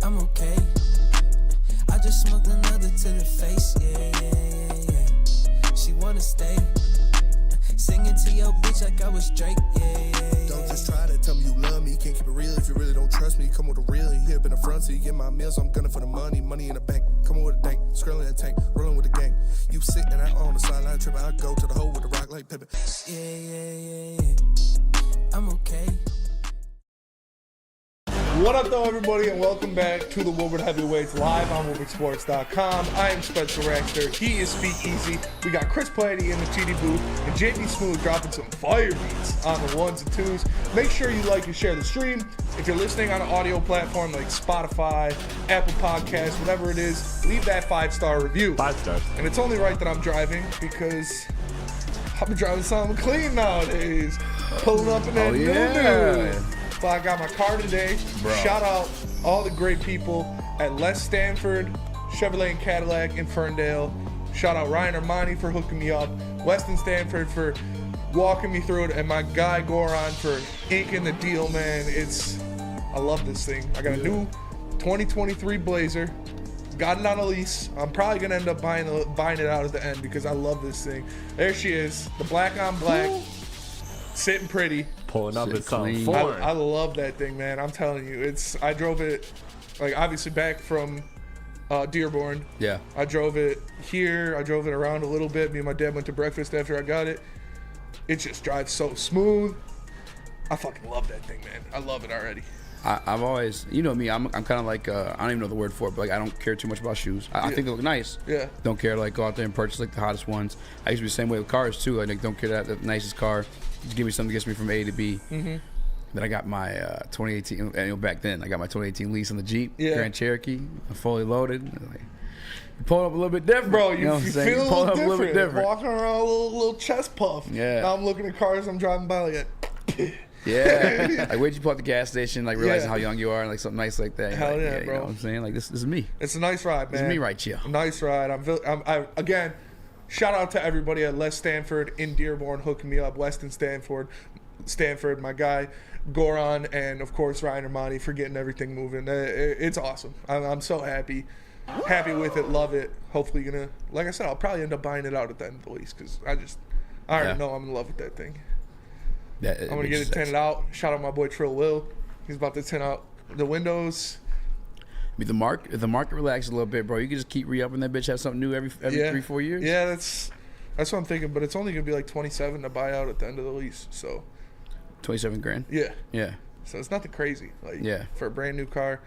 I'm okay. I just smoked another to the face, yeah. She wanna stay. Singing to your bitch like I was Drake, yeah. Don't just try to tell me you love me. Can't keep it real if you really don't trust me. Come with a real, you hit in the front, so you get my meals. I'm gunning for the money in the bank. Come on with a dank, scrolling in the tank, rolling with the gang. You sit and I on the sideline tripping. I go to the hole with the rock like Pippin. Yeah. I'm okay. What up, though, everybody, and welcome back to the Woodward Heavyweights live on WoodwardSports.com. I am Spencer Raxter. He is Speak Easy. We got Chris Platty in the TD booth, and JB Smooth dropping some fire beats on the ones and twos. Make sure you like and share the stream. If you're listening on an audio platform like Spotify, Apple Podcasts, whatever it is, leave that 5-star review. 5 stars. And it's only right that I'm driving because I'm driving something clean nowadays. Pulling up in that new. So I got my car today. Bro. Shout out all the great people at Les Stanford, Chevrolet and Cadillac in Ferndale. Shout out Ryan Ermanni for hooking me up, Weston Stanford for walking me through it, and my guy Goran for inking the deal, man. I love this thing. I got a new 2023 Blazer. Got it on a lease. I'm probably gonna end up buying it out at the end because I love this thing. There she is, the black on black, sitting pretty. Pulling up at something. I love that thing, man. I'm telling you, I drove it, like, obviously back from Dearborn. Yeah. I drove it here. I drove it around a little bit. Me and my dad went to breakfast after I got it. It just drives so smooth. I fucking love that thing, man. I love it already. I've always, you know me, I'm kind of like, I don't even know the word for it, but like I don't care too much about shoes. I think they look nice. Yeah. Don't care to like go out there and purchase like the hottest ones. I used to be the same way with cars too. Like don't care that the nicest car. Just give me something that gets me from A to B. Mm-hmm. Then I got my 2018, and back then I got my 2018 lease on the Jeep, Grand Cherokee, fully loaded. Like, you pull up a little bit different. Bro, you know what I'm saying? feel You pull a up a little bit different. Walking around a little chest puff. Yeah. Now I'm looking at cars I'm driving by like that. Yeah. Like where'd you pull up the gas station, like realizing how young you are and like something nice like that. Hell like, yeah, bro. bro. You know what I'm saying? Like this is me. It's a nice ride, man. This is me right here. Nice ride. Again, shout out to everybody at Les Stanford in Dearborn hooking me up. Weston Stanford, my guy Goran, and of course Ryan Ermanni for getting everything moving. It's awesome. I'm so happy with it. Love it. Hopefully like I said, I'll probably end up buying it out at the end of the lease because I already know I'm in love with that thing. I'm gonna get it tinted out. Shout out my boy Trill Will. He's about to tint out the windows. If the market relaxes a little bit, bro, you can just keep re-upping that bitch. Have something new every 3-4 years. Yeah, that's what I'm thinking. But it's only gonna be like 27 to buy out at the end of the lease. So 27 grand. Yeah. So it's nothing crazy. Like for a brand new car.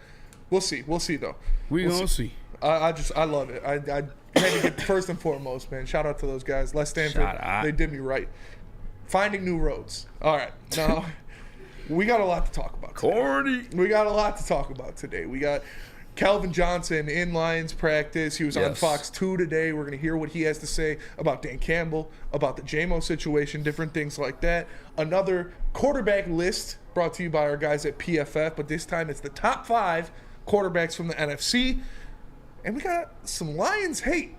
We'll see though. We'll gonna see. I love it. I had to get first and foremost, man. Shout out to those guys. Les Stanford. They did me right. Finding new roads. All right. Now, we got a lot to talk about today. We got a lot to talk about today. We got Calvin Johnson in Lions practice. He was on Fox 2 today. We're going to hear what he has to say about Dan Campbell, about the Jamo situation, different things like that. Another quarterback list brought to you by our guys at PFF, but this time it's the top 5 quarterbacks from the NFC. And we got some Lions hate.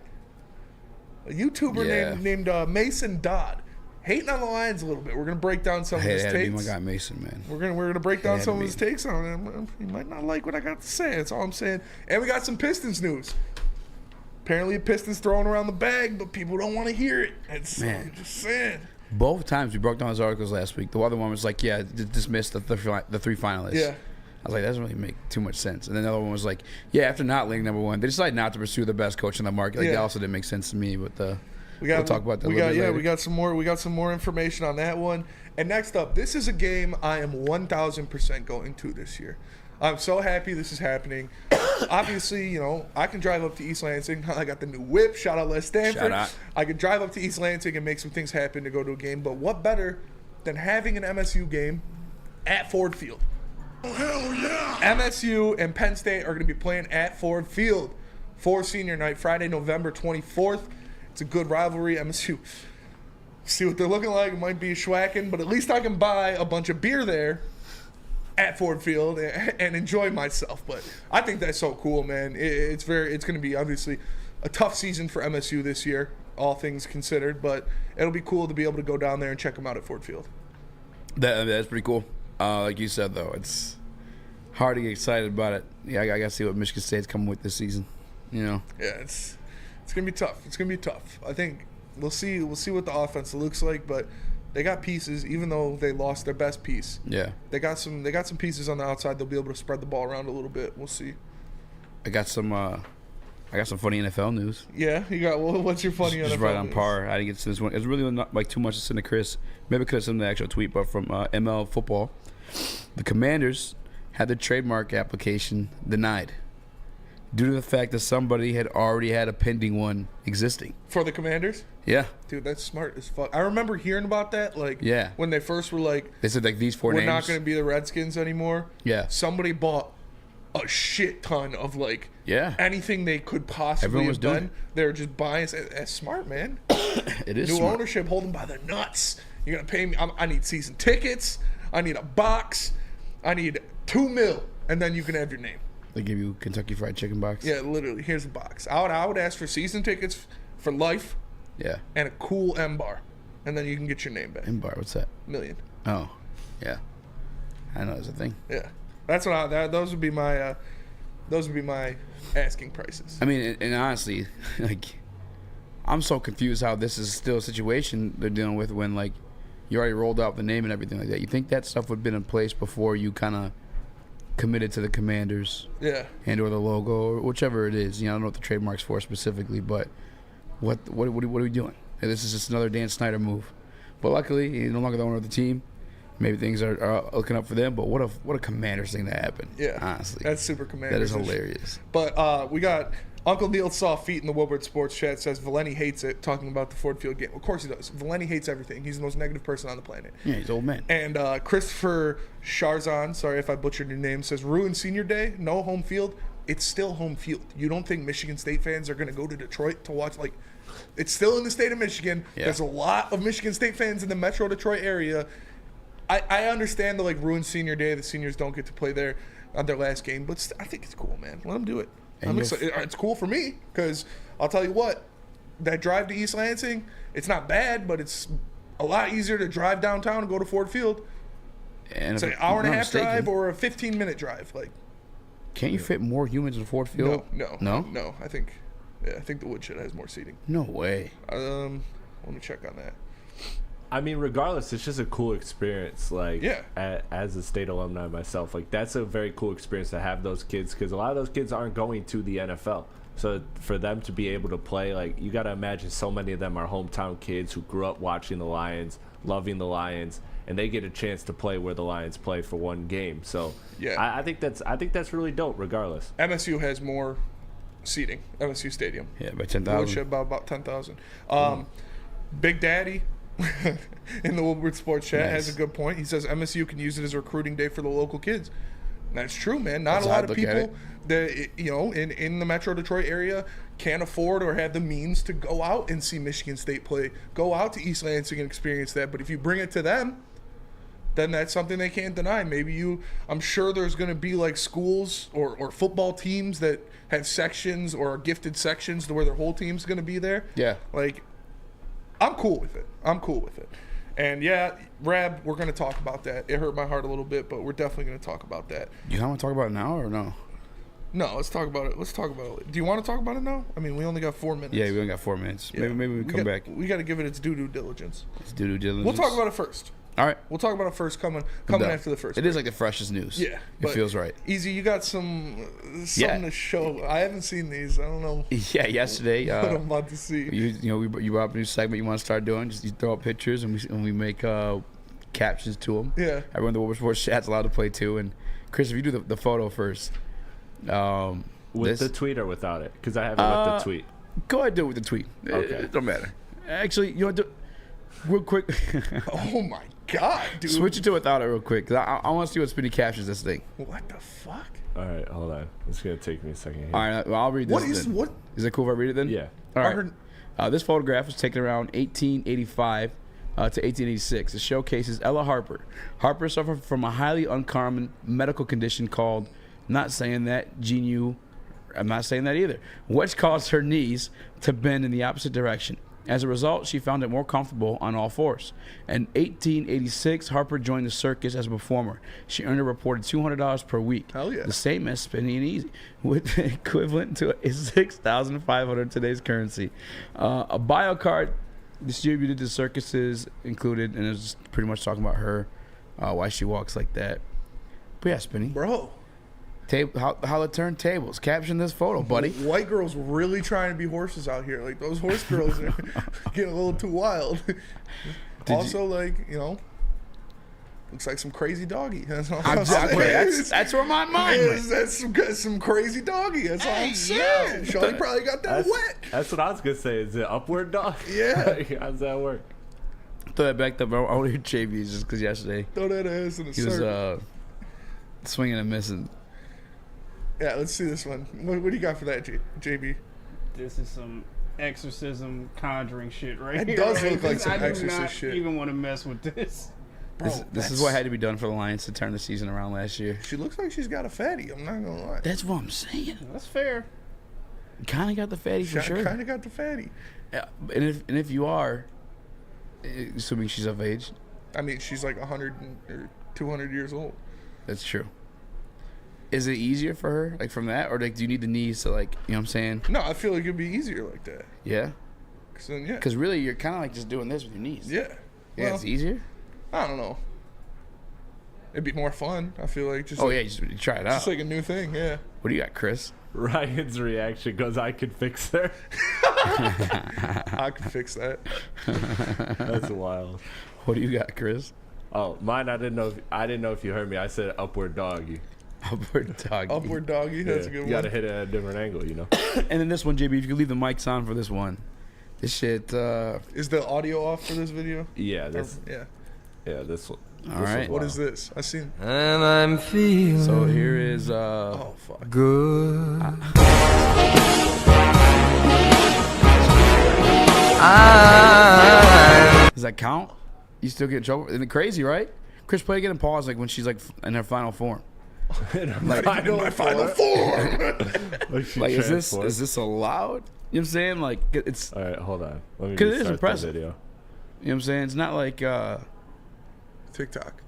A YouTuber named Mason Dodd. Hating on the Lions a little bit. We're gonna break down some of his takes. Be my guy Mason, man. We're gonna break down some of his takes on him. He might not like what I got to say. That's all I'm saying. And we got some Pistons news. Apparently, Pistons throwing around the bag, but people don't want to hear it. Just saying. Both times we broke down his articles last week. The other one was like, dismissed the 3 finalists. Yeah. I was like, that doesn't really make too much sense. And then the other one was like, after not landing number 1, they decided not to pursue the best coach in the market. Like that also didn't make sense to me. But we'll talk about that. We got some more information on that one. And next up, this is a game I am 1,000% going to this year. I'm so happy this is happening. Obviously, I can drive up to East Lansing. I got the new whip. Shout out Les Stanford. Shout out. I could drive up to East Lansing and make some things happen to go to a game. But what better than having an MSU game at Ford Field? Oh, hell yeah! MSU and Penn State are going to be playing at Ford Field for senior night, Friday, November 24th. It's a good rivalry. MSU, see what they're looking like. It might be schwacking, but at least I can buy a bunch of beer there at Ford Field and enjoy myself. But I think that's so cool, man. It's going to be obviously a tough season for MSU this year, all things considered. But it'll be cool to be able to go down there and check them out at Ford Field. That's pretty cool. Like you said, though, hard to get excited about it. Yeah, I got to see what Michigan State's coming with this season. You know. Yeah, it's gonna be tough. It's gonna be tough. I think we'll see what the offense looks like, but they got pieces. Even though they lost their best piece, Yeah. they got some pieces on the outside. They'll be able to spread the ball around a little bit. We'll see. I got some funny NFL news. Yeah, you got. What's your funny Just NFL right on news? par. I didn't get to this one. It's really not like too much to send to Chris. Maybe because send the actual tweet, but from ML Football, the Commanders had their trademark application denied due to the fact that somebody had already had a pending one existing. For the Commanders? Yeah. Dude, that's smart as fuck. I remember hearing about that, like, Yeah. when they first were like, They said like these four we're names. not going to be the Redskins anymore. Yeah. Somebody bought a shit ton of, like, Yeah. anything they could possibly Everyone was have doing done. it. They were just buying. That's smart, man. It is New smart. ownership, hold them by the nuts. You're going to pay me. I need season tickets. I need a box. I need $2 million. And then you can have your name. They give you Kentucky Fried Chicken box. Yeah, literally. Here's a box. I would ask for season tickets for life Yeah. and a cool M bar. And then you can get your name back. M-Bar, what's that? $1 million. Oh, yeah. I know there's a thing. Yeah. That's what those would be my asking prices. I mean, and honestly, like, I'm so confused how this is still a situation they're dealing with when, like, you already rolled out the name and everything like that. You think that stuff would have been in place before you kind of committed to the Commanders Yeah. and or the logo or whichever it is. You know, I don't know what the trademark's for specifically, but what are we doing? And this is just another Dan Snyder move. But luckily, he's no longer the owner of the team. Maybe things are looking up for them, but what a Commanders thing that happened. Yeah. Honestly. That's super Commanders. That is hilarious. But we got Uncle Neil Saw Feet in the Woodward Sports Chat says Valeni hates it, talking about the Ford Field game. Of course he does. Valeni hates everything. He's the most negative person on the planet. Yeah, he's an old man. And Christopher Charzon, sorry if I butchered your name, says ruined senior day, no home field. It's still home field. You don't think Michigan State fans are going to go to Detroit to watch? Like, it's still in the state of Michigan. Yeah. There's a lot of Michigan State fans in the Metro Detroit area. I understand the like ruined senior day. The seniors don't get to play there on their last game, but I think it's cool, man. Let them do it. I'm excited. It's cool for me because I'll tell you what, that drive to East Lansing, it's not bad, but it's a lot easier to drive downtown and go to Ford Field. And It's an hour and a half drive or a 15-minute drive. Like, can't you fit more humans in Ford Field? No. I think the woodshed has more seating. No way. Let me check on that. I mean, regardless, it's just a cool experience. Like, Yeah. As a state alumni myself, like that's a very cool experience to have those kids because a lot of those kids aren't going to the NFL. So for them to be able to play, like you got to imagine so many of them are hometown kids who grew up watching the Lions, loving the Lions, and they get a chance to play where the Lions play for one game. So Yeah. I think that's really dope. Regardless, MSU has more seating. MSU Stadium. Yeah, by Woodshed 10,000. about 10,000. Big Daddy in the Woodward Sports Chat has a good point. He says MSU can use it as a recruiting day for the local kids. And that's true, man. Not That's a how lot I'd of look at people that in the Metro Detroit area can't afford or have the means to go out and see Michigan State play, go out to East Lansing and experience that. But if you bring it to them, then that's something they can't deny. I'm sure there's going to be like schools or football teams that have sections or gifted sections to where their whole team's going to be there. Yeah. Like, I'm cool with it. And yeah, Rab, we're going to talk about that. It hurt my heart a little bit, but we're definitely going to talk about that. You want to talk about it now or no? No, let's talk about it. Do you want to talk about it now? I mean, we only got 4 minutes. Yeah, we only got 4 minutes. Yeah. Maybe we come back. We got to give it its due diligence. Let's do diligence. We'll talk about it first. All right. We'll talk about it first coming Done. after the first. It is like the freshest news. Yeah. It feels right. Easy, you got something Yeah. to show. I haven't seen these. I don't know Yeah, yesterday. what I'm about to see. You brought up a new segment you want to start doing. Just you throw up pictures and we make captions to them. Yeah. Everyone in the Woodward Sports Chat's allowed to play too. And Chris, if you do the photo first. with the tweet or without it, because I have it with the tweet. Go ahead and do it with the tweet. Okay. It don't matter. Actually, you want to real quick. Oh my God, dude. Switch it to without it real quick, because I want to see what Spinny captures this thing. What the fuck? All right, hold on. It's gonna take me a second here. All right, well, I'll read this. What is then. what? Is it cool if I read it then? Yeah. All I right. heard- This photograph was taken around 1885 to 1886. It showcases Ella Harper. Harper suffered from a highly uncommon medical condition called, not saying that, I'm not saying that either, which caused her knees to bend in the opposite direction. As a result, she found it more comfortable on all fours. In 1886, Harper joined the circus as a performer. She earned a reported $200 per week. Hell yeah. The same as Spinny and Eazy, with equivalent to $6,500 today's currency. A bio card distributed to circuses included, and it was pretty much talking about her, why she walks like that. But yeah, Spinny. Bro. How to turn tables. Caption this photo, buddy. White girls really trying to be horses out here. Like, those horse girls are getting a little too wild. Also, like, you know, looks like some crazy doggy. That's all I'm saying. That's where my mind went. That's some crazy doggy. That's all I'm saying. Shawty probably got that wet. That's what I was going to say. Is it upward dog? Yeah. How's that work? Throw that back up. I want to hear JB's just because yesterday Throw that ass in the he circle. was swinging and missing. Yeah, let's see this one. What do you got for that, JB? This is some exorcism conjuring shit right It here. does look like some I exorcist do not shit. even want to mess with this. This is what had to be done for the Lions to turn the season around last year. She looks like she's got a fatty. I'm not gonna lie. That's what I'm saying. That's fair. Kind of got the fatty for sure. Kind of got the fatty. Yeah, and if you are, assuming she's of age, I mean, she's like 100 or 200 years old. that's true. Is it easier for her, like from that, or like do you need the knees to like, you know what I'm saying? No, I feel like it'd be easier like that. Yeah. Cause then, yeah. Because really, you're kind of like just doing this with your knees. Yeah. Yeah, Well, it's easier. I don't know. It'd be more fun. I feel like just. Oh like, yeah, you try it out. Just like a new thing. Yeah. What do you got, Chris? Ryan's reaction goes, I could fix her. I can fix that. That's wild. What do you got, Chris? Oh, mine. I didn't know if you heard me. I said upward doggy. Upward doggy. Upward doggy. That's a good You one. gotta hit it at a different angle, you know. And then this one, JB, if you could leave the mics on for this one. This shit. Is the audio off for this video? Yeah, this. Yeah. Yeah, this one. All right. What is this? I seen. And I'm feeling So here is Oh fuck. good. Does that count? You still get in trouble? Isn't it crazy, right? Chris, play again and pause like when she's like in her final form. Like in my final form. Like is this allowed? You know what I'm saying? Like it's All right, hold on. Let me 'Cause it is restart the impressive. video. you know what I'm saying? It's not like TikTok.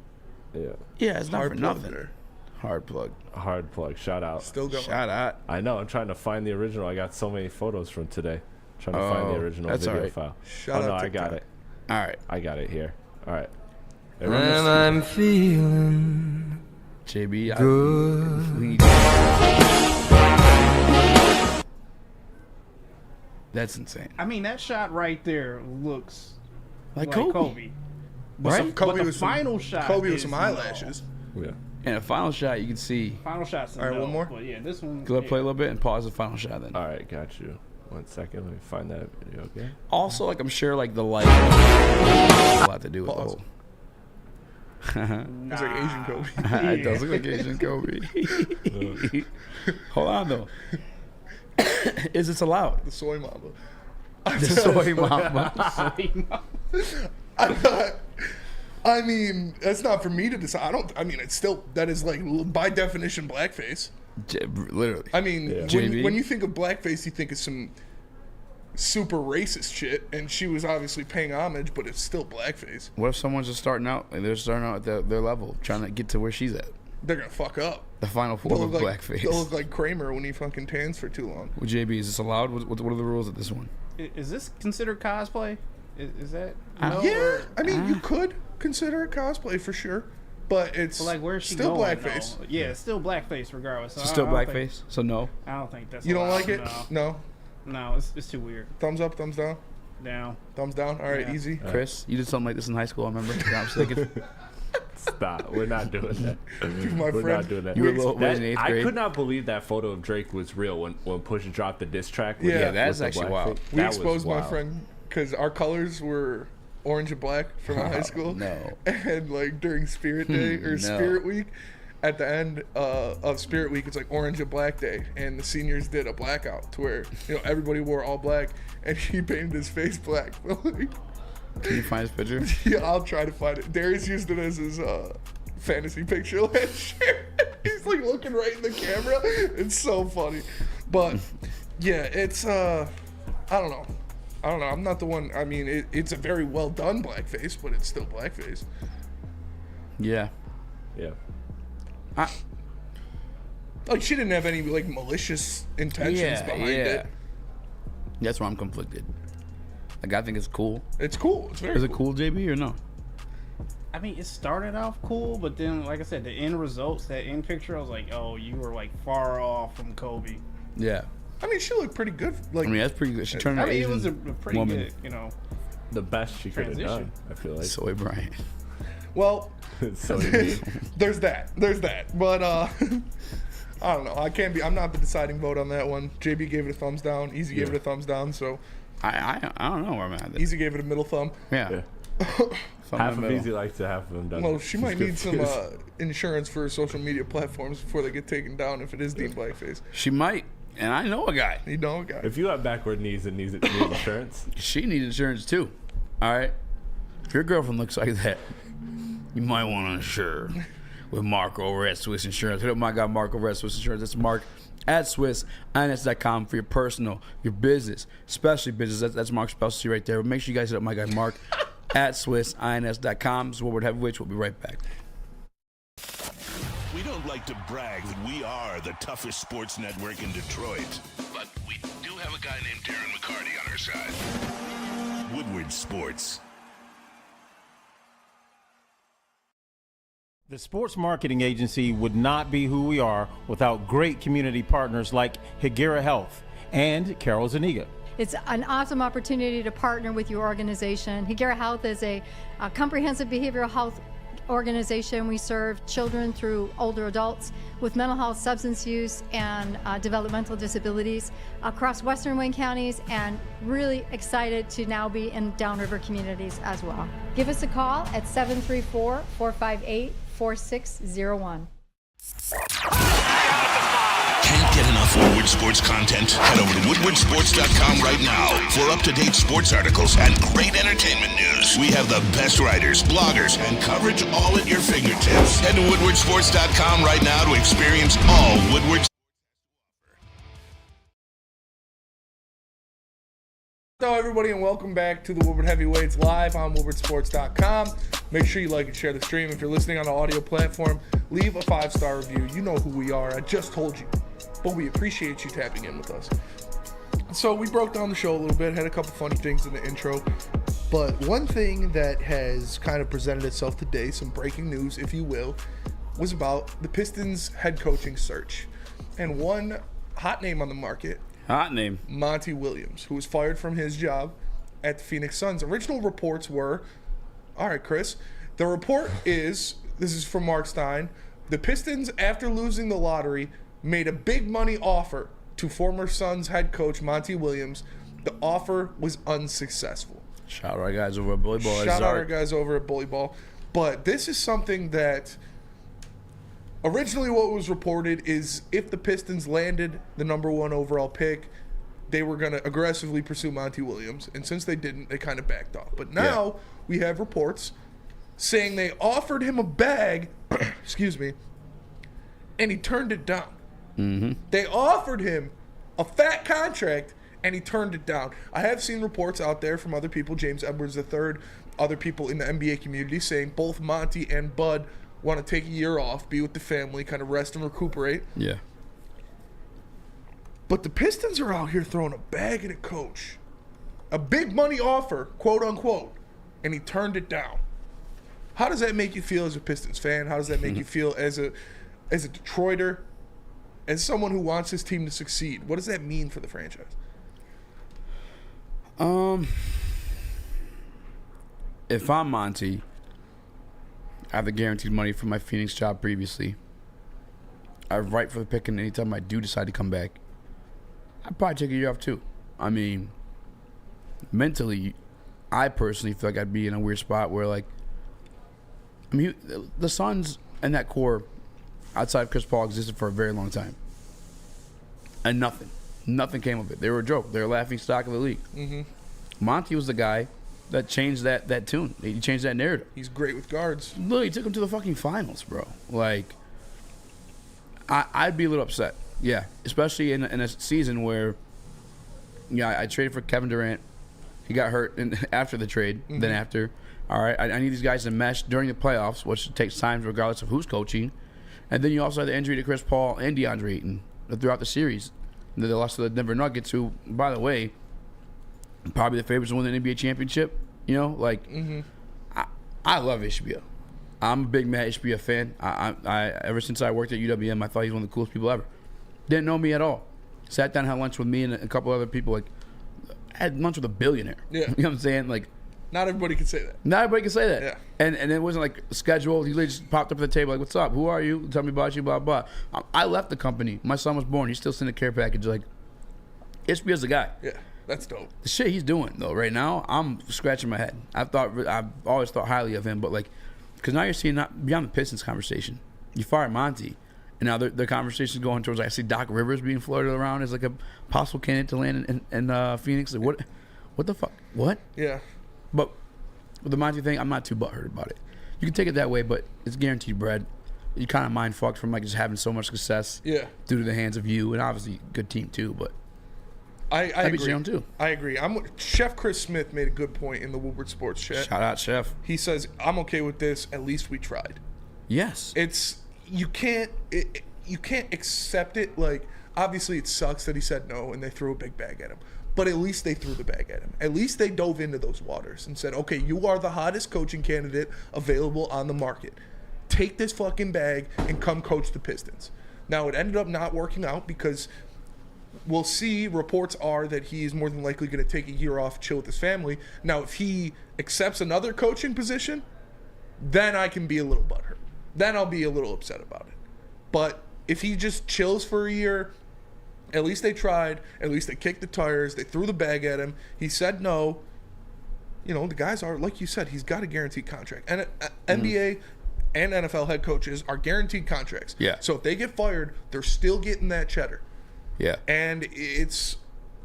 Yeah, yeah, it's not Hard for plug nothing. there. Hard plug. hard plug. Shout out. Still going. Shout out. I know. I'm trying to find the original. I got so many photos from today. Trying to find the Oh, original that's video all right. file. Shout oh no, out I got TikTok. it. All right. I got it here. All right. And I'm feeling JB, good. That's insane. I mean, that shot right there looks Like like Kobe. But Right? some- Kobe but the with some- final shot. Kobe with is some no. eyelashes. Yeah. And a final shot, you can see. Final shot's a All right, no, one more? But yeah, this one. Go ahead, yeah. play a little bit and pause the final shot then. All right, got you. 1 second. Let me find that video again. Also, like I'm sure, like the light has a lot to do with Pause. the whole. It's like Asian Kobe. It does look like Asian Kobe. Hold on though. Is this allowed? The soy mama. The soy mama. I mean, that's not for me to decide. I mean, it's still, that is like by definition blackface. Literally. I mean, Yeah. JB? when you think of blackface, you think of some super racist shit, and she was obviously paying homage, but it's still blackface. What if someone's just starting out and they're starting out at their level, trying to get to where she's at? They're gonna fuck up. The final They'll form of look like, blackface. they'll look like Kramer when he fucking tans for too long. Well, JB, is this allowed? What are the rules of this one? Is this considered cosplay? Is that? No, Yeah, or- I mean, you could consider it cosplay for sure, but it's But like, where's she still going? blackface. though? Yeah, it's still blackface regardless. So It's I still don't think- blackface, so no. I don't think that's. You don't allowed, like it? No. No, it's too weird. Thumbs up, thumbs down, Down. thumbs down. All right, Yeah. easy. Chris, you did something like this in high school, I remember. I'm thinking. Stop. We're not doing that. My We're friend. not doing that. You were a little boy in eighth I grade. could not believe that photo of Drake was real when Push dropped the diss track. With Yeah, the- that's with the actually blackface. wild. We That was exposed my wild. friend because our colors were orange and black for my high school. no. And like during Spirit Day or No. Spirit Week, at the end of Spirit Week, it's like orange and black day, and the seniors did a blackout to where everybody wore all black, and he painted his face black. Can you find his picture? Yeah, I'll try to find it. Darius used it as his fantasy picture last year. He's like looking right in the camera. It's so funny. But yeah, it's I don't know. I don't know. I'm not the one. I mean, it's a very well done blackface, but it's still blackface. Yeah. Yeah. Like, she didn't have any, like, malicious intentions behind it. That's why I'm conflicted. Like, I think it's cool. It's cool. It's very Is it cool, JB, or no? I mean, it started off cool, but then, like I said, the end results, that end picture, I was like, oh, you were, like, far off from Kobe. Yeah. I mean, she looked pretty good. Like, I mean, that's pretty good. She turned out it was a pretty woman. good, you know. The best she could have done, I feel like. Soy Bryant. well, So there's that. But, I don't know. I'm not the deciding vote on that one. JB gave it a thumbs down. Eazy gave it a thumbs down, so. I don't know where I'm at. Eazy gave it a middle thumb. Yeah. Half of Eazy likes to, half of them doesn't. Well, she might need some insurance for social media platforms before they get taken down if it is deemed blackface. She might, and I know a guy. You know a guy. If you have backward knees and needs insurance, She needs insurance too. All right. If your girlfriend looks like that, you might want to insure with Mark over at Swiss Insurance. Hit up my guy Mark over at Swiss Insurance. That's Mark at SwissINS.com for your personal, your business, especially business. That's Mark's specialty right there. But make sure you guys hit up my guy Mark at SwissINS.com. This is Woodward Heavyweights. We'll be right back. We don't like to brag that we are the toughest sports network in Detroit, but we do have a guy named Darren McCarty on our side. Woodward Sports. The sports marketing agency would not be who we are without great community partners like Higuera Health and Carol Zaniga. It's an awesome opportunity to partner with your organization. Higuera Health is a comprehensive behavioral health organization. We serve children through older adults with mental health, substance use, and developmental disabilities across Western Wayne counties, and really excited to now be in downriver communities as well. Give us a call at 734-458-4601. Can't get enough Woodward Sports content? Head over to woodwardsports.com right now for up-to-date sports articles and great entertainment news. We have the best writers, bloggers, and coverage all at your fingertips. Head to woodwardsports.com right now to experience all Woodward. Hello, everybody, and welcome back to the Woodward Heavyweights live on woodwardsports.com. Make sure you like and share the stream. If you're listening on the audio platform, leave a 5-star review. You know who we are. I just told you. But we appreciate you tapping in with us. So we broke down the show a little bit, had a couple funny things in the intro. But one thing that has kind of presented itself today, some breaking news, if you will, was about the Pistons head coaching search. And one hot name on the market, Hot name. Monty Williams, who was fired from his job at the Phoenix Suns. Original reports were, all right, Chris, the report is, this is from Mark Stein, the Pistons, after losing the lottery, made a big money offer to former Suns head coach Monty Williams. The offer was unsuccessful. Shout out our guys over at Bully Ball. Shout out our guys over at Bully Ball. But this is something that originally what was reported is if the Pistons landed the number 1 overall pick, they were going to aggressively pursue Monty Williams. And since they didn't, they kind of backed off. But now we have reports saying they offered him a bag, excuse me, and he turned it down. Mm-hmm. They offered him a fat contract, and he turned it down. I have seen reports out there from other people, James Edwards III, other people in the NBA community, saying both Monty and Bud want to take a year off, be with the family, kind of rest and recuperate. Yeah. But the Pistons are out here throwing a bag at a coach. A big money offer, quote unquote, and he turned it down. How does that make you feel as a Pistons fan? How does that make you feel as a Detroiter? As someone who wants his team to succeed? What does that mean for the franchise? If I'm Monty, I have the guaranteed money from my Phoenix job previously. I'm right for the pick, and anytime I do decide to come back, I'd probably take a year off too. I mean, mentally, I personally feel like I'd be in a weird spot where, like, I mean, the Suns and that core outside of Chris Paul existed for a very long time. And nothing came of it. They were a joke. They were a laughing stock of the league. Mm-hmm. Monty was the guy that changed that tune. He changed that narrative. He's great with guards. Look, he took him to the fucking finals, bro. Like, I'd be a little upset. Yeah, especially in a season where, I traded for Kevin Durant. He got hurt after the trade. Then after, all right, I need these guys to mesh during the playoffs, which takes time regardless of who's coaching. And then you also had the injury to Chris Paul and DeAndre Ayton throughout the series. They lost to the Denver Nuggets, who, by the way, probably the favorites to win the NBA championship. You know, like, I love Ishbia. I'm a big Matt Ishbia fan. I ever since I worked at UWM, I thought he was one of the coolest people ever. Didn't know me at all. Sat down, had lunch with me and a couple other people. Like, I had lunch with a billionaire. Yeah. You know what I'm saying? Like, not everybody can say that. not everybody can say that. Yeah. And it wasn't like scheduled. He literally just popped up at the table like, "What's up? Who are you? Tell me about you." Blah blah. I left the company. My son was born. He's still sending a care package. Like, Ishbia's the guy. Yeah, that's dope. The shit he's doing though right now, I'm scratching my head. I've always thought highly of him, but like, because now you're seeing not beyond the Pistons conversation. You fired Monty, and now the conversation's going towards, like, I see Doc Rivers being floated around as like a possible candidate to land in Phoenix. Like, what the fuck? What? Yeah. But with the Monty thing, I'm not too butthurt about it. You can take it that way, but it's guaranteed bread. You kind of mind fucked from like just having so much success. Yeah. Due to the hands of you, and obviously good team too. But I agree. Jam too. I agree. Chef Chris Smith made a good point in the Woodward Sports chat. Shout out, Chef. He says, "I'm okay with this. At least we tried." Yes. You can't accept it. Like, obviously it sucks that he said no and they threw a big bag at him. But at least they threw the bag at him. At least they dove into those waters and said, "Okay, you are the hottest coaching candidate available on the market. Take this fucking bag and come coach the Pistons." Now, it ended up not working out because we'll see. Reports are that he is more than likely going to take a year off, chill with his family. Now, if he accepts another coaching position, then I can be a little butthurt. Then I'll be a little upset about it. But if he just chills for a year, at least they tried. At least they kicked the tires. They threw the bag at him. He said no. You know, the guys are, like you said, he's got a guaranteed contract. And NBA and NFL head coaches are guaranteed contracts. Yeah. So if they get fired, they're still getting that cheddar. Yeah. And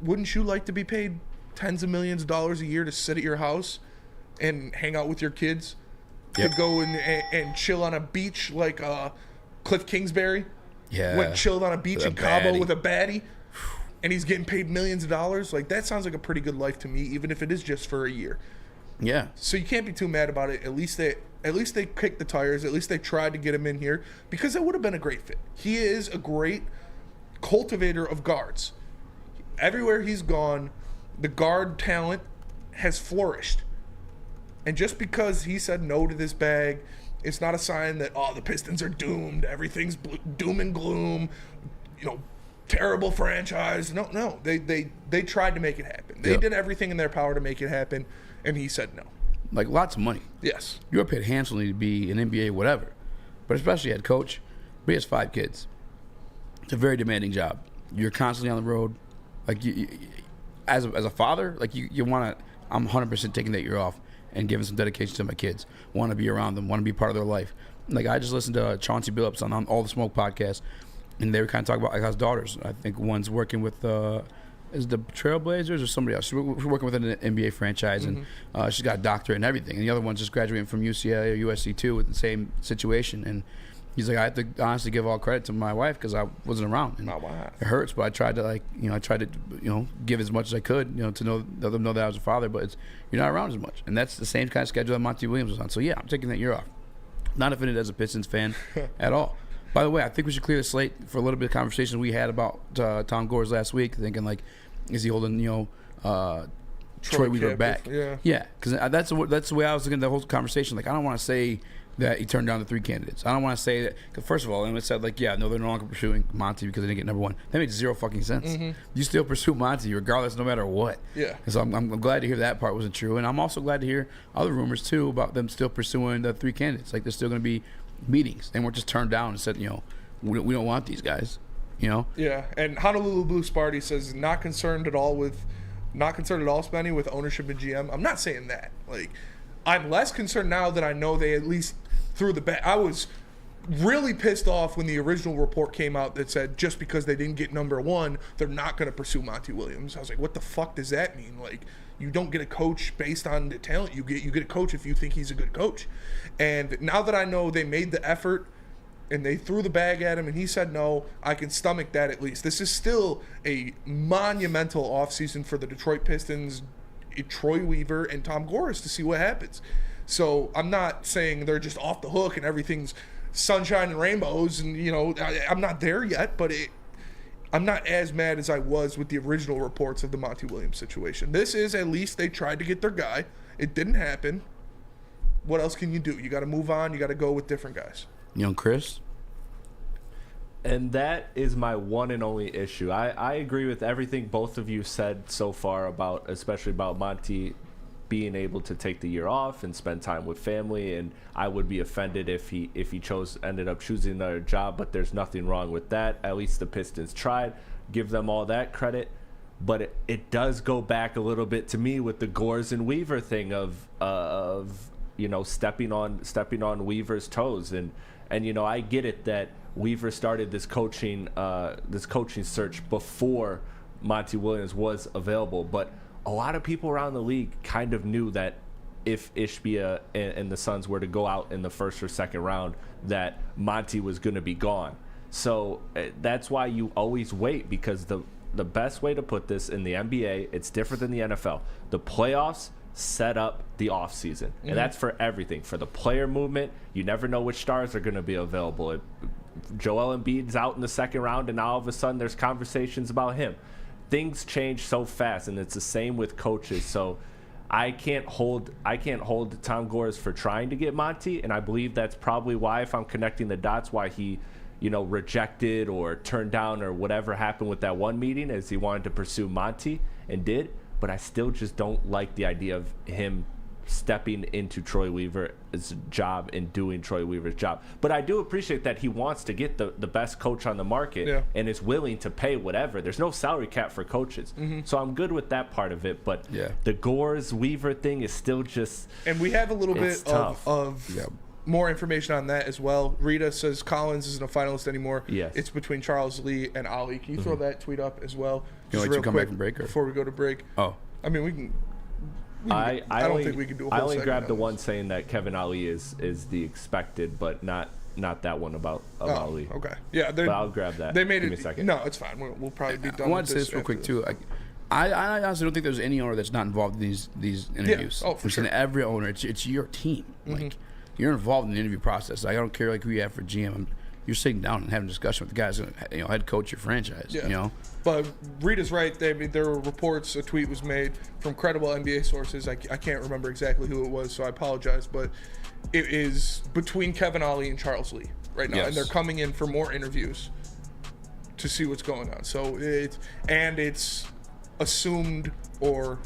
wouldn't you like to be paid tens of millions of dollars a year to sit at your house and hang out with your kids? Yep. To go and chill on a beach like Cliff Kingsbury? Yeah. Went chilled on a beach With a in Cabo baddie. with a baddie, and he's getting paid millions of dollars. Like, that sounds like a pretty good life to me, even if it is just for a year. Yeah. So you can't be too mad about it. At least they kicked the tires. At least they tried to get him in here, because it would have been a great fit. He is a great cultivator of guards. Everywhere he's gone, the guard talent has flourished. And just because he said no to this bag, it's not a sign that, the Pistons are doomed. Everything's doom and gloom. You know, terrible franchise. No. They tried to make it happen. They did everything in their power to make it happen, and he said no. Like, lots of money. Yes. You were paid handsomely to be an NBA whatever, but especially head coach. But he has 5 kids. It's a very demanding job. You're constantly on the road. Like, you as a father, like, you want to. I'm 100% taking that year off and giving some dedication to my kids. Want to be around them. Want to be part of their life. Like, I just listened to Chauncey Billups on All the Smoke podcast, and they were kind of talking about, like, his daughters. I think one's working with is the Trailblazers or somebody else. She's working with an NBA franchise, and she's got a doctorate and everything. And the other one's just graduating from UCLA or USC too with the same situation. And he's like, I have to honestly give all credit to my wife because I wasn't around. And it hurts, but I tried to give as much as I could, to let them know that I was a father. But you're not around as much, and that's the same kind of schedule that Monty Williams was on. So yeah, I'm taking that year off. Not offended as a Pistons fan at all. By the way, I think we should clear the slate for a little bit of conversation we had about Tom Gores last week, thinking like, is he holding Troy Weaver back? Yeah, because that's the way I was looking at the whole conversation. Like, I don't want to say that he turned down the 3 candidates. I don't want to say that, cause first of all, and it said like, yeah, no, they're no longer pursuing Monty because they didn't get number 1. That makes zero fucking sense. You still pursue Monty regardless, no matter what. Yeah. So I'm glad to hear that part wasn't true, and I'm also glad to hear other rumors too about them still pursuing the 3 candidates. Like, there's still going to be meetings. They weren't just turned down and said, we don't want these guys. Yeah, and Honolulu Blue Sparty says not concerned at all, Spenny, with ownership and GM. I'm not saying that. Like, I'm less concerned now that I know they at least threw the bag. I was really pissed off when the original report came out that said just because they didn't get number 1, they're not going to pursue Monty Williams. I was like, what the fuck does that mean? Like, you don't get a coach based on the talent you get. You get a coach if you think he's a good coach. And now that I know they made the effort and they threw the bag at him and he said no, I can stomach that at least. This is still a monumental offseason for the Detroit Pistons Troy Weaver and Tom Gores to see what happens. So I'm not saying they're just off the hook and everything's sunshine and rainbows, and I'm not there yet, but I'm not as mad as I was with the original reports of the Monty Williams situation. This is, at least they tried to get their guy. It didn't happen. What else can you do? You got to move on. You got to go with different guys. Young Chris? And that is my one and only issue. I agree with everything both of you said so far, about, especially about Monty being able to take the year off and spend time with family, and I would be offended if he ended up choosing another job, but there's nothing wrong with that. At least the Pistons tried. Give them all that credit. But it does go back a little bit to me with the Gores and Weaver thing of stepping on Weaver's toes, and I get it that Weaver started this coaching search before Monty Williams was available, but a lot of people around the league kind of knew that if Ishbia and the Suns were to go out in the first or second round, that Monty was going to be gone. So that's why you always wait, because the best way to put this in the NBA, it's different than the NFL. The playoffs set up the offseason, and that's for everything. For the player movement, you never know which stars are going to be available. Joel Embiid's out in the second round, and now all of a sudden there's conversations about him. Things change so fast, and it's the same with coaches. So I can't hold Tom Gores for trying to get Monty, and I believe that's probably why, if I'm connecting the dots, why he rejected or turned down or whatever happened with that one meeting, as he wanted to pursue Monty and did. But I still just don't like the idea of him stepping into Troy Weaver's job and doing Troy Weaver's job. But I do appreciate that he wants to get the best coach on the market and is willing to pay whatever. There's no salary cap for coaches. So I'm good with that part of it. But the Gores Weaver thing is still just... And we have a little bit of more information on that as well. Rita says Collins isn't a finalist anymore. Yes. It's between Charles Lee and Ali. Can you throw that tweet up as well? You want to come back from break? Before we go to break. Oh. I mean, we can... I don't think we can do a whole I only segment grabbed the on one this. saying that Kevin Ali is the expected, but not that one about Ali. Okay. Yeah. But I'll grab that. They made Give it. me a second. No, it's fine. We'll probably be done. I want with to say this real quick too. I honestly don't think there's any owner that's not involved in these interviews. Yeah. Oh, for sure. Every owner, it's your team. Like, you're involved in the interview process. I don't care who you have for GM. You're sitting down and having a discussion with the guys, head coach your franchise. Yeah. But Rita's right. There were reports. A tweet was made from credible NBA sources. I can't remember exactly who it was, so I apologize. But it is between Kevin Ollie and Charles Lee right now, and they're coming in for more interviews to see what's going on. So it's assumed or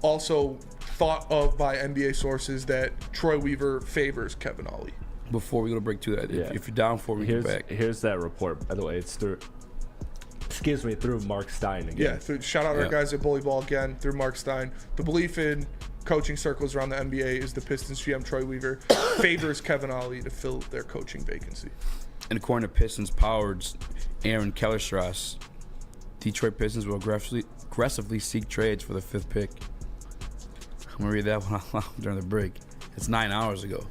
also thought of by NBA sources that Troy Weaver favors Kevin Ollie. Before we go to break to that, if you're down for, we get back. Here's that report. By the way, it's through Mark Stein again. Yeah, shout out our guys at Bully Ball again, through Mark Stein. The belief in coaching circles around the NBA is the Pistons GM Troy Weaver favors Kevin Ollie to fill their coaching vacancy. And according to Pistons Powered's Aaron Kellerstrass, Detroit Pistons will aggressively seek trades for the 5th pick. I'm going to read that one out loud during the break. It's 9 hours ago.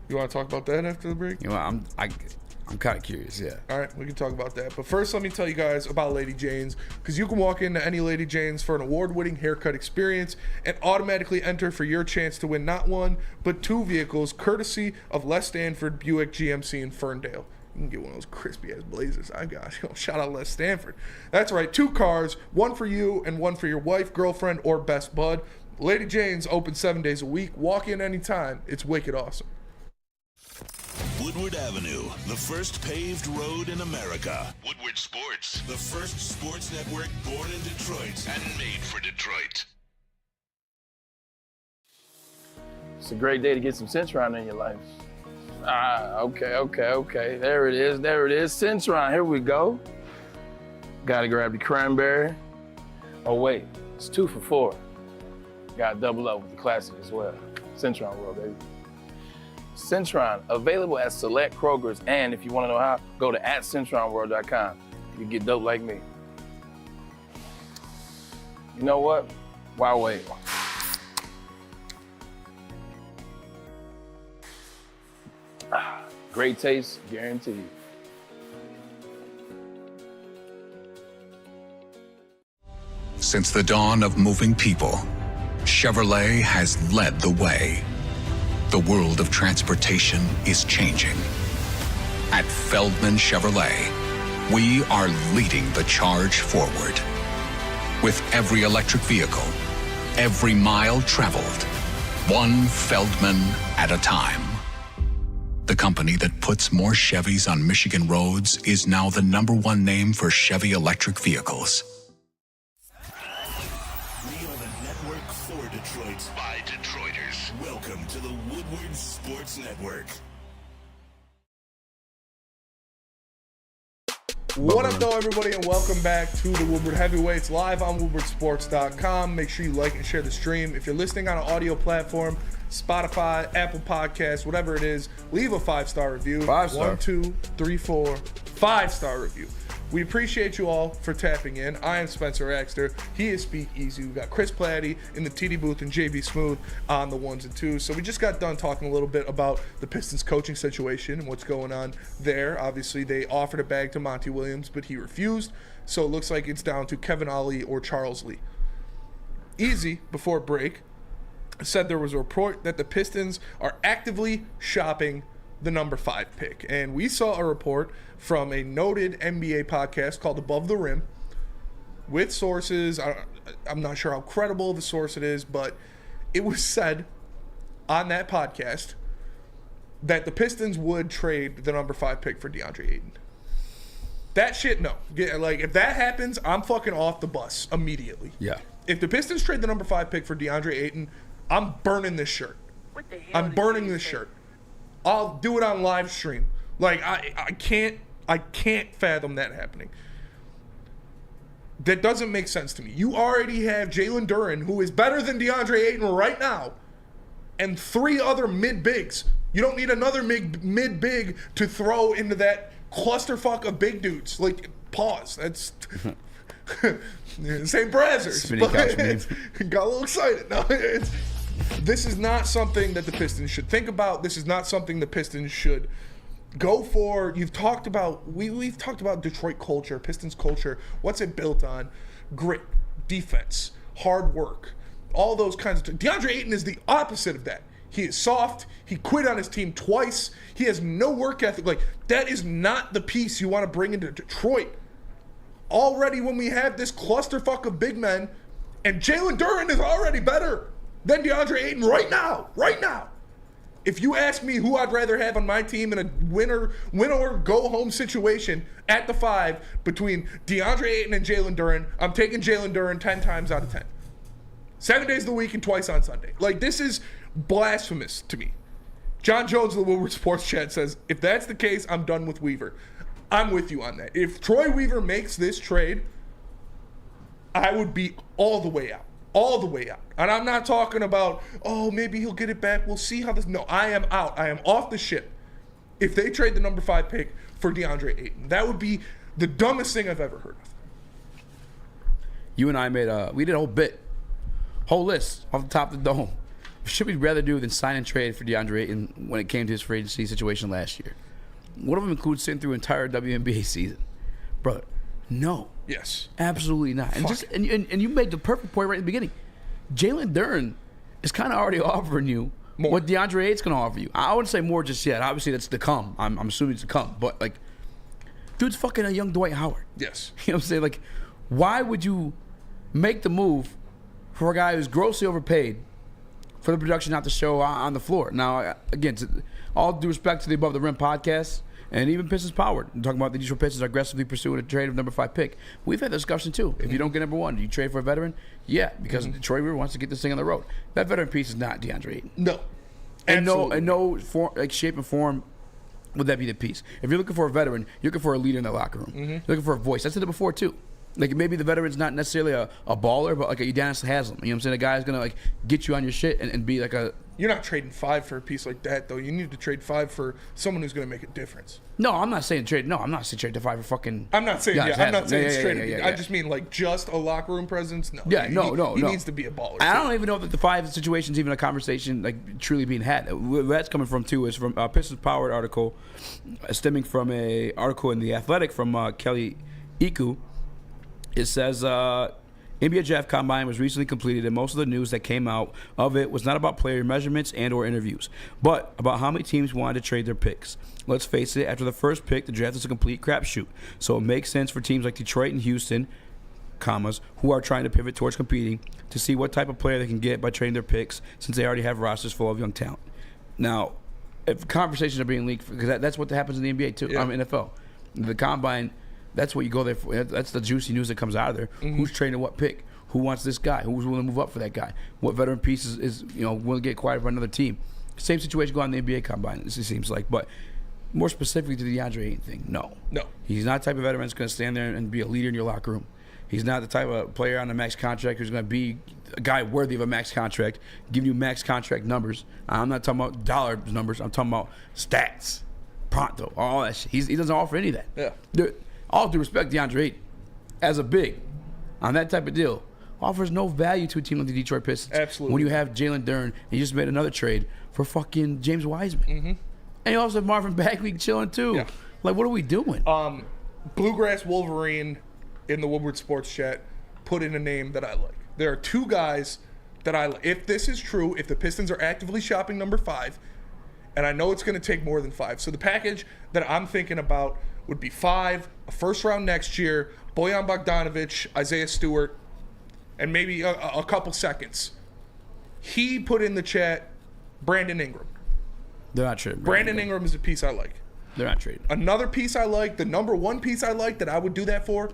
You want to talk about that after the break? I'm kind of curious, yeah. All right, we can talk about that. But first, let me tell you guys about Lady Jane's, because you can walk into any Lady Jane's for an award-winning haircut experience and automatically enter for your chance to win not one, but 2 vehicles, courtesy of Les Stanford Buick GMC in Ferndale. You can get one of those crispy-ass Blazers I got. Shout out Les Stanford. That's right, 2 cars, one for you and one for your wife, girlfriend, or best bud. Lady Jane's open 7 days a week. Walk in anytime. It's wicked awesome. Woodward Avenue, the first paved road in America. Woodward Sports, the first sports network born in Detroit and made for Detroit. It's a great day to get some Centron in your life. Okay. There it is. Centron, here we go. Gotta grab the cranberry. Oh wait, it's 2 for $4. Gotta double up with the classic as well. Centron World, baby. Centron, available at select Krogers, and if you want to know how, go to @CentronWorld.com. You get dope like me. You know what? Why wait? Great taste, guaranteed. Since the dawn of moving people, Chevrolet has led the way. The world of transportation is changing. At Feldman Chevrolet, we are leading the charge forward. With every electric vehicle, every mile traveled, one Feldman at a time. The company that puts more Chevys on Michigan roads is now the #1 name for Chevy electric vehicles. We are the network for Detroit by Detroiters. Welcome to the Woodward Sports Network. What up, though, everybody, and welcome back to the Woodward Heavyweights live on woodwardsports.com. Make sure you like and share the stream. If you're listening on an audio platform, Spotify, Apple Podcasts, whatever it is, leave a 5-star review. 5-star. 1, 2, 3, 4, 5-star review. We appreciate you all for tapping in. I am Spencer Axter. He is Speak Easy. We got Chris Platty in the TD booth and JB Smooth on the 1s and 2s. So we just got done talking a little bit about the Pistons coaching situation and what's going on there. Obviously, they offered a bag to Monty Williams, but he refused. So it looks like it's down to Kevin Ollie or Charles Lee. Eazy, before break, said there was a report that the Pistons are actively shopping the #5 pick. And we saw a report from a noted NBA podcast called Above the Rim with sources. I'm not sure how credible of a source it is, but it was said on that podcast that the Pistons would trade the #5 pick for DeAndre Ayton. That shit, no. Like, if that happens, I'm fucking off the bus immediately. Yeah. If the Pistons trade the #5 pick for DeAndre Ayton, I'm burning this shirt. I'm burning this shirt. I'll do it on live stream. Like, I can't fathom that happening. That doesn't make sense to me. You already have Jalen Duren, who is better than DeAndre Ayton right now, and 3 other mid-bigs. You don't need another mid-big to throw into that clusterfuck of big dudes. Like, pause. That's St. Brazzers. Got a little excited. No, this is not something that the Pistons should think about. This is not something the Pistons should go for. You've talked about, we've talked about Detroit culture, Pistons culture. What's it built on? Grit, defense, hard work, all those kinds of things. DeAndre Ayton is the opposite of that. He is soft. He quit on his team twice. He has no work ethic. Like, that is not the piece you want to bring into Detroit. Already when we have this clusterfuck of big men, and Jalen Duren is already better than DeAndre Ayton right now. Right now. If you ask me who I'd rather have on my team in a win or go home situation at the 5 between DeAndre Ayton and Jalen Duren, I'm taking Jalen Duren 10 times out of 10. 7 days of the week and twice on Sunday. Like, this is blasphemous to me. John Jones of the Woodward Sports Chat says, if that's the case, I'm done with Weaver. I'm with you on that. If Troy Weaver makes this trade, I would be all the way out. All the way out. And I'm not talking about, oh, maybe he'll get it back. We'll see how this... No, I am out. I am off the ship. If they trade the #5 pick for DeAndre Ayton, that would be the dumbest thing I've ever heard of. You and I we did a whole list off the top of the dome. What should we rather do than sign and trade for DeAndre Ayton when it came to his free agency situation last year? One of them includes sitting through an entire WNBA season. Brother, no. Yes. Absolutely not. And you made the perfect point right in the beginning. Jalen Duren is kind of already offering you more. What DeAndre Ayton's going to offer you. I wouldn't say more just yet. Obviously, that's to come. I'm assuming it's to come. But, like, dude's fucking a young Dwight Howard. Yes. You know what I'm saying? Like, why would you make the move for a guy who's grossly overpaid for the production, not the show on the floor? Now, again, all due respect to the Above the Rim podcast, and even Pistons Powered. I'm talking about the Detroit Pistons aggressively pursuing a trade of #5 pick. We've had this discussion too. If you don't get #1, do you trade for a veteran? Yeah, because Detroit Weaver wants to get this thing on the road. That veteran piece is not DeAndre Ayton. No. In no form, like shape and form would that be the piece. If you're looking for a veteran, you're looking for a leader in the locker room. You're looking for a voice. I said it before too. Like, maybe the veteran's not necessarily a baller, but like a Udonis Haslem. You know what I'm saying? A guy's going to like get you on your shit and be like a... You're not trading 5 for a piece like that, though. You need to trade 5 for someone who's going to make a difference. No, I'm not saying trade. No, I'm not saying trade to 5 for fucking... I'm not saying, I'm not saying straight. Yeah. I just mean like just a locker room presence. No. Yeah, no. He needs to be a baller. I don't even know that the 5 situation's even a conversation like truly being had. Where that's coming from too is from a Pistons Powered article, stemming from a article in The Athletic from Kelly Iku. It says NBA Draft Combine was recently completed, and most of the news that came out of it was not about player measurements and or interviews, but about how many teams wanted to trade their picks. Let's face it, after the first pick, the draft is a complete crapshoot. So it makes sense for teams like Detroit and Houston, who are trying to pivot towards competing, to see what type of player they can get by trading their picks, since they already have rosters full of young talent. Now, if conversations are being leaked, because that's what happens in the NBA too, NFL. The Combine, that's what you go there for. That's the juicy news that comes out of there. Who's trading what pick? Who wants this guy? Who's willing to move up for that guy? What veteran piece is willing to get acquired by another team? Same situation going on in the NBA Combine, it seems like. But more specifically to the DeAndre Ayton thing, no. He's not the type of veteran that's going to stand there and be a leader in your locker room. He's not the type of player on a max contract who's going to be a guy worthy of a max contract, giving you max contract numbers. I'm not talking about dollar numbers. I'm talking about stats, pronto, all that shit. He doesn't offer any of that. Yeah. All due respect, DeAndre Ayton, as a big, on that type of deal, offers no value to a team like the Detroit Pistons. Absolutely. When you have Jalen Duren, and you just made another trade for fucking James Wiseman. And you also have Marvin Bagley chilling too. Yeah. Like, what are we doing? Bluegrass Wolverine in the Woodward Sports Chat put in a name that I like. There are two guys that I like. If this is true, if the Pistons are actively shopping number 5, and I know it's going to take more than 5. So the package that I'm thinking about would be 5, a first round next year, Bojan Bogdanovic, Isaiah Stewart, and maybe a couple seconds. He put in the chat Brandon Ingram. They're not trading. Brandon Ingram is a piece I like. They're not trading. Another piece I like, the number 1 piece I like that I would do that for,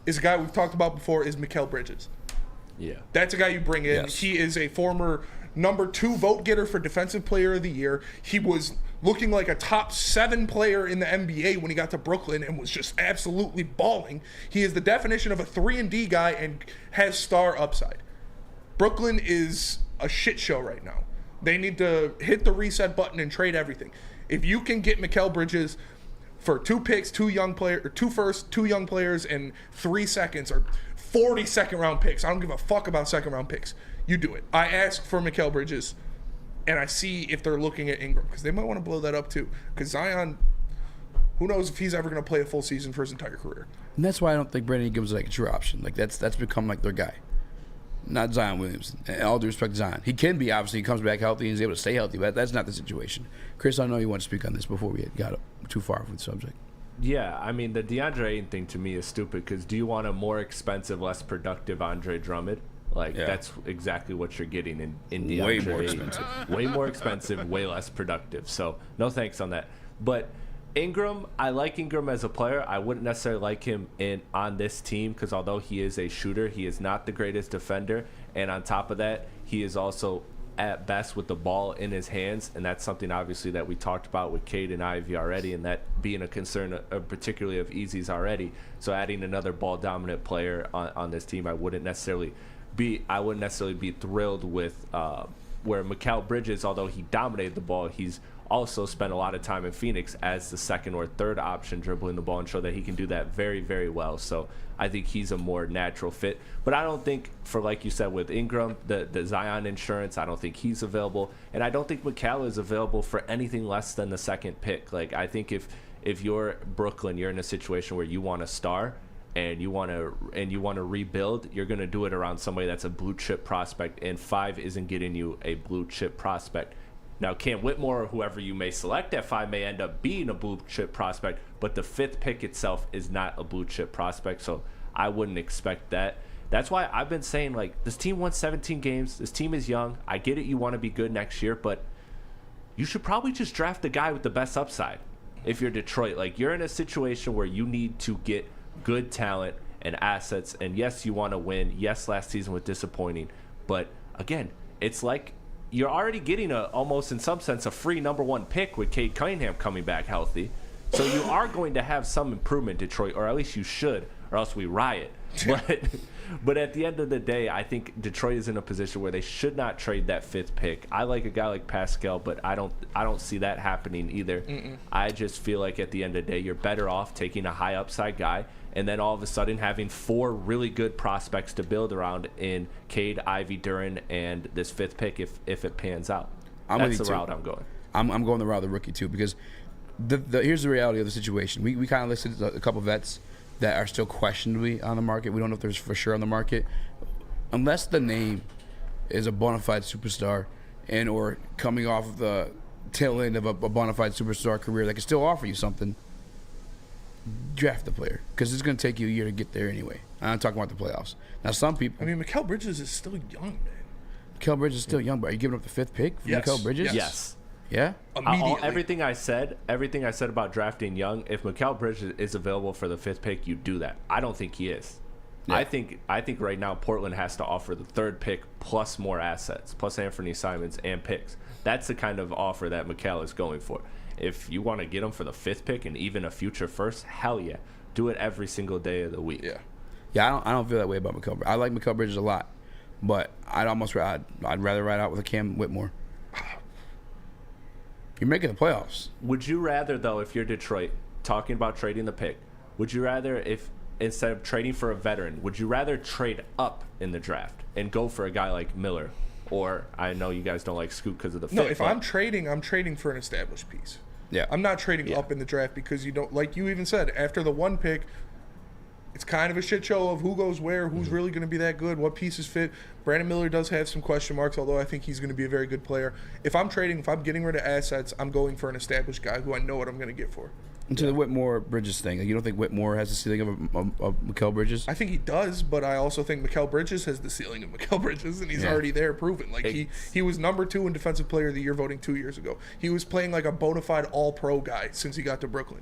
is a guy we've talked about before, is Mikal Bridges. Yeah. That's a guy you bring in. Yes. He is a former number 2 vote getter for Defensive Player of the Year. He was looking like a top 7 player in the NBA when he got to Brooklyn and was just absolutely balling. He is the definition of a 3-and-D guy and has star upside. Brooklyn is a shit show right now. They need to hit the reset button and trade everything. If you can get Mikal Bridges for 2 picks, 2 young players, or 2 first, 2 young players, and 3 seconds, or 40 second-round picks. I don't give a fuck about second-round picks. You do it. I ask for Mikal Bridges, and I see if they're looking at Ingram, because they might want to blow that up too. Because Zion, who knows if he's ever going to play a full season for his entire career. And that's why I don't think Brandon Ingram's like a true option. Like that's become like their guy. Not Zion Williamson. And all due respect to Zion. He can be, obviously, he comes back healthy and he's able to stay healthy, but that's not the situation. Chris, I know you want to speak on this before we got too far from the subject. Yeah, I mean, the DeAndre Ayton thing to me is stupid because do you want a more expensive, less productive Andre Drummond? Like, that's exactly what you're getting in DeAndre Way more Ayton. expensive. Way more expensive, way less productive. So, no thanks on that. But Ingram, I like Ingram as a player. I wouldn't necessarily like him on this team because although he is a shooter, he is not the greatest defender. And on top of that, he is also at best with the ball in his hands, and that's something obviously that we talked about with Cade and Ivy already, and that being a concern particularly of Eazy's already. So adding another ball dominant player on this team, I wouldn't necessarily be thrilled with where Mikal Bridges, although he dominated the ball, he's also spent a lot of time in Phoenix as the second or third option dribbling the ball and show that he can do that very, very well. So I think he's a more natural fit. But I don't think, for like you said with Ingram, the Zion insurance, I don't think he's available. And I don't think Mikal is available for anything less than the second pick. Like, I think if you're Brooklyn, you're in a situation where you want a star and you want to rebuild, you're going to do it around somebody that's a blue chip prospect, and 5 isn't getting you a blue chip prospect. Now, Cam Whitmore or whoever you may select at 5 may end up being a blue chip prospect, but the 5th pick itself is not a blue chip prospect, so I wouldn't expect that. That's why I've been saying, like, this team won 17 games. This team is young. I get it, you want to be good next year, but you should probably just draft the guy with the best upside if you're Detroit. Like, you're in a situation where you need to get good talent and assets, and yes, you want to win. Yes, last season was disappointing, but again, it's like you're already getting almost in some sense a free number 1 pick with Cade Cunningham coming back healthy. So you are going to have some improvement, Detroit, or at least you should, or else we riot. But at the end of the day, I think Detroit is in a position where they should not trade that 5th pick. I like a guy like Pascal, but I don't see that happening either. I just feel like at the end of the day, you're better off taking a high upside guy and then all of a sudden having 4 really good prospects to build around in Cade, Ivy, Duren, and this 5th pick if it pans out. That's the route I'm going. I'm going the route of the rookie too, because here's the reality of the situation. We kind of listed a couple vets that are still questionably on the market. We don't know if there's for sure on the market. unless the name is a bona fide superstar and or coming off of the tail end of a bona fide superstar career that can still offer you something, draft the player, because it's going to take you a year to get there anyway. I'm not talking about the playoffs. Now, some people... I mean, Mikal Bridges is still young, man. Mikal Bridges is still young, but are you giving up the 5th pick for Mikal Bridges? Yes. Yeah? Everything I said about drafting young, if Mikal Bridges is available for the 5th pick, you do that. I don't think he is. Yeah. I think right now Portland has to offer the 3rd pick plus more assets, plus Anthony Simons and picks. That's the kind of offer that Mikal is going for. If you want to get him for the 5th pick and even a future first, hell yeah. Do it every single day of the week. Yeah, I don't feel that way about Mikal Bridges. I like Mikal Bridges a lot, but I'd rather ride out with a Cam Whitmore. You're making the playoffs. Would you rather, though, if you're Detroit, talking about trading the pick, would you rather, if instead of trading for a veteran, would you rather trade up in the draft and go for a guy like Miller? Or, I know you guys don't like Scoot because of the fit. No, if I'm trading for an established piece. Yeah. I'm not trading up in the draft because you don't, like you even said, after the 1 pick, it's kind of a shit show of who goes where, who's really going to be that good, what pieces fit. Brandon Miller does have some question marks, although I think he's going to be a very good player. If I'm getting rid of assets, I'm going for an established guy who I know what I'm going to get for. And to the Whitmore Bridges thing, you don't think Whitmore has the ceiling of Mikal Bridges? I think he does, but I also think Mikal Bridges has the ceiling of Mikal Bridges, and he's already there proven. Like he was number 2 in Defensive Player of the Year voting 2 years ago. He was playing like a bona fide all-pro guy since he got to Brooklyn.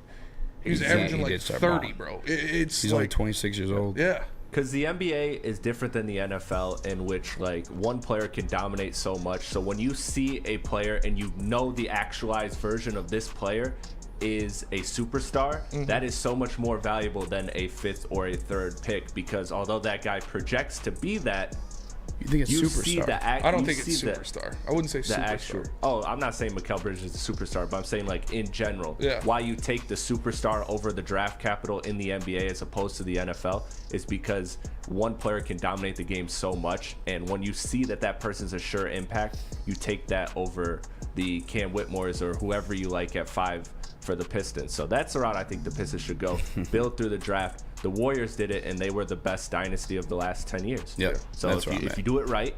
He was averaging like 30, bro. He's only 26 years old. Yeah. Because the NBA is different than the NFL, in which like one player can dominate so much. So when you see a player and you know the actualized version of this player is a superstar, that is so much more valuable than a 5th or a 3rd pick, because although that guy projects to be that, you think it's superstar? I don't think it's superstar. I wouldn't say superstar. I'm not saying Mikal Bridges is a superstar, but I'm saying like in general, why you take the superstar over the draft capital in the NBA as opposed to the NFL is because one player can dominate the game so much, and when you see that person's a sure impact, you take that over the Cam Whitmores or whoever you like at 5 for the Pistons. So that's the route I think the Pistons should go. Build through the draft. The Warriors did it, and they were the best dynasty of the last 10 years. Yeah. So if you do it right,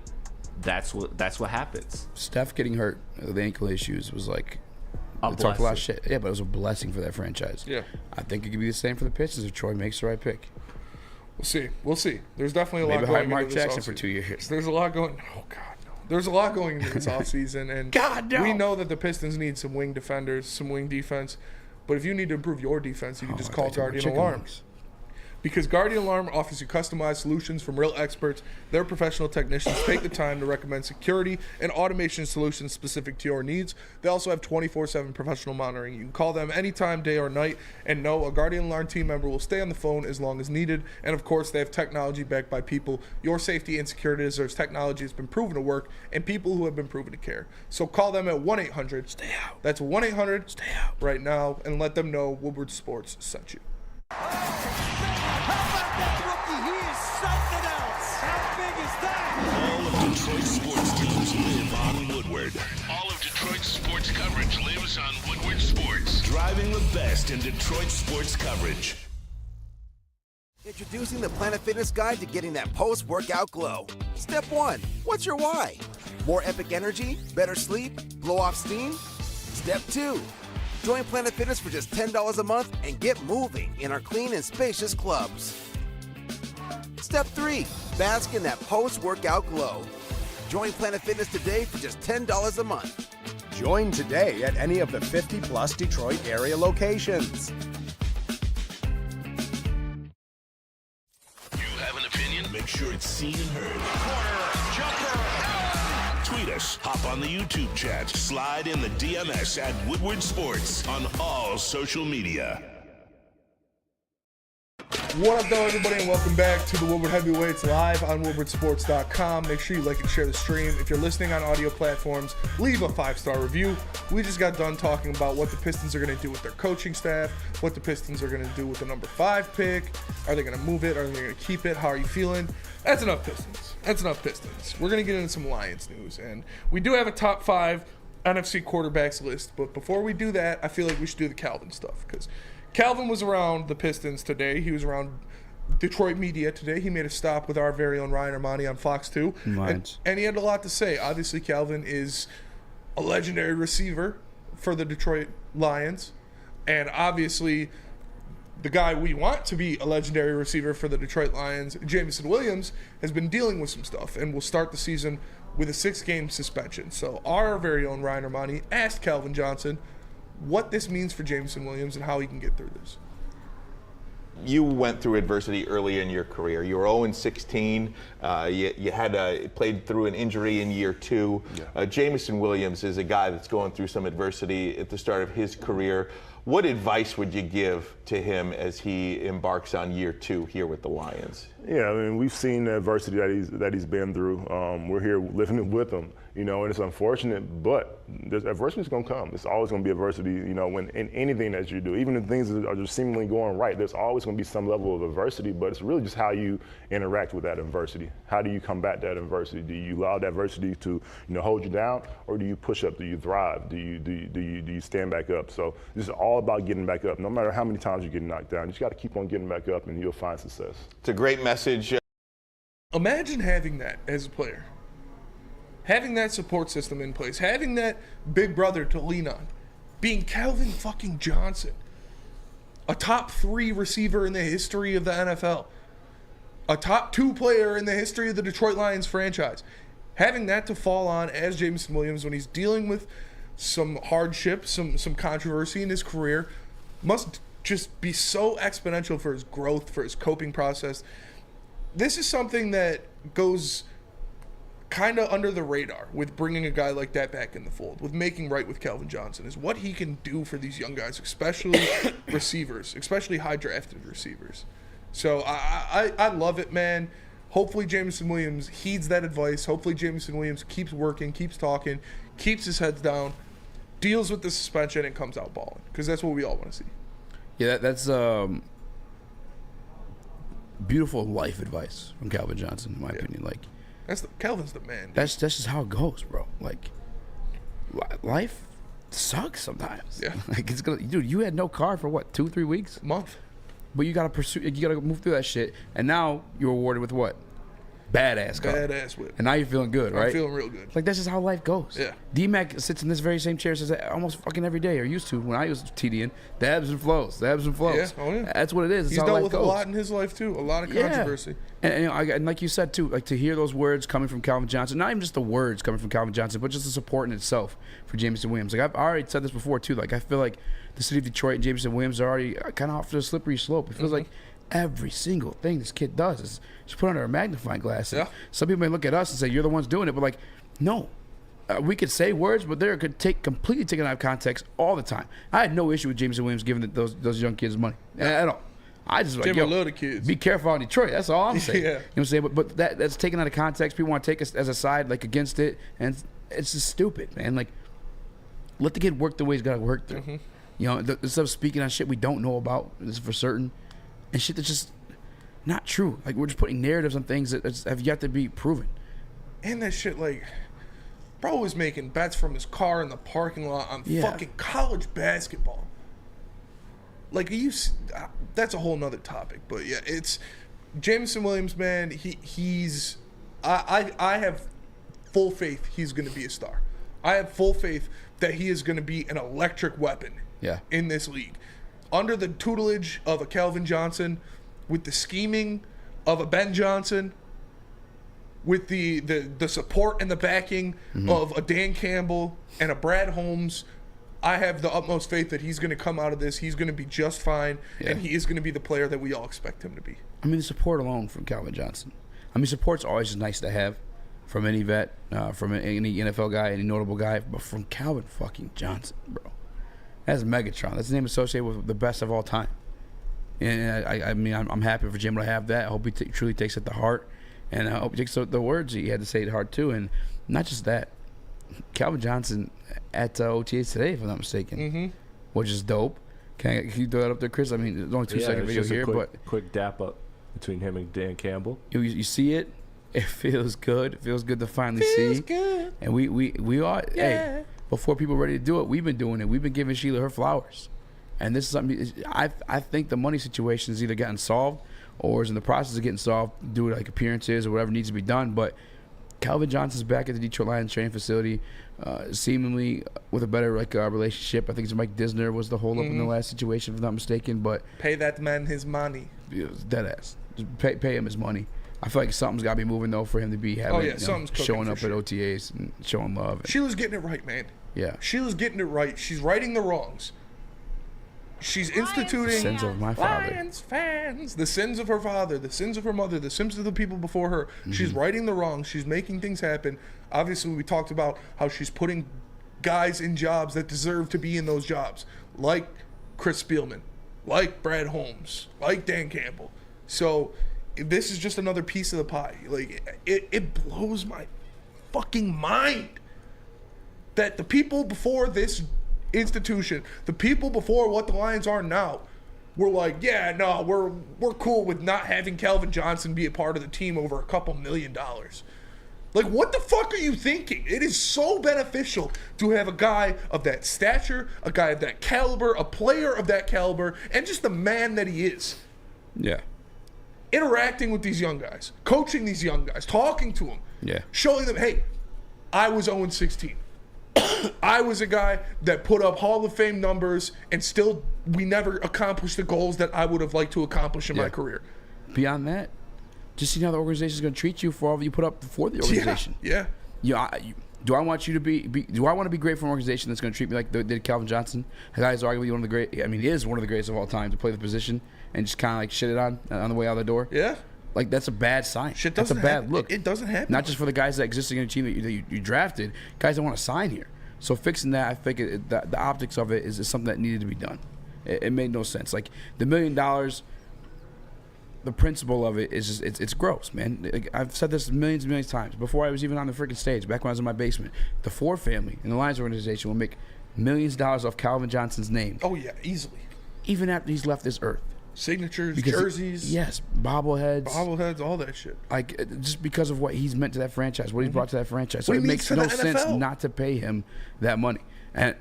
that's what happens. Steph getting hurt, the ankle issues was like a blessing. Talked a lot of shit. Yeah, but it was a blessing for that franchise. Yeah. I think it could be the same for the Pistons if Troy makes the right pick. We'll see. There's definitely a lot going into Mark this Jackson offseason. For 2 years. There's a lot going. Oh God, no. There's a lot going into this offseason, and we know that the Pistons need some wing defenders, some wing defense. But if you need to improve your defense, you can just call Guardian Alarms. Because Guardian Alarm offers you customized solutions from real experts. Their professional technicians take the time to recommend security and automation solutions specific to your needs. They also have 24/7 professional monitoring. You can call them anytime, day or night, and know a Guardian Alarm team member will stay on the phone as long as needed. And of course, they have technology backed by people. Your safety and security deserves technology that's been proven to work and people who have been proven to care. So call them at 1-800. Stay out. That's 1-800. Stay out. Right now, and let them know Woodward Sports sent you. All of Detroit's sports teams live on Woodward. All of Detroit's sports coverage lives on Woodward Sports. Driving the best in Detroit sports coverage. Introducing the Planet Fitness Guide to getting that post-workout glow. Step 1. What's your why? More epic energy? Better sleep? Blow off steam? Step 2. Join Planet Fitness for just $10 a month and get moving in our clean and spacious clubs. Step 3. Bask in that post-workout glow. Join Planet Fitness today for just $10 a month. Join today at any of the 50-plus Detroit area locations. You have an opinion? Make sure it's seen and heard. Jumper! Tweet us, hop on the YouTube chat, slide in the DMS at Woodward Sports on all social media. What up, though, everybody, and welcome back to the Woodward Heavyweights live on woodwardsports.com. Make sure you like and share the stream. If you're listening on audio platforms, leave a 5-star review. We just got done talking about what the Pistons are going to do with their coaching staff, what the Pistons are going to do with the number 5 pick. Are they going to move it? Are they going to keep it? How are you feeling? That's enough Pistons. We're going to get into some Lions news, and we do have a top 5 NFC quarterbacks list, but before we do that, I feel like we should do the Calvin stuff, because Calvin was around the Pistons today. He was around Detroit media today. He made a stop with our very own Ryan Ermanni on Fox 2. And he had a lot to say. Obviously, Calvin is a legendary receiver for the Detroit Lions. And obviously, the guy we want to be a legendary receiver for the Detroit Lions, Jameson Williams, has been dealing with some stuff and will start the season with a 6-game suspension. So our very own Ryan Ermanni asked Calvin Johnson what this means for Jameson Williams and how he can get through this. You went through adversity early in your career. You were 0-16. You had played through an injury in year 2. Yeah. Jameson Williams is a guy that's going through some adversity at the start of his career. What advice would you give to him as he embarks on year 2 here with the Lions? Yeah, I mean, we've seen the adversity that he's been through. We're here living it with him, and it's unfortunate, but adversity is going to come. It's always going to be adversity, when in anything that you do, even if things are just seemingly going right, there's always going to be some level of adversity, but it's really just how you interact with that adversity. How do you combat that adversity? Do you allow that adversity to, hold you down, or do you push up? Do you thrive? Do you stand back up? So this is all about getting back up. No matter how many times you get knocked down, you just got to keep on getting back up, and you'll find success. It's a great message. Imagine having that as a player. Having that support system in place. Having that big brother to lean on. Being Calvin fucking Johnson. A top 3 receiver in the history of the NFL. A top 2 player in the history of the Detroit Lions franchise. Having that to fall on as Jameson Williams when he's dealing with some hardship, some controversy in his career, must just be so exponential for his growth, for his coping process. This is something that goes kind of under the radar with bringing a guy like that back in the fold, with making right with Calvin Johnson, is what he can do for these young guys, especially receivers, especially high-drafted receivers. So I love it, man. Hopefully Jameson Williams heeds that advice. Hopefully Jameson Williams keeps working, keeps talking, keeps his head down, deals with the suspension, and comes out balling, because that's what we all want to see. Yeah, that's beautiful life advice from Calvin Johnson, in my opinion. Like, Calvin's the man. Dude. That's just how it goes, bro. Like, life sucks sometimes. Yeah. Like, it's gonna, dude. You had no car for what, 2-3 weeks? A month. But you gotta pursue. You gotta move through that shit. And now you're awarded with what? Badass car. Badass whip. And now you're feeling good, right? I'm feeling real good. Like, that's just how life goes. Yeah. D-Mac sits in this very same chair says almost fucking every day, or used to when I was TDing. The ebbs and flows. The ebbs and flows. Yeah. Oh, yeah. That's what it is. He's dealt with a lot in his life, too. A lot of controversy. Yeah. And like you said, too, like to hear those words coming from Calvin Johnson, not even just the words coming from Calvin Johnson, but just the support in itself for Jameson Williams. Like, I've already said this before, too. Like, I feel like the city of Detroit and Jameson Williams are already kind of off to a slippery slope. It feels like every single thing this kid does is just put under a magnifying glass. Yeah. Some people may look at us and say, you're the ones doing it, but like, no. We could say words, but they're completely taken out of context all the time. I had no issue with Jameson Williams giving those young kids money at all. I just like, love the kids. Be careful in Detroit. That's all I'm saying. Yeah. You know what I'm saying? But that's taken out of context. People want to take us as a side, like, against it, and it's just stupid, man. Like, let the kid work the way he's got to work through. You know, instead of speaking on shit we don't know about, this is for certain, and shit that's just not true. Like, we're just putting narratives on things that have yet to be proven. And that shit, like, bro was making bets from his car in the parking lot on fucking college basketball. Like, that's a whole nother topic. But yeah, it's Jameson Williams, man. He's I have full faith he's going to be a star. I have full faith that he is going to be an electric weapon in this league. Under the tutelage of a Calvin Johnson, with the scheming of a Ben Johnson, with the support and the backing of a Dan Campbell and a Brad Holmes, I have the utmost faith that he's going to come out of this. He's going to be just fine, and he is going to be the player that we all expect him to be. I mean, the support alone from Calvin Johnson. I mean, support's always just nice to have from any vet, from any NFL guy, any notable guy, but from Calvin fucking Johnson, bro. That's Megatron. That's the name associated with the best of all time. And I mean, I'm happy for Jim to have that. I hope he truly takes it to heart. And I hope he takes the words he had to say to heart, too. And not just that. Calvin Johnson at OTAs today, if I'm not mistaken, which is dope. Can you throw that up there, Chris? I mean, there's only 2-second video here, but quick dap up between him and Dan Campbell. You see it. It feels good. It feels good to finally see. Feels good. And we are. Hey, before people are ready to do it, we've been doing it. We've been giving Sheila her flowers. And this is something. I think the money situation has either gotten solved, or is in the process of getting solved, do like appearances or whatever needs to be done. But Calvin Johnson's back at the Detroit Lions training facility, seemingly with a better relationship. I think it's Mike Disner was the holdup in the last situation, if I'm not mistaken. But pay that man his money. Dead ass. Just pay him his money. I feel like something's got to be moving though for him to be having, showing up at OTAs and showing love. Sheila's getting it right, man. Yeah. Sheila's getting it right. She's righting the wrongs. She's instituting the sins of my father. Lions fans, the sins of her father, the sins of her mother, the sins of the people before her. She's righting the wrongs. She's making things happen. Obviously, we talked about how she's putting guys in jobs that deserve to be in those jobs, like Chris Spielman, like Brad Holmes, like Dan Campbell. So this is just another piece of the pie. Like it blows my fucking mind that the people before this institution, the people before what the Lions are now, were like, yeah, no, we're cool with not having Calvin Johnson be a part of the team over a couple $1 million. Like, what the fuck are you thinking? It is so beneficial to have a guy of that stature, a guy of that caliber, a player of that caliber, and just the man that he is. Yeah. Interacting with these young guys, coaching these young guys, talking to them, showing them, hey, I was 0-16. I was a guy that put up Hall of Fame numbers, and still we never accomplished the goals that I would have liked to accomplish in my career. Beyond that, just see how the organization is going to treat you for all you put up for the organization. Do I want you to be? Do I want to be great for an organization that's going to treat me like did Calvin Johnson? A guy who's arguably one of the great. I mean, he is one of the greatest of all time to play the position and just kind of like shit it on the way out the door. Yeah. Like, that's a bad sign. That's a bad look. It doesn't happen. Not just for the guys that exist in your team that you drafted, guys that want to sign here. So fixing that, I think the optics of it is something that needed to be done. It made no sense. Like, the $1 million, the principle of it is just, it's gross, man. Like, I've said this millions and millions of times. Before I was even on the freaking stage, back when I was in my basement, the Ford family and the Lions organization will make millions of dollars off Calvin Johnson's name. Oh, yeah, easily. Even after he's left this earth. Signatures, jerseys. Yes, bobbleheads, all that shit. Like, just because of what he's meant to that franchise, what he's brought to that franchise. So it makes no sense not to pay him that money. And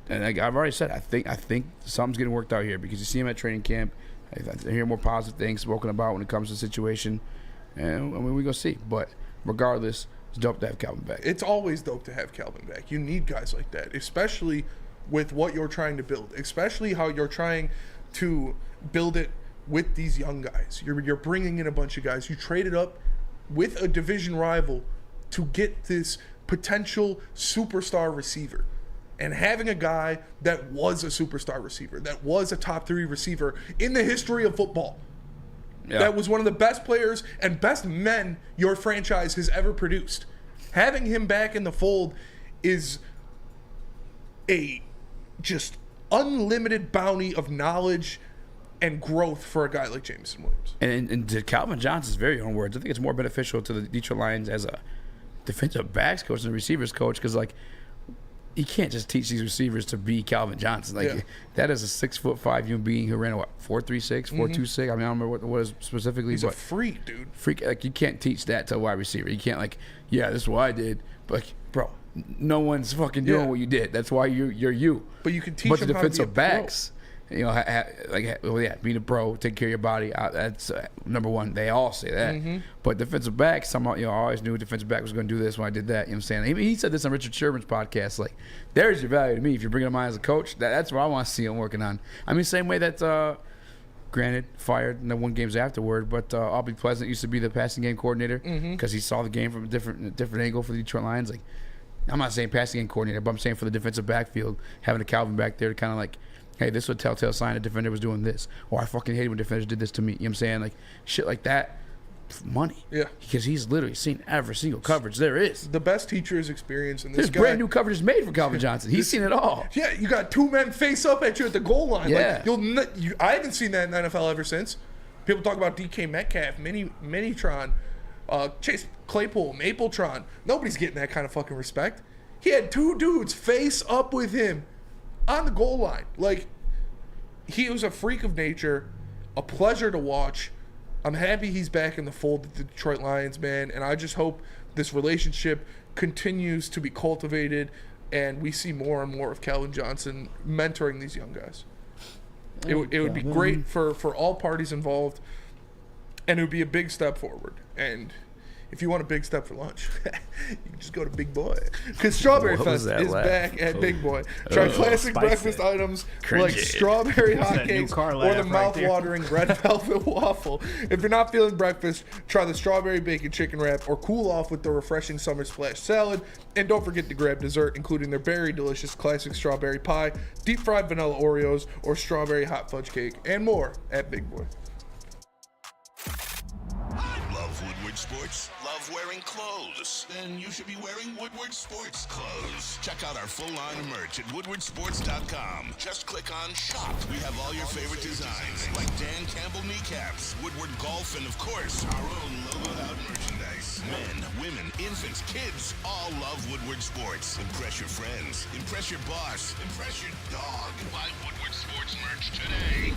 like I've already said, I think something's getting worked out here, because you see him at training camp. I hear more positive things spoken about when it comes to the situation. And I mean, we're going to see. But regardless, it's dope to have Calvin back. It's always dope to have Calvin back. You need guys like that, especially with what you're trying to build, especially how you're trying to build it with these young guys. You're bringing in a bunch of guys. You traded up with a division rival to get this potential superstar receiver. And having a guy that was a superstar receiver, that was a top 3 receiver in the history of football, that was one of the best players and best men your franchise has ever produced. Having him back in the fold is a just unlimited bounty of knowledge and growth for a guy like Jameson Williams. And to Calvin Johnson's very own words, I think it's more beneficial to the Detroit Lions as a defensive backs coach and a receivers coach, because, like, you can't just teach these receivers to be Calvin Johnson. Like, that is a 6'5" human being who ran, 4.36, 4.26. I mean, I don't remember what it was specifically. He's a freak, dude. Freak. Like, you can't teach that to a wide receiver. You can't, like, this is what I did. But, like, bro, no one's fucking doing what you did. That's why you're you. But you can teach them how to be a defensive backs. Being a pro, take care of your body. That's number one. They all say that. But defensive backs, somehow, I always knew defensive back was going to do this when I did that. You know what I'm saying? He said this on Richard Sherman's podcast. Like, there's your value to me. If you're bringing him on as a coach, that's what I want to see him working on. I mean, same way that, granted, fired and then won games afterward, but Aubrey Pleasant used to be the passing game coordinator because he saw the game from a different angle for the Detroit Lions. Like, I'm not saying passing game coordinator, but I'm saying for the defensive backfield, having a Calvin back there to kind of like, hey, this was a telltale sign a defender was doing this. Or I fucking hated when defenders did this to me. You know what I'm saying? Like, shit like that, money. Yeah. Because he's literally seen every single coverage there is. The best teacher is experience. And this There's brand new coverage made for Calvin Johnson. He's seen it all. Yeah, you got 2 men face up at you at the goal line. Yeah. Like, I haven't seen that in the NFL ever since. People talk about DK Metcalf, Minitron, Chase Claypool, Mapletron. Nobody's getting that kind of fucking respect. He had 2 dudes face up with him on the goal line. Like, he was a freak of nature, a pleasure to watch. I'm happy he's back in the fold of the Detroit Lions, man, and I just hope this relationship continues to be cultivated and we see more and more of Calvin Johnson mentoring these young guys. It would be great for all parties involved. And it would be a big step forward. And if you want a big step for lunch, you can just go to Big Boy. Because Strawberry Fest is back at Big Boy. Try classic breakfast items like strawberry hotcakes or the mouth-watering red velvet waffle. If you're not feeling breakfast, try the strawberry bacon chicken wrap or cool off with the refreshing summer splash salad. And don't forget to grab dessert, including their very delicious classic strawberry pie, deep-fried vanilla Oreos, or strawberry hot fudge cake, and more at Big Boy. Love Woodward Sports? Love wearing clothes? Then you should be wearing Woodward Sports clothes. Check out our full line of merch at woodwardsports.com. Just click on shop. We have all your favorite designs, like Dan Campbell kneecaps, Woodward golf, and of course, our own logoed out merchandise. Men, women, infants, kids all love Woodward Sports. Impress your friends. Impress your boss. Impress your dog. Buy Woodward Sports merch today.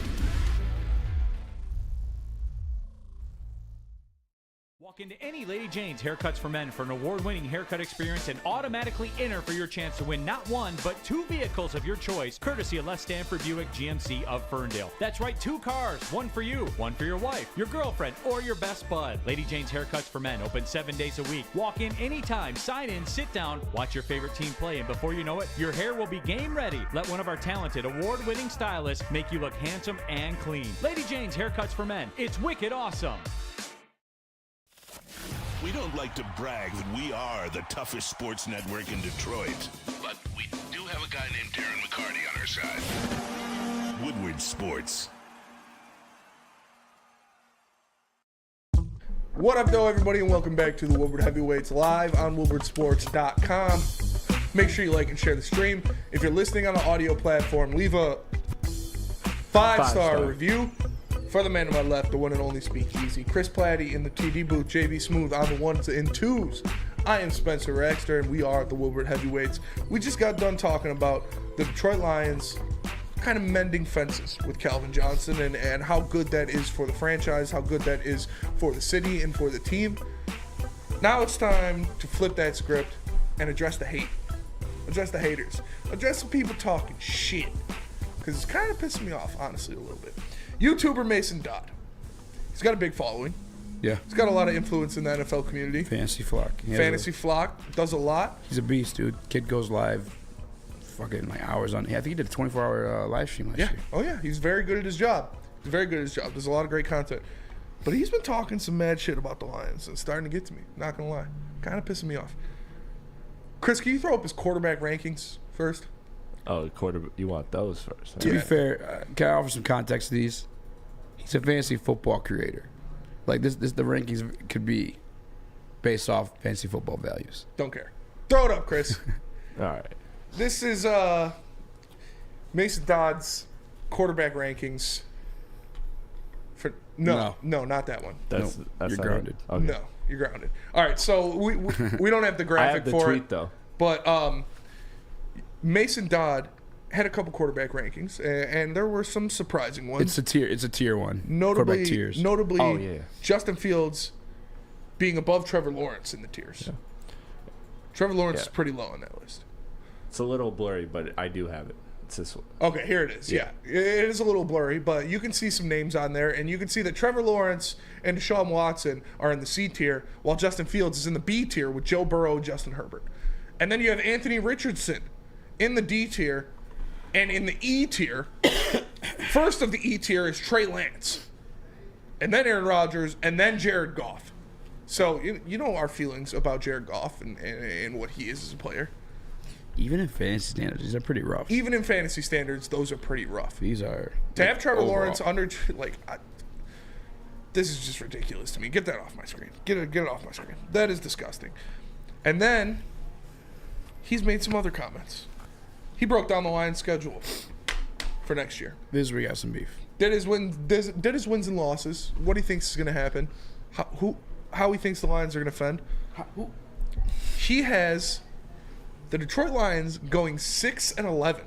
Walk into any Lady Jane's Haircuts for Men for an award-winning haircut experience and automatically enter for your chance to win not one, but 2 vehicles of your choice, courtesy of Les Stanford Buick GMC of Ferndale. That's right, 2 cars, one for you, one for your wife, your girlfriend, or your best bud. Lady Jane's Haircuts for Men, open 7 days a week. Walk in anytime, sign in, sit down, watch your favorite team play, and before you know it, your hair will be game ready. Let one of our talented, award-winning stylists make you look handsome and clean. Lady Jane's Haircuts for Men. It's wicked awesome. We don't like to brag that we are the toughest sports network in Detroit, but we do have a guy named Darren McCarty on our side. Woodward Sports. What up, though, everybody, and welcome back to the Woodward Heavyweights live on woodwardsports.com. Make sure you like and share the stream. If you're listening on an audio platform, leave a 5-star review. For the man to my left, the one and only Speakeasy, Chris Platty in the TD booth, JB Smooth on the 1s and 2s. I am Spencer Raxter, and we are the Woodward Heavyweights. We just got done talking about the Detroit Lions kind of mending fences with Calvin Johnson and how good that is for the franchise, how good that is for the city and for the team. Now it's time to flip that script and address the hate. Address the haters. Address the people talking shit. Because it's kind of pissing me off, honestly, a little bit. YouTuber Mason Dodd. He's got a big following. Yeah. He's got a lot of influence in the NFL community. Fantasy Flock. Fantasy Flock does a lot. He's a beast, dude. Kid goes live fucking like hours on. I think he did a 24-hour live stream last year. Oh, yeah. He's very good at his job. He's very good at his job. There's a lot of great content. But he's been talking some mad shit about the Lions. And it's starting to get to me. Not going to lie. Kind of pissing me off. Chris, can you throw up his quarterback rankings first? Oh, you want those first? To be fair, can I offer some context to these? He's a fantasy football creator. Like the rankings could be based off fantasy football values. Don't care. Throw it up, Chris. All right. This is Mason Dodd's quarterback rankings. No, not that one. That's you're grounded. Okay. No, you're grounded. All right, so we don't have the graphic I have the for tweet, it, though. But Mason Dodd had a couple quarterback rankings, and there were some surprising ones. It's a tier one. Notably, quarterback tiers. Justin Fields being above Trevor Lawrence in the tiers. Yeah. Trevor Lawrence is pretty low on that list. It's a little blurry, but I do have it. It's this one. Okay, here it is. Yeah. It is a little blurry, but you can see some names on there, and you can see that Trevor Lawrence and Deshaun Watson are in the C tier, while Justin Fields is in the B tier with Joe Burrow and Justin Herbert. And then you have Anthony Richardson in the D tier, and in the E tier, first of the E tier is Trey Lance, and then Aaron Rodgers, and then Jared Goff. So you know our feelings about Jared Goff and what he is as a player. Even in fantasy standards, these are pretty rough. Even in fantasy standards, those are pretty rough. These are to have Trevor Lawrence under this is just ridiculous to me. Get that off my screen. Get it off my screen. That is disgusting. And then he's made some other comments. He broke down the Lions' schedule for next year. This is where we got some beef. Did his wins and losses. What he thinks is going to happen. How he thinks the Lions are going to fend. He has the Detroit Lions going 6-11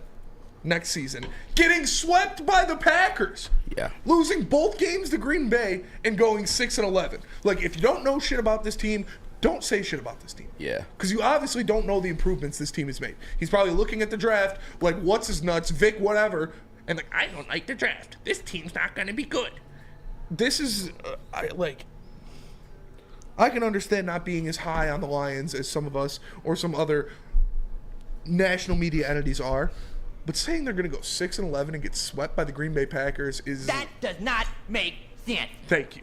next season, getting swept by the Packers. Yeah. Losing both games to Green Bay and going 6-11. Like, if you don't know shit about this team, don't say shit about this team. Yeah. Because you obviously don't know the improvements this team has made. He's probably looking at the draft like, what's his nuts, Vic, whatever, and like, I don't like the draft. This team's not going to be good. this is I can understand not being as high on the Lions as some of us or some other national media entities are, but saying they're going to go 6-11 and get swept by the Green Bay Packers is that does not make sense. Thank you.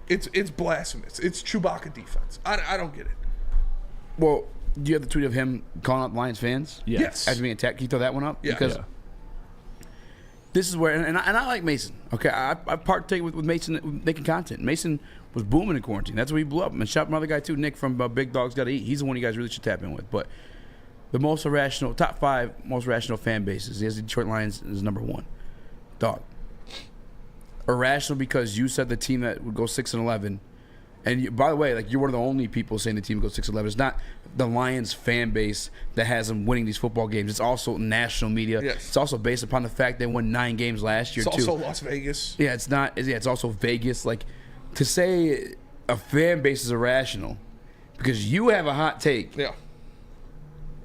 It's blasphemous. It's Chewbacca defense. I don't get it. Well, do you have the tweet of him calling out Lions fans? Yes. After being attacked, can you throw that one up? Yeah. Because this is where, and I like Mason. Okay, I partake with Mason making content. Mason was booming in quarantine. That's where he blew up. And shout out my other guy too, Nick from Big Dogs Gotta Eat. He's the one you guys really should tap in with. But the most irrational, top 5 most irrational fan bases. He has the Detroit Lions is number 1. Dog. Irrational because you said the team that would go 6-11. And you, by the way, like, you're one of the only people saying the team goes 6-11. It's not the Lions fan base that has them winning these football games. It's also national media. Yes. It's also based upon the fact they won 9 games last year, It's too. also Las Vegas. Yeah, it's not. Yeah, it's also Vegas. Like, to say a fan base is irrational because you have a hot take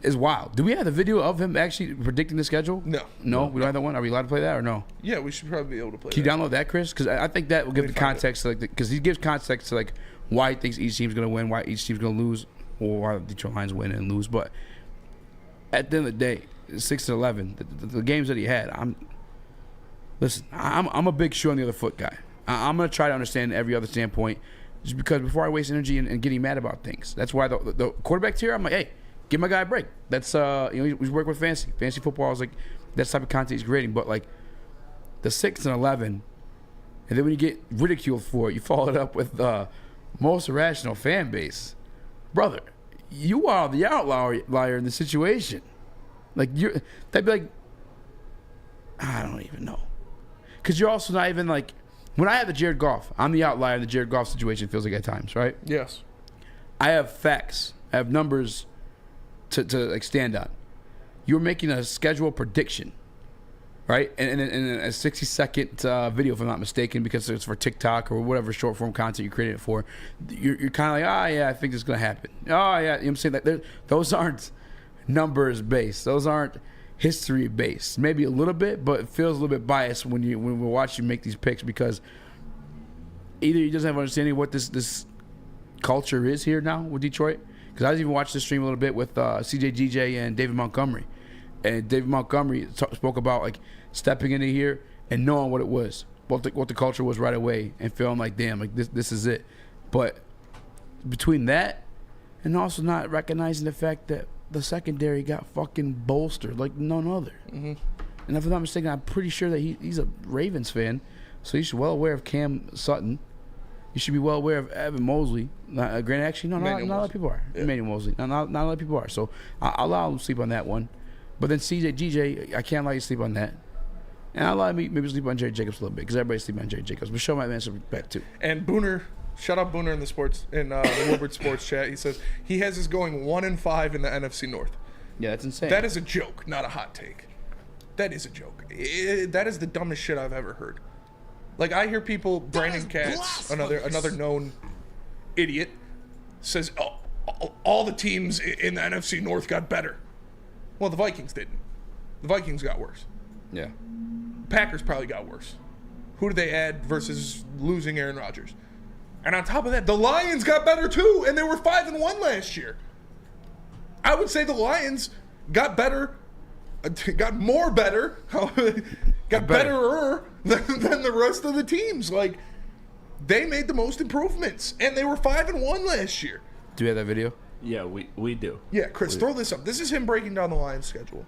is wild. Do we have the video of him actually predicting the schedule? No. No? We don't have that one? Are we allowed to play that or no? Yeah, we should probably be able to play Can you download that, Chris? Because I think that will give the context, because he gives context to like why he thinks each team's going to win, why each team's going to lose, or why the Detroit Lions win and lose. But at the end of the day, 6-11, the games that he had, I'm a big shoe on the other foot guy. I'm going to try to understand every other standpoint, just because before I waste energy and getting mad about things. That's why the quarterback tier, I'm like, hey, give my guy a break. That's we work with fantasy football is like that's the type of content he's creating. But like the 6-11, and then when you get ridiculed for it, you follow it up with most irrational fan base, brother. You are the outlier in the situation. Like that'd be like, I don't even know, because you're also not even like. When I have the Jared Goff, I'm the outlier in the Jared Goff situation, it feels like at times, right? Yes. I have facts. I have numbers to like stand on. You're making a schedule prediction, right? And a 60-second video, if I'm not mistaken, because it's for TikTok or whatever short-form content you created it for. You're kind of like, yeah, I think this is going to happen. Oh, yeah, you know what I'm saying? That those aren't numbers-based. Those aren't history based, maybe a little bit, but it feels a little bit biased when we watch you make these picks, because either he doesn't have understanding of what this culture is here now with Detroit. Because I was even watching the stream a little bit with CJ GJ and David Montgomery, and David Montgomery spoke about like stepping into here and knowing what it was, what the culture was right away, and feeling like, damn, like this is it. But between that and also not recognizing the fact that the secondary got fucking bolstered like none other. Mm-hmm. And if I'm not mistaken, I'm pretty sure that he's a Ravens fan, so you should be well aware of Cam Sutton. You should be well aware of Evan Mosley. Not a lot of people are. Yeah. Emmanuel Mosley. Not a lot of people are. So I'll allow him to sleep on that one. But then CJ GJ, I can't allow you to sleep on that. And I'll allow me maybe sleep on Jerry Jacobs a little bit, because everybody's sleeping on Jerry Jacobs. But show my man some respect too. And Booner. Shout out Booner in the Woodward Sports chat. He says he has us going 1-5 in the NFC North. Yeah, that's insane. That is a joke, not a hot take. That is a joke. That is the dumbest shit I've ever heard. Like, I hear people, Brandon Katz, another known idiot, says all the teams in the NFC North got better. Well, the Vikings didn't. The Vikings got worse. Yeah. Packers probably got worse. Who did they add versus losing Aaron Rodgers? And on top of that, the Lions got better too, and they were 5-1 last year. I would say the Lions got better, got more better, got betterer than the rest of the teams. Like, they made the most improvements, and they were 5-1 last year. Do we have that video? Yeah, we do. Yeah, Chris, throw this up. This is him breaking down the Lions schedule.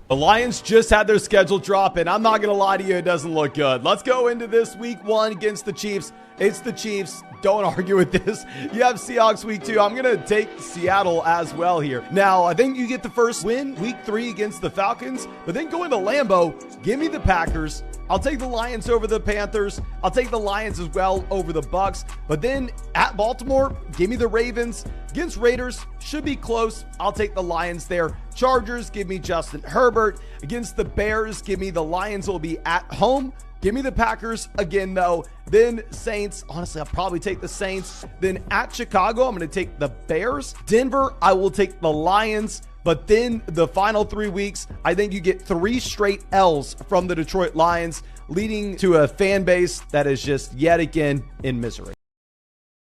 The Lions just had their schedule drop, and I'm not going to lie to you, it doesn't look good. Let's go into this week 1 against the Chiefs. It's the Chiefs. Don't argue with this. You have Seahawks week 2. I'm going to take Seattle as well here. Now, I think you get the first win week 3 against the Falcons, but then going to Lambeau, give me the Packers. I'll take the Lions over the Panthers. I'll take the Lions as well over the Bucks. But then at Baltimore, give me the Ravens. Against Raiders, should be close. I'll take the Lions there. Chargers, give me Justin Herbert. Against the Bears, give me the Lions will be at home. Give me the Packers again, though. Then Saints. Honestly, I'll probably take the Saints. Then at Chicago, I'm going to take the Bears. Denver, I will take the Lions. But then the final 3 weeks, I think you get 3 straight L's from the Detroit Lions, leading to a fan base that is just yet again in misery.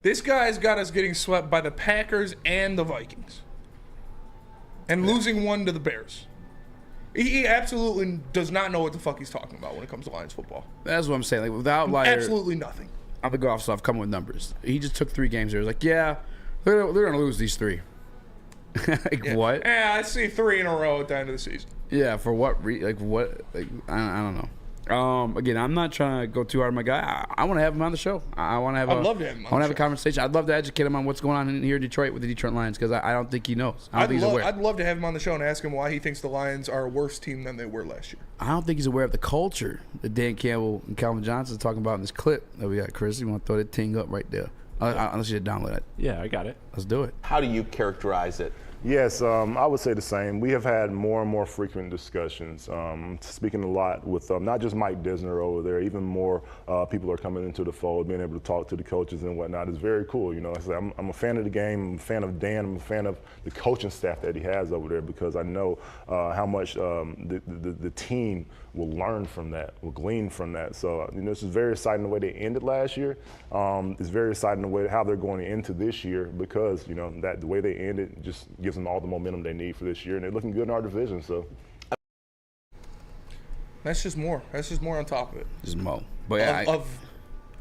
This guy's got us getting swept by the Packers and the Vikings. And losing one to the Bears. He absolutely does not know what the fuck he's talking about when it comes to Lions football. That's what I'm saying. Like, without Liar, absolutely nothing. I'm going to go off, so I've come with numbers. He just took 3 games there. He was like, yeah, they're going to lose these 3. What? Yeah, I see 3 in a row at the end of the season. Yeah, for what? What? Like, I don't know. Again, I'm not trying to go too hard on my guy. I want to have him on the show. I want to have. I'd love to have him on I want to have a conversation. I'd love to educate him on what's going on in here in Detroit with the Detroit Lions because I don't think he knows. I don't think he's aware. I'd love to have him on the show and ask him why he thinks the Lions are a worse team than they were last year. I don't think he's aware of the culture that Dan Campbell and Calvin Johnson are talking about in this clip that we got. Chris, you want to throw that ting up right there? Unless you download it. Yeah, I got it. Let's do it. How do you characterize it? Yes, I would say the same. We have had more and more frequent discussions, speaking a lot with not just Mike Disner over there, even more people are coming into the fold, being able to talk to the coaches and whatnot. It's very cool. You know, I'm a fan of the game, I'm a fan of Dan, I'm a fan of the coaching staff that he has over there because I know how much the team will learn from that, will glean from that. So, you know, this is very exciting the way they ended last year. It's very exciting the way how they're going into this year because, you know, that the way they ended just gives them all the momentum they need for this year, and they're looking good in our division. So that's just more. That's just more on top of it. Just more. But yeah, of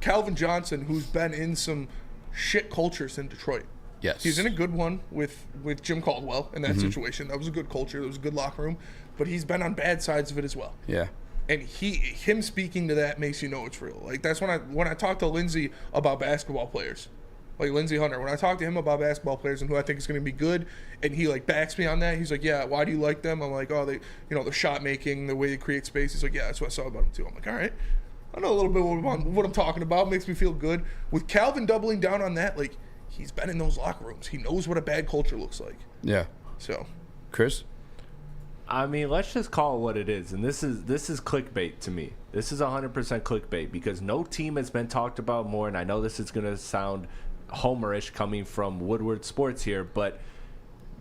Calvin Johnson, who's been in some shit cultures in Detroit. Yes, he's in a good one with Jim Caldwell in that situation. That was a good culture. That was a good locker room. But he's been on bad sides of it as well. Yeah. And him speaking to that makes you know it's real. Like that's when I talk to Lindsey about basketball players. Like Lindsey Hunter, when I talk to him about basketball players and who I think is going to be good, and he like backs me on that. He's like, "Yeah, why do you like them?" I'm like, "Oh, they, you know, the shot making, the way they create space." He's like, "Yeah, that's what I saw about them too." I'm like, "All right, I know a little bit what I'm talking about. Makes me feel good." With Calvin doubling down on that, like he's been in those locker rooms. He knows what a bad culture looks like. Yeah. So, Chris. I mean, let's just call it what it is. And this is clickbait to me. This is 100% clickbait because no team has been talked about more. And I know this is going to sound homerish coming from Woodward Sports here, but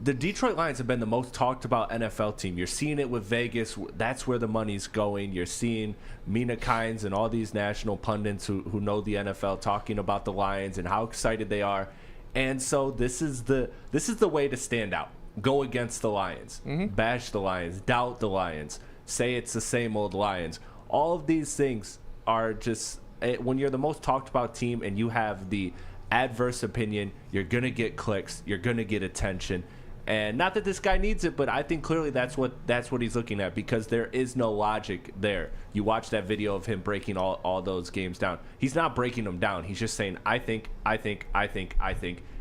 the Detroit Lions have been the most talked about NFL team. You're seeing it with Vegas. That's where the money's going. You're seeing Mina Kimes and all these national pundits who know the NFL talking about the Lions and how excited they are. And so this is the way to stand out. Go against the Lions, bash the Lions, doubt the Lions, say it's the same old Lions. All of these things are just, when you're the most talked about team and you have the adverse opinion, you're going to get clicks, you're going to get attention. And not that this guy needs it, but I think clearly that's what he's looking at because there is no logic there. You watch that video of him breaking all those games down. He's not breaking them down. He's just saying, I think.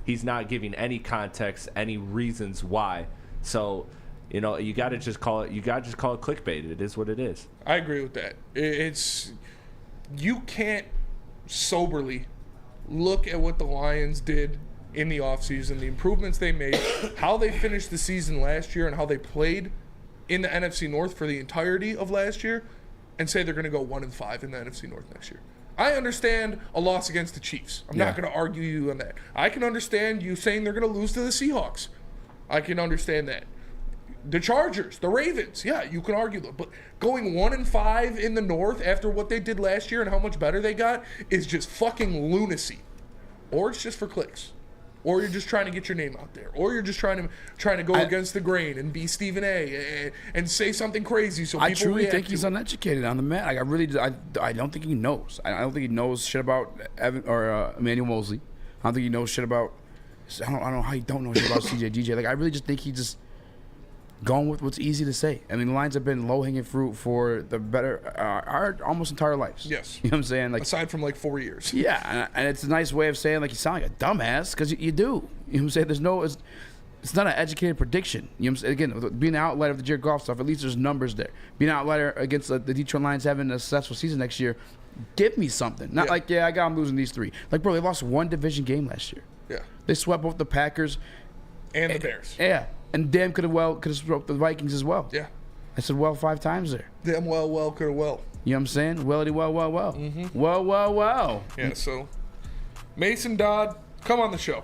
He's not giving any context, any reasons why. So, you know, you got to just call it clickbait. It is what it is. I agree with that. You can't soberly look at what the Lions did in the offseason, the improvements they made, how they finished the season last year and how they played in the NFC North for the entirety of last year and say they're going to go 1-5 in the NFC North next year. I understand a loss against the Chiefs. I'm not going to argue you on that. I can understand you saying they're going to lose to the Seahawks. I can understand that. The Chargers, the Ravens, yeah, you can argue that. But going 1-5 in the North after what they did last year and how much better they got is just fucking lunacy. Or it's just for clicks. Or you're just trying to get your name out there. Or you're just trying to go against the grain and be Stephen A. and say something crazy so people I truly think he's it. Uneducated on the mat. I don't think he knows. I don't think he knows shit about Emmanuel Mosley. I don't think he knows shit about. I don't know how you don't know shit about CJ DJ. Like I really just think he just going with what's easy to say. I mean, the Lions have been low-hanging fruit for the better our almost entire lives. Yes. You know what I'm saying? Like aside from like 4 years. Yeah, and it's a nice way of saying like you sound like a dumbass because you do. You know what I'm saying? It's not an educated prediction. You know what I'm saying? Again, being an outlier of the Jared Goff stuff, at least there's numbers there. Being an outlier against the Detroit Lions having a successful season next year, give me something. Not like, I got them losing these 3. Like, bro, they lost 1 division game last year. Yeah. They swept both the Packers. And the Bears. Yeah. And damn could have swept the Vikings as well. Yeah. I said 5 times there. Damn well could have well. You know what I'm saying? Wellity well. Mm-hmm. Well. Yeah, so Mason Dodd, come on the show.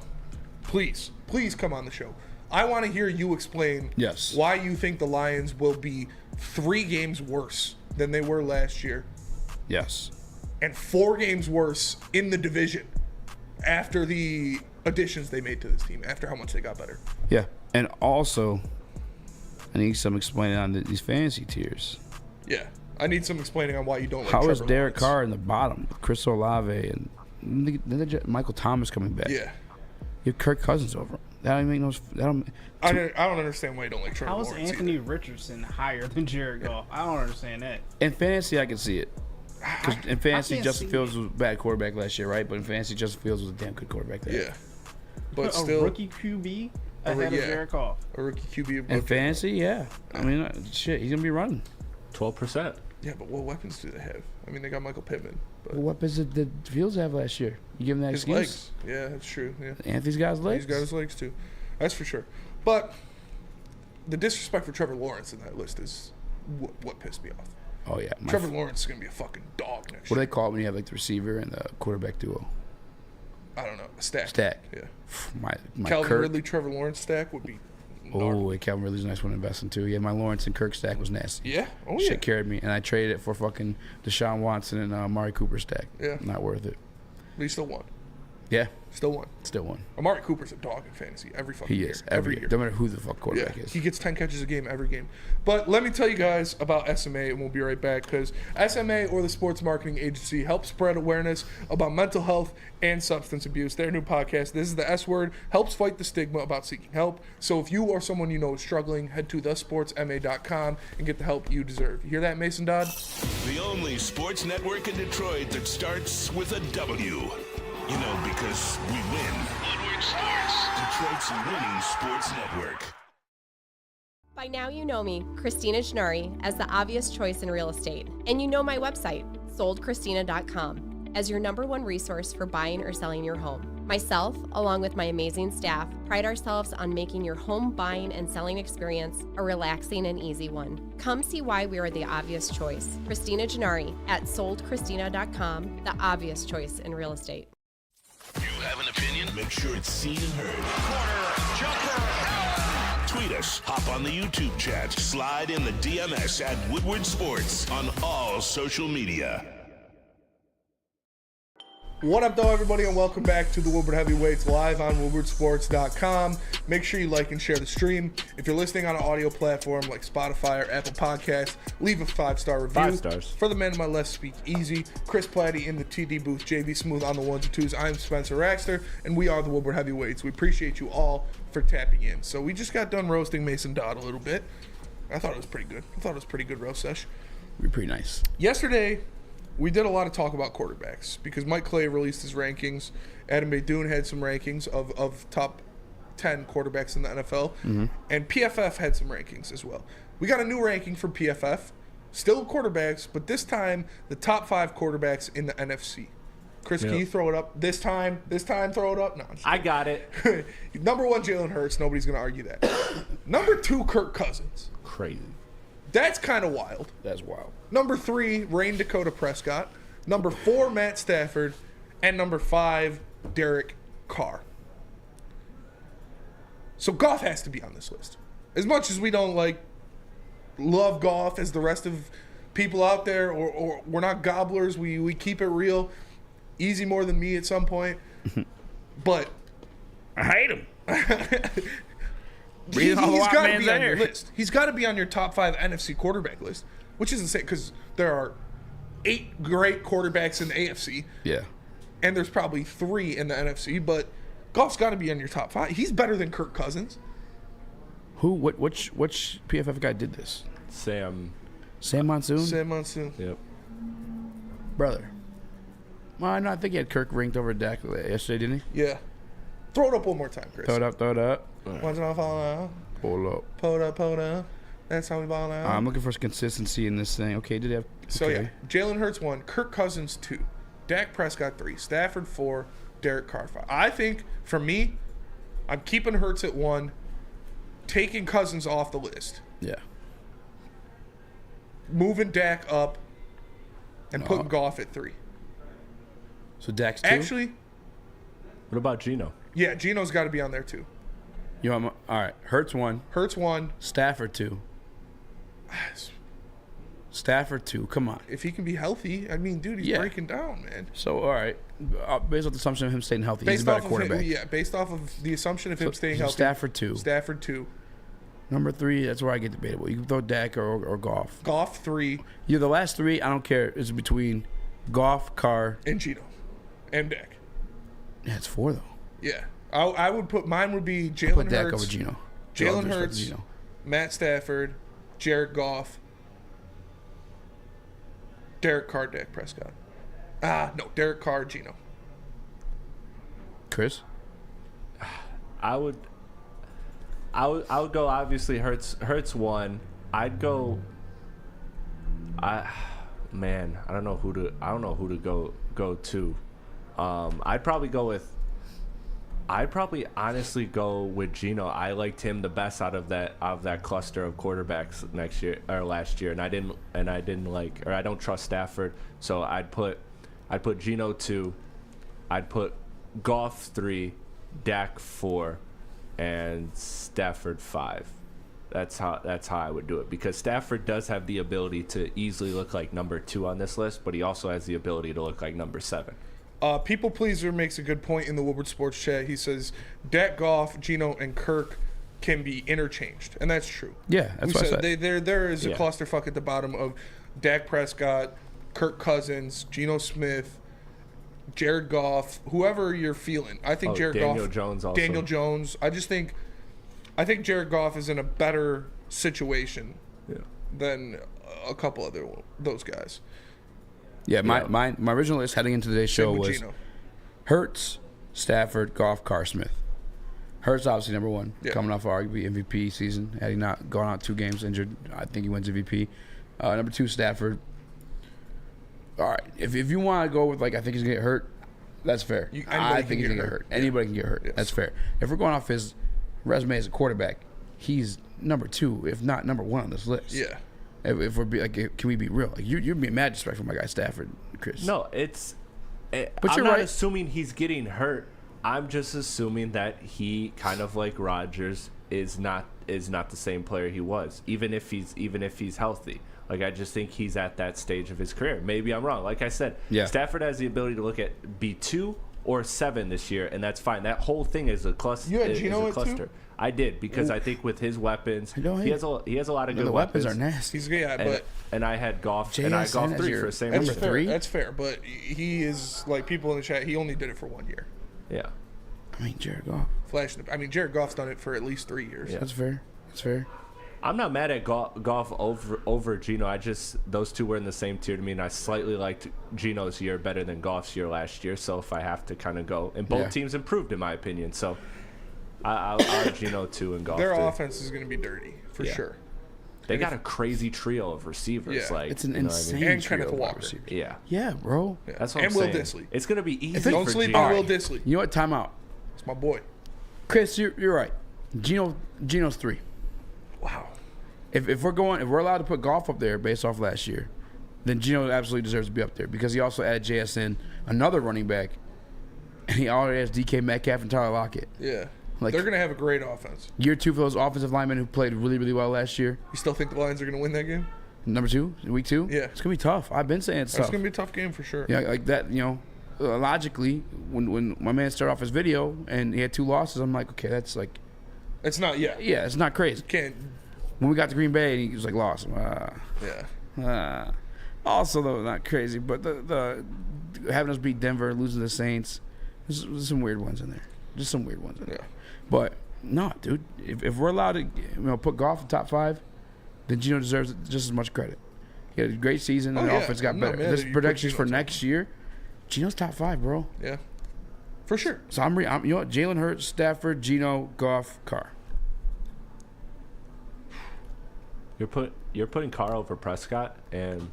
Please come on the show. I want to hear you explain Yes. why you think the Lions will be 3 games worse than they were last year. Yes. And 4 games worse in the division after the additions they made to this team, after how much they got better. Yeah. And also, I need some explaining on these fantasy tiers. Yeah. I need some explaining on why you don't like How Trevor is Derek Lawrence. Carr in the bottom with Chris Olave and Michael Thomas coming back? Yeah. You have Kirk Cousins over him. That don't make no. I don't understand why you don't like Trevor How is Lawrence Anthony either. Richardson higher than Jared Goff? I don't understand that. In fantasy, I can see it. 'Cause in fantasy, can't Justin see Fields was a bad quarterback last year, right? But in fantasy, Justin Fields was a damn good quarterback that year. Yeah. But a still, rookie QB ahead of Jared Goff. A rookie QB. In fantasy, yeah. I mean, shit, he's going to be running. 12%. Yeah, but what weapons do they have? I mean, they got Michael Pittman. But What weapons did Fields have last year? You give him that his excuse? legs. Yeah, that's true. Yeah. Anthony's got his legs? He's got his legs, too. That's for sure. But the disrespect for Trevor Lawrence in that list is what pissed me off. Oh, yeah. Trevor Lawrence is going to be a fucking dog next What do year. they call it when you have like the receiver and the quarterback duo? I don't know. A stack. Stack. Yeah. My Calvin Kirk. Ridley, Trevor Lawrence stack would be. Oh, Calvin Ridley's a nice one to invest in too. Yeah, my Lawrence and Kirk stack was nasty. Yeah. Oh, Shit yeah. carried me, and I traded it for fucking Deshaun Watson and Amari Cooper stack. Yeah. Not worth it. But he still won. Yeah. Still won. Still won. Amari Cooper's a dog in fantasy every fucking He year. is every year. Don't matter who the fuck quarterback Yeah, is. he gets 10 catches a game every game. But let me tell you guys about SMA, and we'll be right back, because SMA, or the Sports Marketing Agency, helps spread awareness about mental health and substance abuse. Their new podcast, This is the S Word, helps fight the stigma about seeking help. So if you or someone you know is struggling, head to thesportsma.com and get the help you deserve. You hear that, Mason Dodd? The only sports network in Detroit that starts with a W. You know, because we win. Woodward Sports, Detroit's winning sports network. By now you know me, Christina Gennari, as the obvious choice in real estate. And you know my website, soldchristina.com, as your #1 resource for buying or selling your home. Myself, along with my amazing staff, pride ourselves on making your home buying and selling experience a relaxing and easy one. Come see why we are the obvious choice. Christina Gennari at soldchristina.com, the obvious choice in real estate. You have an opinion? Make sure it's seen and heard. Corner, jumper. Tweet us, hop on the YouTube chat, slide in the DMS at Woodward Sports on all social media. What up, though, everybody, and welcome back to the Woodward Heavyweights live on woodwardsports.com. Make sure you like and share the stream. If you're listening on an audio platform like Spotify or Apple Podcasts, leave a 5-star review. 5 stars. For the man to my left, speak easy. Chris Platty in the TD booth, JV Smooth on the 1s and 2s. I'm Spencer Raxter, and we are the Woodward Heavyweights. We appreciate you all for tapping in. So we just got done roasting Mason Dodd a little bit. I thought it was pretty good. I thought it was a pretty good roast sesh. We're pretty nice. Yesterday, we did a lot of talk about quarterbacks because Mike Clay released his rankings. Adam Baydoun had some rankings of top 10 quarterbacks in the NFL. Mm-hmm. And PFF had some rankings as well. We got a new ranking from PFF. Still quarterbacks, but this time the top 5 quarterbacks in the NFC. Chris, Yep. can you throw it up? This time, throw it up? No. I got it. Number 1, Jalen Hurts. Nobody's going to argue that. Number 2, Kirk Cousins. Crazy. That's kind of wild. That's wild. Number 3, Rain Dakota Prescott. Number 4, Matt Stafford. And number 5, Derek Carr. So Goff has to be on this list. As much as we don't love Goff as the rest of people out there, or we're not gobblers, we keep it real. Easy more than me at some point. But I hate him. He's got to be on your list. He's got to be on your top 5 NFC quarterback list, which is insane because there are 8 great quarterbacks in the AFC. Yeah. And there's probably 3 in the NFC, but Goff's got to be on your top 5. He's better than Kirk Cousins. Which PFF guy did this? Sam Monsoon? Sam Monsoon. Yep. Brother. Well, no, I think he had Kirk ranked over Dak yesterday, didn't he? Yeah. Throw it up one more time, Chris. Throw it up. Watch it all fall out. Pull up. Pull up. That's how we ball out. I'm looking for consistency in this thing. Okay, did he have... So, okay. yeah. Jalen Hurts 1, Kirk Cousins 2, Dak Prescott 3, Stafford 4, Derek Carr 5. I think, for me, I'm keeping Hurts at 1, taking Cousins off the list. Yeah. Moving Dak up, and putting Goff at 3. So Dak's 2? Actually... What about Geno? Yeah, Geno's got to be on there, too. You want all right. Hurts 1. Hurts 1. Stafford 2. Stafford 2. Come on. If he can be healthy, I mean, dude, he's breaking down, man. So, all right. Based on the assumption of him staying healthy, he's a better quarterback. Based off of the assumption of him staying healthy. Stafford 2. Stafford 2. Number 3, that's where I get debatable. You can throw Dak or Goff. Goff 3. Yeah, the last 3, I don't care. It's between Goff, Carr, and Gino, and Dak. Yeah, it's 4 though. Yeah, I would put mine would be Jalen Hurts, Dak over Gino. Jalen Hurts, Matt Stafford, Jared Goff, Derek Carr, Dak Prescott. No, Derek Carr, Gino. Chris, I would go obviously Hurts 1. I'd go. I don't know who to go to. I'd probably honestly go with Gino. I liked him the best out of that cluster of quarterbacks last year, and I don't trust Stafford, so I'd put Gino 2, I'd put Goff 3, Dak 4, and Stafford 5. That's how I would do it, because Stafford does have the ability to easily look like number 2 on this list, but he also has the ability to look like number 7. People Pleaser makes a good point in the Woodward Sports chat. He says Dak, Goff, Gino, and Kirk can be interchanged, and that's true. Yeah, that's what I said. There is a clusterfuck at the bottom of Dak Prescott, Kirk Cousins, Geno Smith, Jared Goff, whoever you're feeling. I think Daniel Jones also. Daniel Jones. I think Jared Goff is in a better situation than a couple other those guys. Yeah, my original list heading into today's show was Gino. Hurts, Stafford, Goff, Carr, Smith. Hurts obviously number 1, coming off arguably MVP season. Had he not gone out 2 games injured, I think he wins MVP. Number 2, Stafford. All right, if you want to go with I think he's gonna get hurt, that's fair. I think he's gonna get hurt. Anybody can get hurt. Yes. That's fair. If we're going off his resume as a quarterback, he's number 2, if not number 1 on this list. Yeah. If we're can we be real? You're being mad disrespectful for my guy Stafford, Chris. No, but I'm not assuming he's getting hurt. I'm just assuming that he, kind of like Rodgers, is not the same player he was, even if he's healthy. I just think he's at that stage of his career. Maybe I'm wrong. Like I said, Stafford has the ability to look at B2 or 7 this year, and that's fine. That whole thing is a cluster. You had Gino at 2? I did, because I think with his weapons, he has a lot of good weapons. The weapons are nasty. And I had Goff, and I had Goff 3 for the same reason. Number 3? That's fair, but he is, people in the chat, he only did it for 1 year. Yeah. I mean, Jared Goff. Jared Goff's done it for at least 3 years. Yeah. That's fair. I'm not mad at Goff over Gino. Those two were in the same tier to me, and I slightly liked Gino's year better than Goff's year last year. So if I have to kind of go, and both teams improved in my opinion. So I'll have Gino 2 and Goff. Their 3. offense is going to be dirty for sure. They got a crazy trio of receivers. Yeah. It's an insane trio of Walker. receivers. Yeah, bro. Yeah. That's what and I'm Will saying. Dissly. It's going to be easy. Don't for sleep Gino. on Will Dissly. You know what? Time out. It's my boy. Chris, you're right. Gino's 3. Wow. If we're allowed to put Goff up there based off last year, then Gino absolutely deserves to be up there, because he also added JSN, another running back, and he already has DK Metcalf and Tyler Lockett. Yeah. They're going to have a great offense. Year 2 for those offensive linemen who played really, really well last year. You still think the Lions are going to win that game? Number 2, week 2? Yeah. It's going to be tough. I've been saying it's tough. It's going to be a tough game for sure. Yeah, like that, logically, when my man started off his video and he had 2 losses, I'm like, okay, that's like... It's not, Yeah, it's not crazy. When we got to Green Bay, he was like, lost. Also, though, not crazy, but the having us beat Denver, losing to the Saints, there's some weird ones in there. Just some weird ones in there. But, no, dude, if we're allowed to put Goff in top 5, then Gino deserves just as much credit. He had a great season, and the offense got better. This predictions for next year, Gino's top 5, bro. Yeah. For sure. So I'm Jalen Hurts, Stafford, Gino, Goff, Carr. You're putting Carr over Prescott, and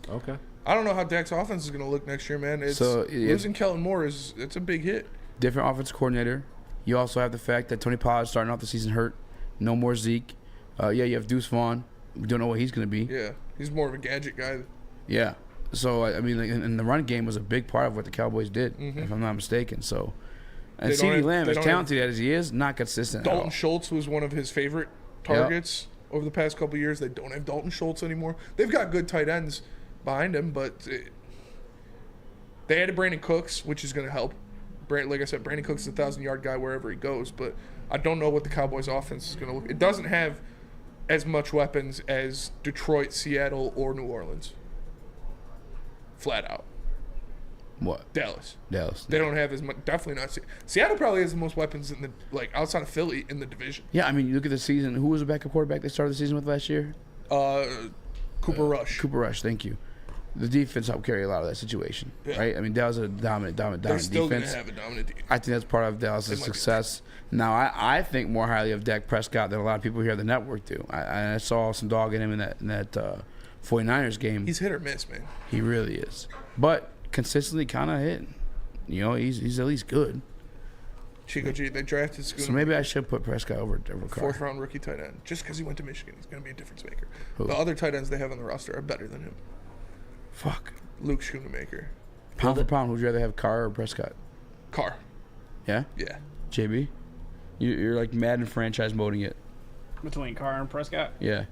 okay. I don't know how Dak's offense is going to look next year, man. Losing Kellen Moore it's a big hit. Different offensive coordinator. You also have the fact that Tony Pollard's starting off the season hurt. No more Zeke. You have Deuce Vaughn. We don't know what he's going to be. Yeah, he's more of a gadget guy. Yeah. So, and the run game was a big part of what the Cowboys did, if I'm not mistaken. So, And CeeDee Lamb, as talented as he is, not consistent at all. Dalton Schultz was one of his favorite targets over the past couple of years. They don't have Dalton Schultz anymore. They've got good tight ends behind him, but they added Brandon Cooks, which is going to help. Like I said, Brandon Cooks is a 1,000-yard guy wherever he goes, but I don't know what the Cowboys' offense is going to look. It doesn't have as much weapons as Detroit, Seattle, or New Orleans. Flat out. What? Dallas. They don't have as much. Definitely not. Seattle probably has the most weapons in the outside of Philly in the division. Yeah, I mean, you look at the season. Who was the backup quarterback they started the season with last year? Cooper Rush. Cooper Rush, thank you. The defense helped carry a lot of that situation, right? I mean, Dallas is a dominant They're still defense. going to have a dominant defense. I think that's part of Dallas' success. Now, I think more highly of Dak Prescott than a lot of people here at the network do. I saw some dog in him in that 49ers game. He's hit or miss, man. He really is. But consistently kind of hitting. You know, he's at least good. Chico G, they drafted So maybe I should put Prescott over Carr. 4th-round rookie tight end. Just because he went to Michigan, he's going to be a difference maker. Who? The other tight ends they have on the roster are better than him. Fuck. Luke Schoonemaker. Pound for pound, would you rather have Carr or Prescott? Carr. Yeah? Yeah. JB? You're like Madden franchise moding it. Between Carr and Prescott? Yeah.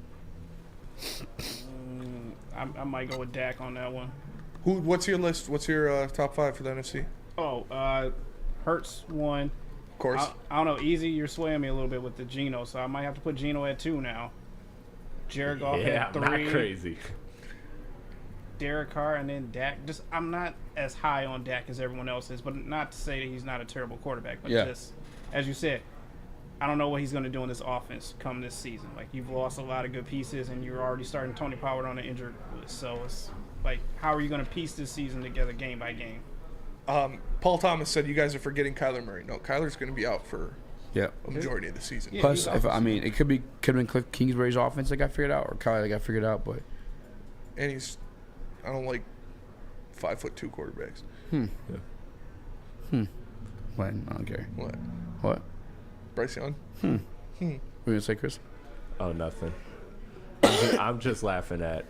I might go with Dak on that one. What's your list? What's your top 5 for the NFC? Hurts 1. Of course. I don't know. Eazy, you're swaying me a little bit with the Geno, so I might have to put Geno at 2 now. Jared Goff at 3. Not crazy. Derek Carr and then Dak. I'm not as high on Dak as everyone else is, but not to say that he's not a terrible quarterback. But just as you said, I don't know what he's going to do in this offense come this season. Like, you've lost a lot of good pieces, and you're already starting Tony Pollard on the injured list. So it's like, how are you going to piece this season together game by game? Paul Thomas said you guys are forgetting Kyler Murray. No, Kyler's going to be out for a majority of the season. Yeah, plus, it could have been Cliff Kingsbury's offense that got figured out, or Kyler that got figured out, but. And I don't like 5'2" quarterbacks. What? I don't care. What? Bryce Young. What are you gonna say, Chris? Oh, nothing. I'm just laughing at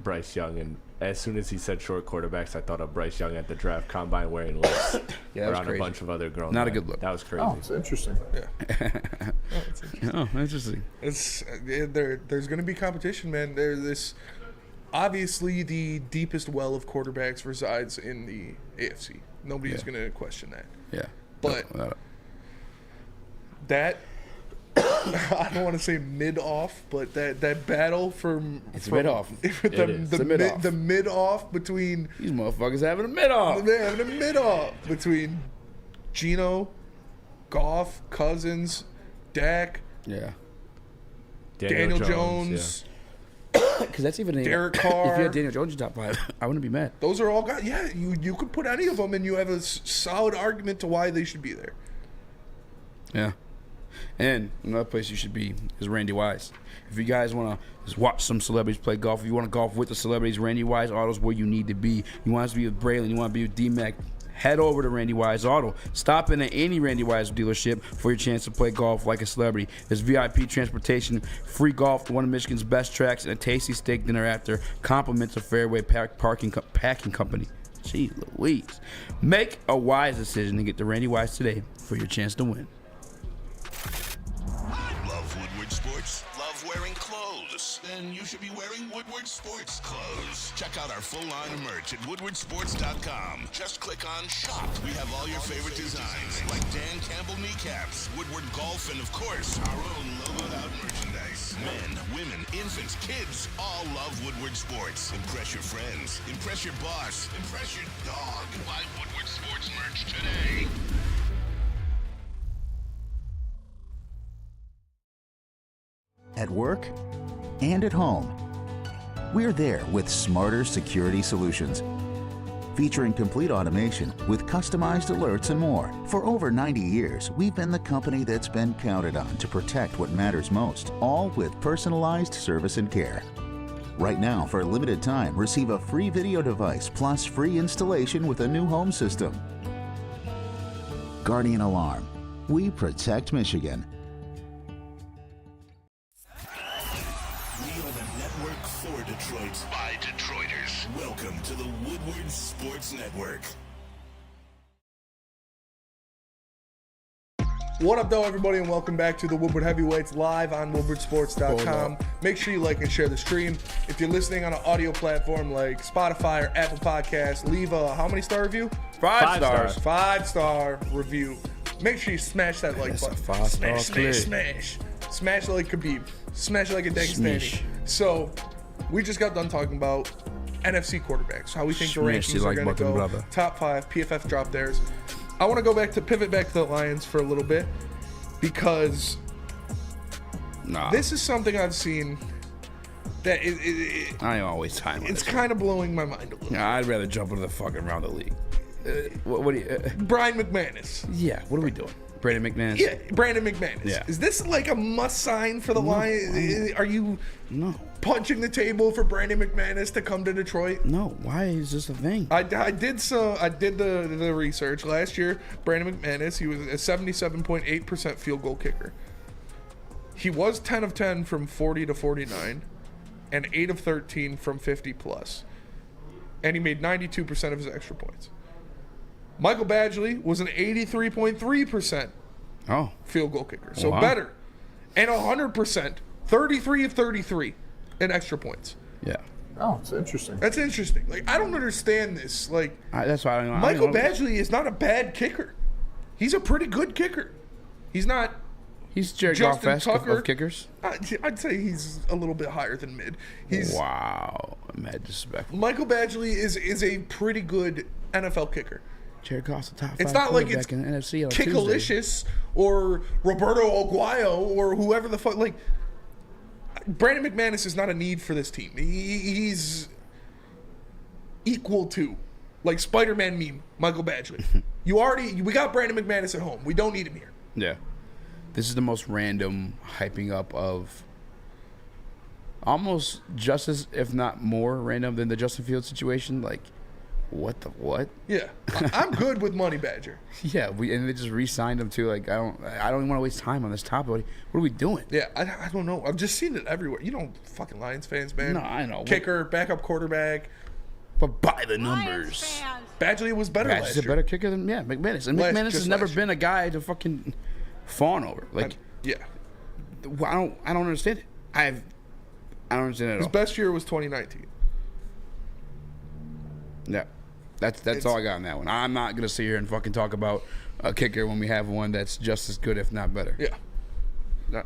Bryce Young, and as soon as he said short quarterbacks, I thought of Bryce Young at the draft combine wearing lips around a bunch of other grown men. Not a good look. That was crazy. Oh, it's interesting. Yeah. Interesting. There's going to be competition, man. Obviously the deepest well of quarterbacks resides in the AFC. Nobody's going to question that. Yeah. But that I don't want to say mid-off, but that battle it's mid-off. The mid-off between these motherfuckers having a mid-off. They're having a mid-off between Geno, Goff, Cousins, Dak, Daniel Jones. Because that's even Derek Carr. If you had Daniel Jones in top 5, I wouldn't be mad. Those are all guys. Yeah, you could put any of them, and you have a solid argument to why they should be there. Yeah. And another place you should be is Randy Wise. If you guys want to just watch some celebrities play golf, if you want to golf with the celebrities, Randy Wise Auto's where you need to be. You want to be with Braylon, you want to be with D-Mac, head over to Randy Wise Auto. Stop in at any Randy Wise dealership for your chance to play golf like a celebrity. There's VIP transportation, free golf to one of Michigan's best tracks, and a tasty steak dinner after. Compliments of Fairway Packing Company. Gee Louise. Make a wise decision and get to Randy Wise today for your chance to win. Love Woodward Sports? Love wearing clothes? Then you should be wearing Woodward Sports clothes. Check out our full line of merch at woodwardsports.com. Just click on shop. We have all your favorite designs, like Dan Campbell kneecaps, Woodward golf, and of course, our own logoed out merchandise. Men, women, infants, kids, all love Woodward Sports. Impress your friends. Impress your boss. Impress your dog. Buy Woodward Sports merch today. At work and at home. We're there with smarter security solutions. Featuring complete automation with customized alerts and more. For over 90 years, we've been the company that's been counted on to protect what matters most, all with personalized service and care. Right now, for a limited time, receive a free video device plus free installation with a new home system. Guardian Alarm. We protect Michigan. For Detroit, by Detroiters. Welcome to the Woodward Sports Network. What up, though, everybody, and welcome back to the Woodward Heavyweights live on woodwardsports.com. Make sure you like and share the stream. If you're listening on an audio platform like Spotify or Apple Podcasts, leave a how many star review? 5 stars. 5-star review. Make sure you smash that like button. Smash. Smash like Khabib. Smash like a Dagestani. So, we just got done talking about NFC quarterbacks, how we think the rankings are going to go. Brother. Top 5, PFF dropped theirs. I want to pivot back to the Lions for a little bit because this is something I've seen that I ain't always time on it's kind of blowing my mind a little. Yeah, I'd rather jump into the fucking round of the league. What do you? Brian McManus. Yeah, what are we doing? Brandon McManus. Yeah, Brandon McManus. Yeah. Is this like a must sign for the Lions? Are you punching the table for Brandon McManus to come to Detroit? No. Why is this a thing? I did the research last year. Brandon McManus, he was a 77.8% field goal kicker. He was 10 of 10 from 40 to 49, and 8 of 13 from 50 plus, and he made 92% of his extra points. Michael Badgley was an 83.3% field goal kicker. So better. And 100%, 33 of 33 in extra points. Yeah. Oh, it's interesting. That's interesting. Like, I don't understand this. Like, that's why I don't know. Michael Badgley is not a bad kicker. He's a pretty good kicker. He's not. He's Jared Goff-esque of kickers. I'd say he's a little bit higher than mid. Wow. Mad disrespectful. Michael Badgley is a pretty good NFL kicker. Jared Goff's the top 5 It's not like it's in the NFC on Kickalicious or Roberto Aguayo or whoever the fuck. Like, Brandon McManus is not a need for this team. He's equal to, like, Spider-Man meme, Michael Badgley. We got Brandon McManus at home. We don't need him here. Yeah. This is the most random hyping up of almost just as, if not more random than the Justin Fields situation. Like, what? Yeah, I'm good with Money Badger. Yeah, and they just re-signed him too. Like, I don't even want to waste time on this topic. What are we doing? Yeah, I don't know. I've just seen it everywhere. You know, fucking Lions fans, man. No, I know. Kicker, backup quarterback. But by the numbers, Badgley was better last year. He's a better kicker than McManus. And McManus has never been a guy to fucking fawn over. Like, yeah, I don't understand it. I don't understand it at all. His best year was 2019. Yeah. That's all I got on that one. I'm not going to sit here and fucking talk about a kicker when we have one that's just as good, if not better. Yeah.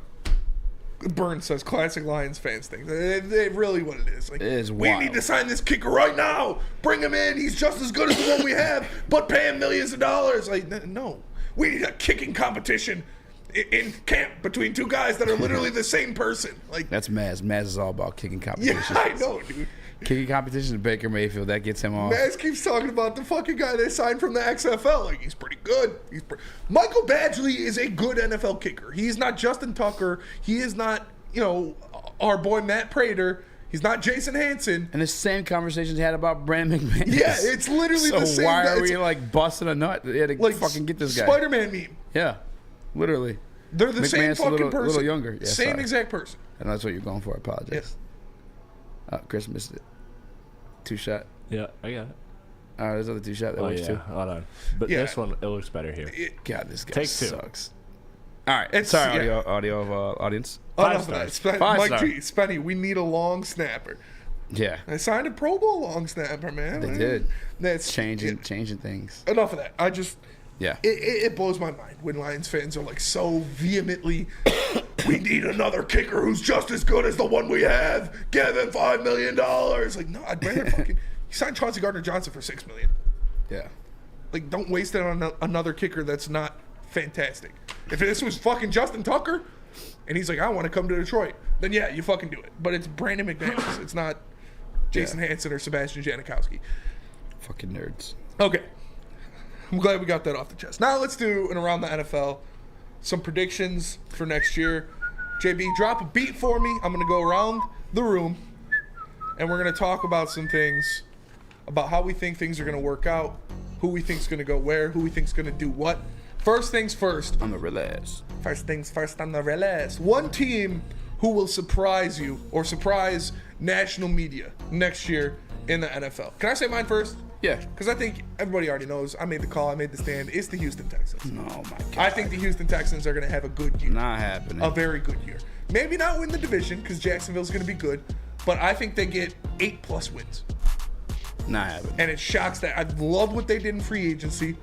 Burns says classic Lions fans thing. They really what it is. Like, it is we wild. need to sign this kicker right now. Bring him in. He's just as good as the one we have, but pay him millions of dollars. Like, no. We need a kicking competition in camp between two guys that are literally the same person. Like, that's Maz. Maz is all about kicking competitions. Yeah, I know, dude. Kicking competition, Baker Mayfield, that gets him off. Maz keeps talking about the fucking guy they signed from the XFL. Like, he's pretty good. Michael Badgley is a good NFL kicker. He's not Justin Tucker. He is not, our boy Matt Prater. He's not Jason Hansen. And the same conversations had about Brandon McManus. Yeah, it's literally the same. So why are we like busting a nut? They had to fucking get this guy. Spider-Man meme. Yeah, literally. They're the same fucking person. A little younger. Yeah, same exact person. And that's what you're going for. I apologize. Yes. Chris missed it. 2-shot. Yeah, I got it. There's other 2-shot that works too. Hold on. But this one, it looks better here. God, this guy Take 2. sucks. All right. Sorry, audio of audience. 5 stars. Mike G, Spenny, we need a long snapper. Yeah. I signed a Pro Bowl long snapper, man. They did. That's changing things. Enough of that. I just... Yeah. It blows my mind when Lions fans are like so vehemently, we need another kicker who's just as good as the one we have. Give him $5 million. Like, no, I'd rather fucking... You signed Chauncey Gardner-Johnson for $6 million. Yeah. Like, don't waste it on another kicker that's not fantastic. If this was fucking Justin Tucker, and he's like, I want to come to Detroit, then yeah, you fucking do it. But it's Brandon McManus. It's not Jason Hansen or Sebastian Janikowski. Fucking nerds. Okay. I'm glad we got that off the chest. Now let's do an Around the NFL. Some predictions for next year. JB, drop a beat for me. I'm going to go around the room, and we're going to talk about some things, about how we think things are going to work out, who we think is going to go where, who we think is going to do what. First things first. On the relax. First things first on the relax. One team who will surprise you or surprise national media next year in the NFL. Can I say mine first? Yeah. Because I think everybody already knows. I made the call. I made the stand. It's the Houston Texans. Oh, my God. I think the Houston Texans are going to have a good year. Not happening. A very good year. Maybe not win the division because Jacksonville's going to be good, but I think they get 8+ wins. Not happening. And it shocks that. I love what they did in free agency.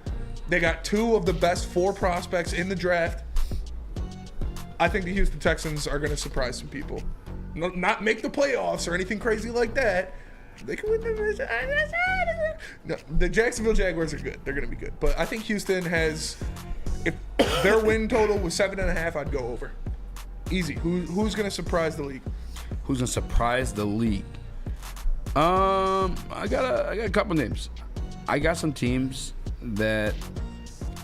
They got 2 of the best 4 prospects in the draft. I think the Houston Texans are going to surprise some people. Not make the playoffs or anything crazy like that. They can win the division. No, the Jacksonville Jaguars are good. They're going to be good. But I think Houston has, if their win total was 7.5, I'd go over. Easy. Who's going to surprise the league? Who's going to surprise the league? I got a couple names. I got some teams that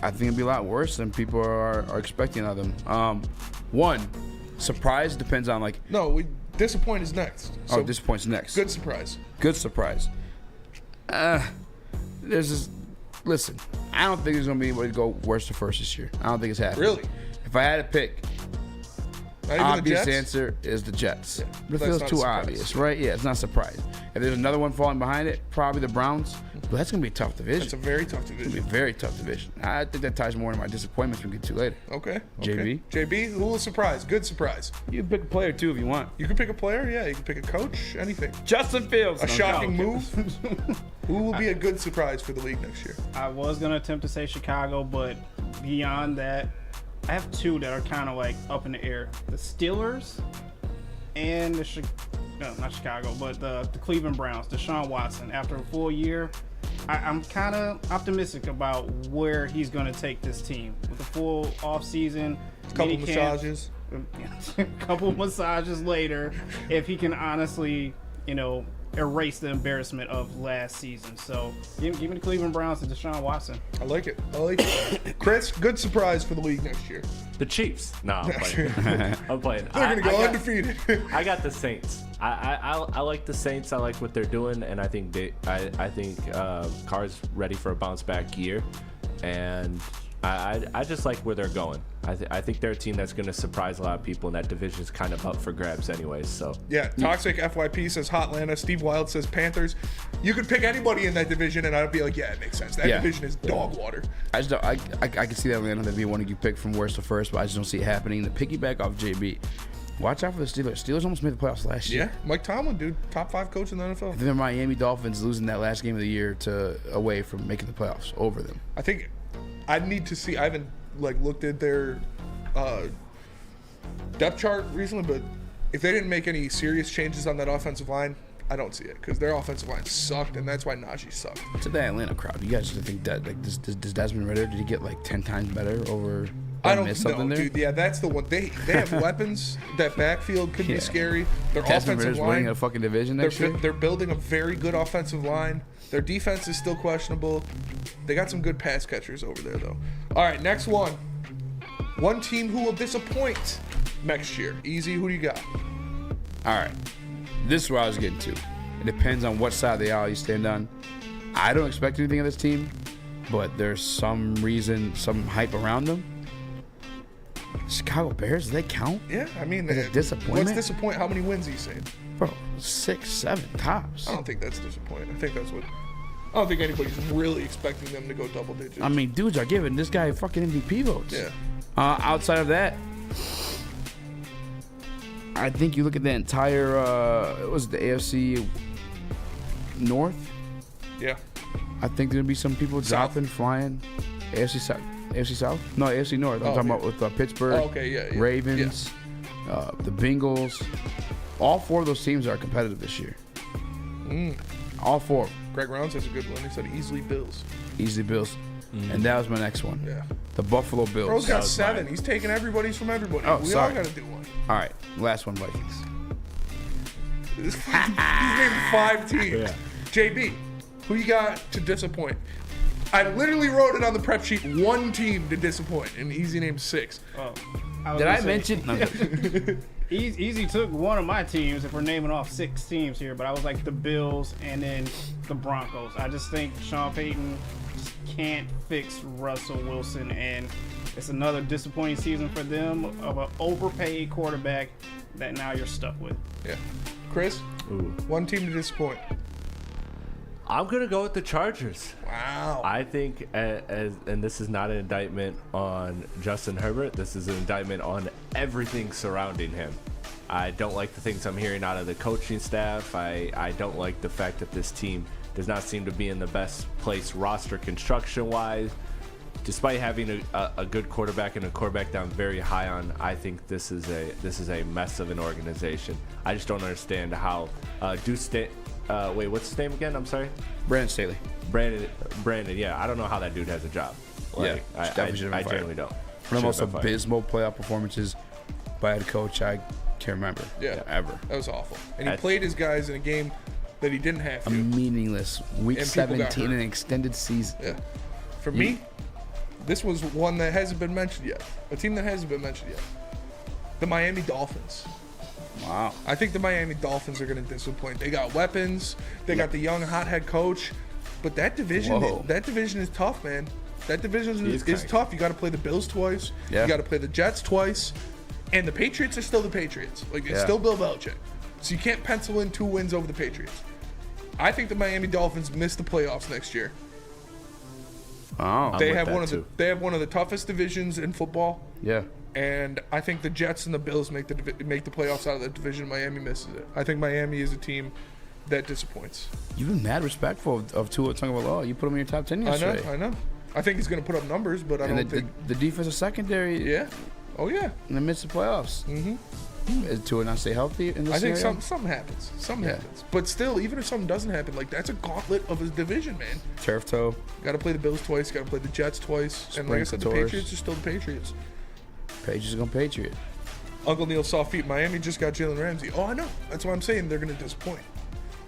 I think it'll be a lot worse than people are expecting of them. One, surprise depends on like. No, disappoint is next. So disappoint's next. Good surprise. Good surprise. Listen, I don't think there's gonna be anybody to go worse to first this year. I don't think it's happening. Really? If I had to pick, obvious answer is the Jets. Yeah, it feels too obvious, right? Yeah, it's not a surprise. If there's another one falling behind it, probably the Browns. But that's going to be a tough division. That's a very tough division. It's going to be a very tough division. I think that ties more into my disappointments we get to later. Okay. JB? Who will surprise? Good surprise. You can pick a player, too, if you want. You can pick a player? Yeah, you can pick a coach. Anything. Justin Fields. A shocking move? Who will be a good surprise for the league next year? I was going to attempt to say Chicago, but beyond that, I have 2 that are kind of like up in the air. The Steelers and not Chicago, but the Cleveland Browns, Deshaun Watson. After a full year, I'm kind of optimistic about where he's going to take this team. With a full offseason, couple massages. A couple massages later, if he can honestly, erase the embarrassment of last season. So give me the Cleveland Browns and Deshaun Watson. I like it. Chris, good surprise for the league next year. The Chiefs. No, I'm playing. I'm playing. They're going to go undefeated. I got the Saints. I like the Saints. I like what they're doing, and I think Carr's ready for a bounce back year, and I just like where they're going. I think they're a team that's going to surprise a lot of people, and that division is kind of up for grabs anyways. So yeah, Toxic FYP says Hotlanta. Steve Wild says Panthers. You could pick anybody in that division, and I'd be like, yeah, it makes sense. That division is dog water. I can see that Atlanta to be one you pick from worst to first, but I just don't see it happening. To piggyback off JB, watch out for the Steelers. Steelers almost made the playoffs last year. Yeah, Mike Tomlin, dude, top 5 coach in the NFL. The Miami Dolphins losing that last game of the year away from making the playoffs over them. I think I need to see. I haven't looked at their depth chart recently, but if they didn't make any serious changes on that offensive line, I don't see it because their offensive line sucked, and that's why Najee sucked. To the Atlanta crowd, you guys think that does Desmond Ridder, did he get 10 times better over? I don't know, dude. Yeah, that's the one. They have weapons. That backfield could be scary. Their Desmond offensive Ridder's line, winning a fucking division next year. They're building a very good offensive line. Their defense is still questionable. They got some good pass catchers over there, though. All right, next one. One team who will disappoint next year. Easy, who do you got? All right. This is where I was getting to. It depends on what side of the aisle you stand on. I don't expect anything of this team, but there's some reason, some hype around them. Chicago Bears, do they count? Yeah, I mean, disappointment. What's disappoint? How many wins are you saying? Bro, 6, 7 tops. I don't think that's disappointing. I think that's what. I don't think anybody's really expecting them to go double digits. I mean, dudes are giving this guy fucking MVP votes. Yeah. Outside of that, I think you look at the entire, was it the AFC North? Yeah. I think there'll be some people dropping, flying. AFC South? No, AFC North. I'm talking about with Pittsburgh, Ravens, the Bengals. All 4 of those teams are competitive this year. All 4. Greg Rounds has a good one. He said easily Bills. Easily Bills. And that was my next one. Yeah. The Buffalo Bills. Bro's got 7. He's taking everybody's from everybody. We all got to do one. All right. Last one, Vikings. He's named 5 teams. Yeah. JB, who you got to disappoint? I literally wrote it on the prep sheet. 1 team to disappoint, and Eazy named 6. Oh, Did I mention? Eazy took one of my teams, if we're naming off 6 teams here, but I was like the Bills and then the Broncos. I just think Sean Payton just can't fix Russell Wilson, and it's another disappointing season for them of an overpaid quarterback that now you're stuck with. Yeah. Chris, 1 team to disappoint. I'm going to go with the Chargers. Wow. I think, and this is not an indictment on Justin Herbert. This is an indictment on everything surrounding him. I don't like the things I'm hearing out of the coaching staff. I don't like the fact that this team does not seem to be in the best place roster construction-wise. Despite having a good quarterback and a quarterback that I'm very high on, I think this is a mess of an organization. I just don't understand how wait, what's his name again? I'm sorry? Brandon Staley. Brandon, yeah. I don't know how that dude has a job. Like, I genuinely don't. One of the most abysmal playoff performances by a head coach I can remember. Yeah. Ever. That was awful. And he played his guys in a game that he didn't have to. A meaningless Week 17 in an extended season. Yeah. For me, this was one that hasn't been mentioned yet. A team that hasn't been mentioned yet. The Miami Dolphins. Wow. I think the Miami Dolphins are going to disappoint. They got weapons. They got the young hot head coach. But that division is tough, man. That division is tough. You got to play the Bills twice. Yeah. You got to play the Jets twice. And the Patriots are still the Patriots. Like, it's still Bill Belichick. So you can't pencil in 2 wins over the Patriots. I think the Miami Dolphins miss the playoffs next year. Oh, they have one of the toughest divisions in football. Yeah. And I think the Jets and the Bills make the playoffs out of that division. Miami misses it. I think Miami is a team that disappoints. You've been mad respectful of Tua Tagovailoa. You put him in your top 10 yesterday. I know. I think he's going to put up numbers, but I don't think the defensive secondary. Yeah. Oh yeah. In the midst of playoffs. Mm-hmm. Is Tua not stay healthy in this scenario? I think something happens. Something happens. But still, even if something doesn't happen, like, that's a gauntlet of his division, man. Turf toe. Got to play the Bills twice. Got to play the Jets twice. And like I said, the Patriots are still the Patriots. Patriots are going to Patriot. Uncle Neil saw feet. Miami just got Jalen Ramsey. Oh, I know. That's why I'm saying they're going to disappoint.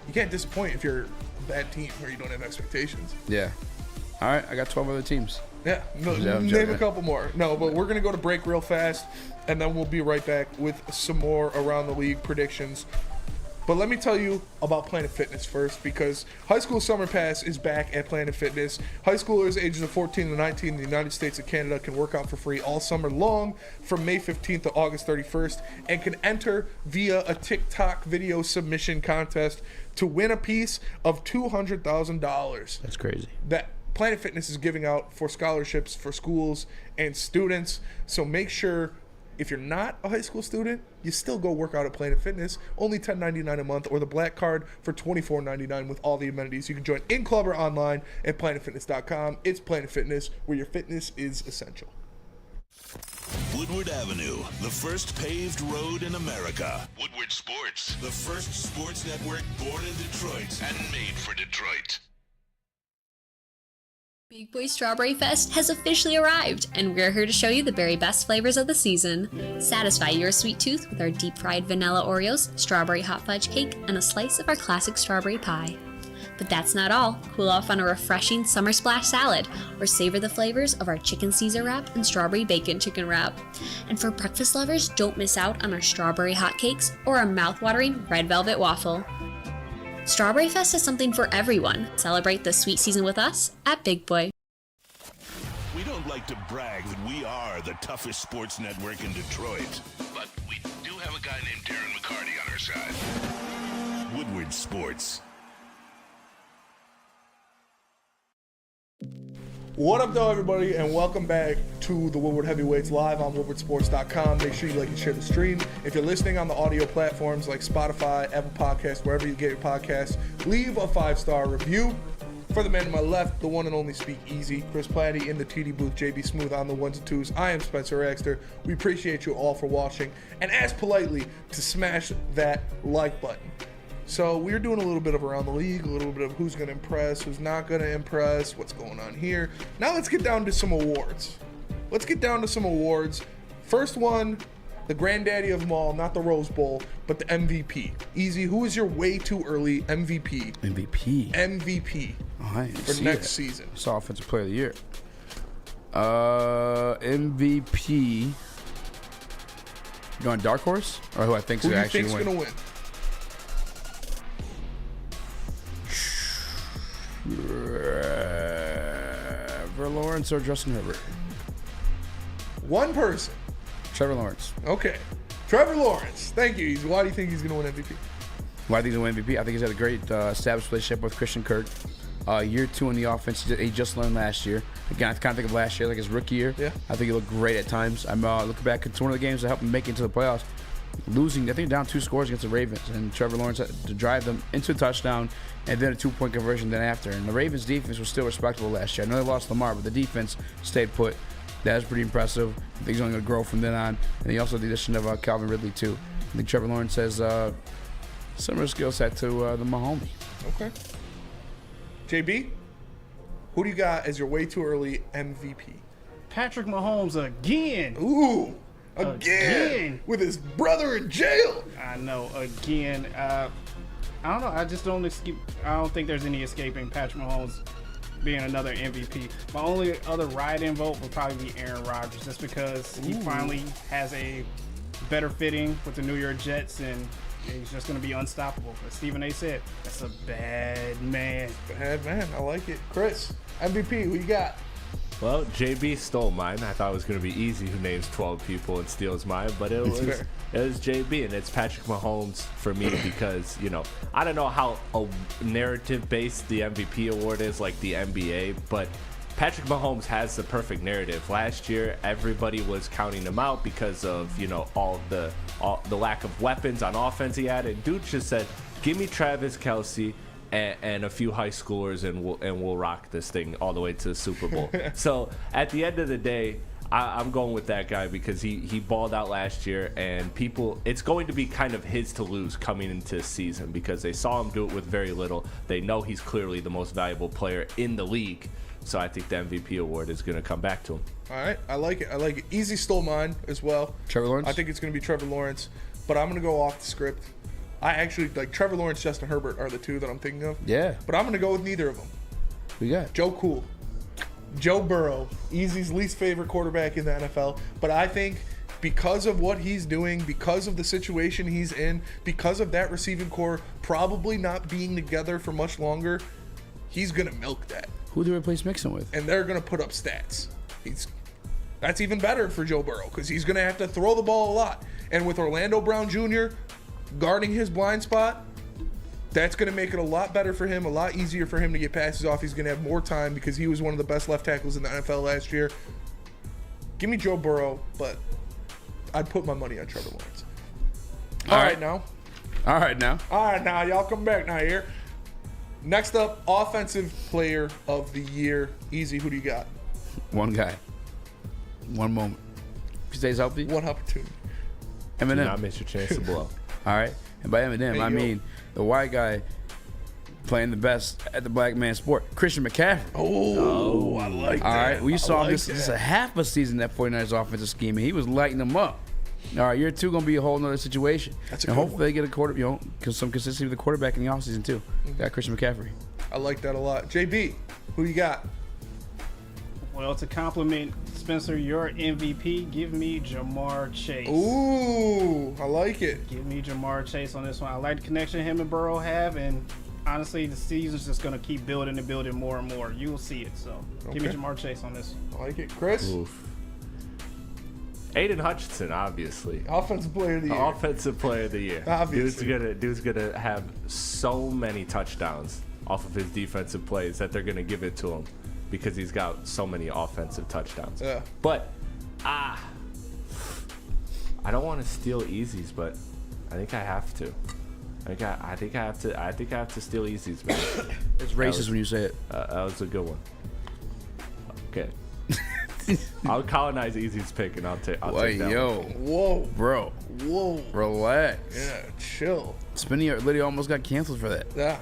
You can't disappoint if you're a bad team where you don't have expectations. Yeah. All right, I got 12 other teams. Yeah, name a couple more. No, but we're going to go to break real fast, and then we'll be right back with some more Around the League predictions. But let me tell you about Planet Fitness first, because High School Summer Pass is back at Planet Fitness. High schoolers ages of 14 to 19 in the United States and Canada can work out for free all summer long from May 15th to August 31st and can enter via a TikTok video submission contest to win a piece of $200,000. That's crazy. That Planet Fitness is giving out for scholarships for schools and students. So make sure, if you're not a high school student, you still go work out at Planet Fitness. Only $10.99 a month, or the Black Card for $24.99 with all the amenities. You can join in club or online at planetfitness.com. It's Planet Fitness, where your fitness is essential. Woodward Avenue, the first paved road in America. Woodward Sports, the first sports network born in Detroit and made for Detroit. Big Boy Strawberry Fest has officially arrived, and we're here to show you the very best flavors of the season. Satisfy your sweet tooth with our deep-fried vanilla Oreos, strawberry hot fudge cake, and a slice of our classic strawberry pie. But that's not all. Cool off on a refreshing summer splash salad, or savor the flavors of our chicken Caesar wrap and strawberry bacon chicken wrap. And for breakfast lovers, don't miss out on our strawberry hotcakes or our mouth-watering red velvet waffle. Strawberry Fest is something for everyone. Celebrate the sweet season with us at Big Boy. We don't like to brag that we are the toughest sports network in Detroit, but we do have a guy named Darren McCarty on our side. Woodward Sports. What up, though, everybody, and welcome back to the Woodward Heavyweights live on woodwardsports.com. Make sure you like and share the stream. If you're listening on the audio platforms like Spotify, Apple Podcasts, wherever you get your podcasts, leave a 5-star review. For the man to my left, the one and only Speak Easy, Chris Platty in the TD booth, JB Smooth on the ones and twos. I am Spencer Axter. We appreciate you all for watching, and ask politely to smash that like button. So we're doing a little bit of Around the League, a little bit of who's going to impress, who's not going to impress, what's going on here. Now let's get down to some awards. First one, the granddaddy of them all, not the Rose Bowl, but the MVP. Eazy, who is your way too early MVP? MVP for next season. It's Offensive Player of the Year. MVP. You going Dark Horse? Or who I think is going to actually win? Trevor Lawrence or Justin Herbert? One person. Trevor Lawrence. Okay. Trevor Lawrence. Thank you. Why do you think he's going to win MVP? Well, I think he's an MVP. I think he's had a great established relationship with Christian Kirk. Year 2 in the offense, he just learned last year. Again, I kind of think of last year like his rookie year. Yeah. I think he looked great at times. I'm looking back at one of the games that helped him make it into the playoffs. Losing, I think, down 2 scores against the Ravens, and Trevor Lawrence had to drive them into a touchdown and then a 2-point conversion then after. And the Ravens' defense was still respectable last year. I know they lost Lamar, but the defense stayed put. That was pretty impressive. I think he's only going to grow from then on. And he also had the addition of Calvin Ridley, too. I think Trevor Lawrence has similar skill set to the Mahomes. Okay. JB, who do you got as your way too early MVP? Patrick Mahomes again. Ooh, again. With his brother in jail. I know, again. I don't know. I just don't escape. I don't think there's any escaping Patrick Mahomes being another MVP. My only other ride-in vote would probably be Aaron Rodgers, just because he finally has a better fitting with the New York Jets, and he's just going to be unstoppable. As Stephen A. said, that's a bad man. Bad man. I like it. Chris, MVP, who you got? Well, JB stole mine. I thought it was going to be Eazy, who names 12 people and steals mine, but it was JB, and it's Patrick Mahomes for me because, you know, I don't know how a narrative-based the MVP award is like the NBA, but Patrick Mahomes has the perfect narrative. Last year, everybody was counting him out because of, you know, all the lack of weapons on offense he had, and dude just said, "Give me Travis Kelce and a few high schoolers, and we'll rock this thing all the way to the Super Bowl." So at the end of the day, I'm going with that guy because he balled out last year, and it's going to be kind of his to lose coming into the season because they saw him do it with very little. They know he's clearly the most valuable player in the league. So I think the MVP award is going to come back to him. All right. I like it. Eazy stole mine as well. Trevor Lawrence? I think it's going to be Trevor Lawrence, but I'm going to go off the script. I actually, like, Trevor Lawrence, Justin Herbert are the two that I'm thinking of. Yeah. But I'm going to go with neither of them. Who you got? Joe Cool. Joe Burrow, Easy's least favorite quarterback in the NFL. But I think because of what he's doing, because of the situation he's in, because of that receiving core probably not being together for much longer, he's going to milk that. Who do they replace Mixon with? And they're going to put up stats. That's even better for Joe Burrow because he's going to have to throw the ball a lot. And with Orlando Brown Jr. guarding his blind spot, that's going to make it a lot better for him, a lot easier for him to get passes off. He's going to have more time because he was one of the best left tackles in the NFL last year. Give me Joe Burrow, but I'd put my money on Trevor Lawrence. All right, now. Y'all come back now here. Next up, Offensive Player of the Year. Eazy, who do you got? One guy. One moment. If he stays healthy. One opportunity. Eminem. Do not miss your chance to blow. All right. And by Eminem, I mean the white guy playing the best at the black man sport, Christian McCaffrey. Oh, I like that. All right. We saw like this is a half a season that 49ers offensive scheme, and he was lighting them up. All right, year 2 going to be a whole nother situation. That's a and good hopefully they get a some consistency with the quarterback in the offseason too. Got Christian McCaffrey. I like that a lot. JB, who you got? Well, to compliment Spencer, your MVP, give me Jamar Chase. Ooh, I like it. Give me Jamar Chase on this one. I like the connection him and Burrow have, and honestly, the season's just going to keep building and building more and more. You will see it. So give me Jamar Chase on this. I like it. Chris? Oof. Aiden Hutchinson, obviously. Offensive Player of the Year. Offensive Player of the Year. Obviously. Dude's gonna have so many touchdowns off of his defensive plays that they're gonna give it to him because he's got so many offensive touchdowns. Yeah. But I don't want to steal Eazy's, but I think I have to. I think I have to steal Eazy's, man. It's racist when you say it. That was a good one. Okay. I'll colonize Easy's pick and I'll take that one. Whoa. Bro. Whoa. Relax. Yeah, chill. Spinny literally almost got canceled for that. Yeah,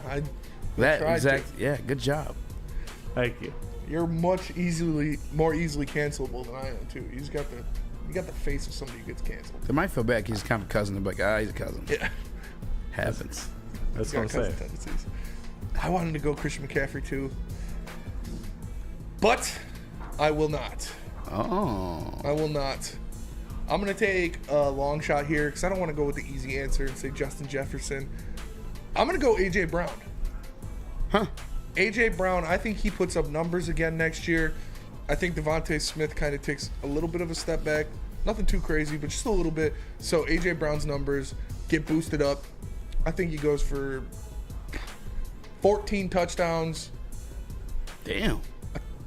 Yeah, good job. Thank you. You're more easily cancelable than I am too. You got the face of somebody who gets canceled. They might feel bad because he's kind of a cousin. They're like, he's a cousin. Yeah. Happens. That's what I'm saying. Tendencies. I wanted to go Christian McCaffrey too. But I will not. Oh. I will not. I'm going to take a long shot here because I don't want to go with the easy answer and say Justin Jefferson. I'm going to go A.J. Brown. Huh. A.J. Brown, I think he puts up numbers again next year. I think Devontae Smith kind of takes a little bit of a step back. Nothing too crazy, but just a little bit. So A.J. Brown's numbers get boosted up. I think he goes for 14 touchdowns. Damn.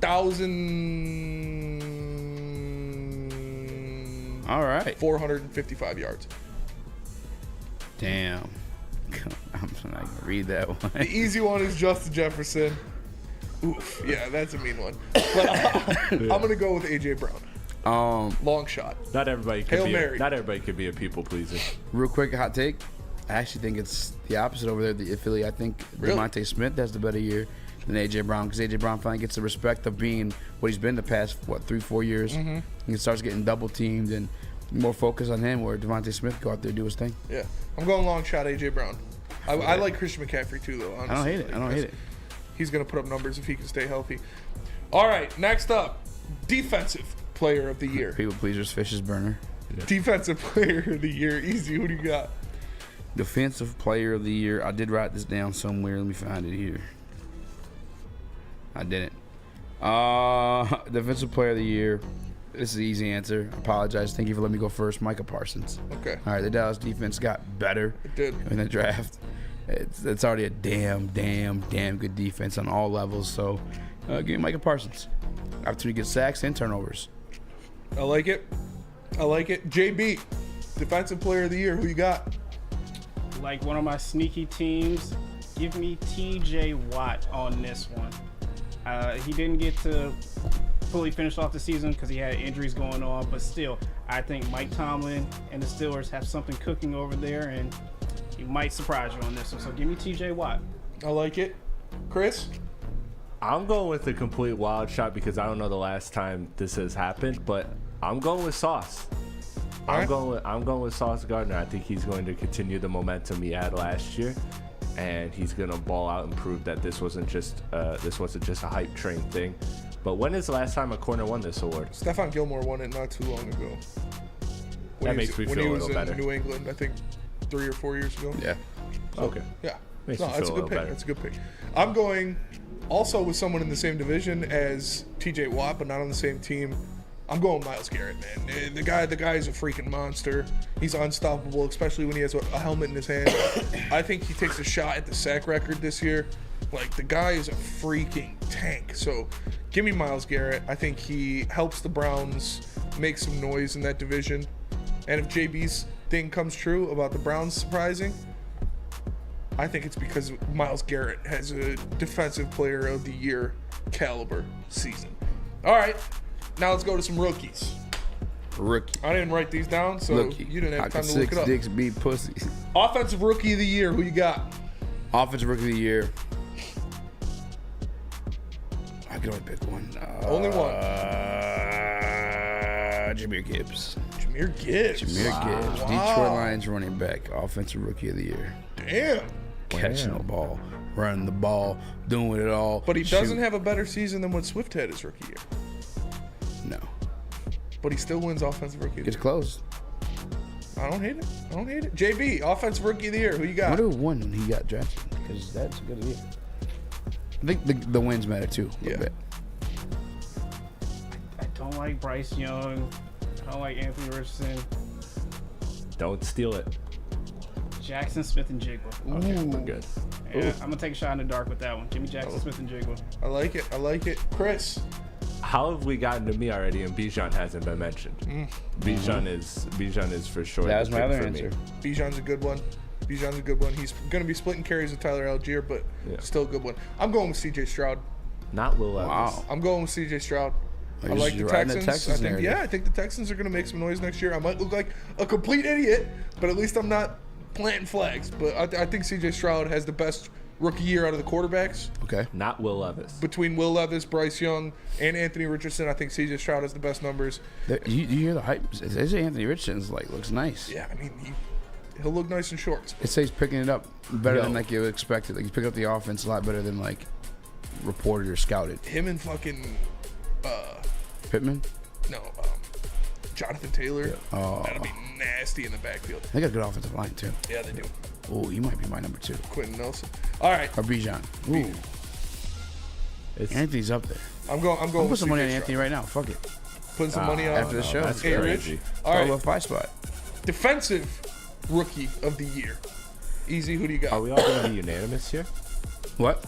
1,000. All right. 455 yards. Damn. I'm not gonna read that one. The easy one is Justin Jefferson. Oof. Yeah, that's a mean one. But I'm gonna go with AJ Brown. Long shot. Not everybody could Hail be Mary. not everybody could be a people pleaser. Real quick, hot take. I actually think it's the opposite over there, the Philly. I think Really? DeMonte Smith has the better year than AJ Brown, because AJ Brown finally gets the respect of being what he's been the past 3-4 years. Mhm. He starts getting double teamed and more focus on him, where DeMonte Smith go out there and do his thing. Yeah, I'm going long shot AJ Brown. I like Christian McCaffrey too, though. Honestly. I don't hate it. I don't hate it. He's gonna put up numbers if he can stay healthy. All right, next up, defensive player of the year. People pleasers, Fish's burner. Defensive player of the year. Easy. Who do you got? Defensive player of the year. I did write this down somewhere. Let me find it here. I didn't. Defensive player of the year. This is an easy answer. I apologize. Thank you for letting me go first. Micah Parsons. Okay. All right. The Dallas defense got better. It did. In the draft. It's already a damn good defense on all levels. So, give me Micah Parsons. Opportunity to get sacks and turnovers. I like it. I like it. JB, defensive player of the year. Who you got? Like one of my sneaky teams, give me TJ Watt on this one. He didn't get to fully finish off the season because he had injuries going on, but still, I think Mike Tomlin and the Steelers have something cooking over there, and he might surprise you on this one. So give me TJ Watt. I like it. Chris? I'm going with a complete wild shot because I don't know the last time this has happened, but I'm going with Sauce. I'm going with Sauce Gardner. I think he's going to continue the momentum he had last year, and he's going to ball out and prove that this wasn't just a hype train thing. But when is the last time a corner won this award? Stephon Gilmore won it not too long ago. That makes me feel a little better. When he was in New England, I think 3 or 4 years ago. Yeah. So, Okay. Yeah. Makes No, me that's a feel good a pick. little That's a good pick. I'm going also with someone in the same division as TJ Watt, but not on the same team. I'm going Myles Garrett, man. The guy is a freaking monster. He's unstoppable, especially when he has a helmet in his hand. I think he takes a shot at the sack record this year. Like, the guy is a freaking tank. So, give me Myles Garrett. I think he helps the Browns make some noise in that division. And if JB's thing comes true about the Browns surprising, I think it's because Myles Garrett has a defensive player of the year caliber season. All right. Now let's go to some rookies. Rookie. I didn't write these down, so Rookie. you didn't have time to look it up. Dicks beat pussy. Offensive rookie of the year. Who you got? Offensive rookie of the year. I can only pick one. Only one. Jahmyr Gibbs. Jahmyr Gibbs. Gibbs. Wow. Detroit Lions running back. Offensive rookie of the year. Damn. Catching the ball, running the ball, doing it all. But he doesn't have a better season than what Swift had his rookie year. No. But he still wins offensive rookie of the year. It's close. I don't hate it. JB, offensive rookie of the year. Who you got? What who won when he got drafted? Because that's a good year. I think the wins matter too. A little bit. I don't like Bryce Young. I don't like Anthony Richardson. Don't steal it. Jackson Smith and Jigba. Okay, we're good. Yeah, I'm gonna take a shot in the dark with that one. Give me Jackson Smith and Jigba. I like it. Chris. How have we gotten to me already and Bijan hasn't been mentioned? Bijan is for sure. That was the my pick other for answer. me. Bijan's a good one. He's going to be splitting carries with Tyler Algier, but still a good one. I'm going with C.J. Stroud. Not Will Levis. Wow. I'm going with C.J. Stroud. I You're like the riding Texans. I think the Texans are going to make some noise next year. I might look like a complete idiot, but at least I'm not planting flags. But I think C.J. Stroud has the best rookie year out of the quarterbacks. Okay. Not Will Levis. Between Will Levis, Bryce Young, and Anthony Richardson, I think C.J. Stroud has the best numbers. You hear the hype? They say Anthony Richardson's looks nice. Yeah, I mean, he'll look nice in shorts. It says he's picking it up better than like you would expect it. Like he's picking up the offense a lot better than like reported or scouted. Him and fucking Pittman? No, Jonathan Taylor. Yeah. Oh. That'll be nasty in the backfield. They got a good offensive line too. Yeah, they do. Oh, he might be my number 2. Quentin Nelson. All right. Or Bijan. Ooh. Anthony's up there. I'm going. I'll put some money on Anthony right now. Fuck it. Putting some money on after the show. Hey, Rich. All All right. right. 5 spot. Defensive rookie of the year. Easy, who do you got? Are we all going to be unanimous here? What?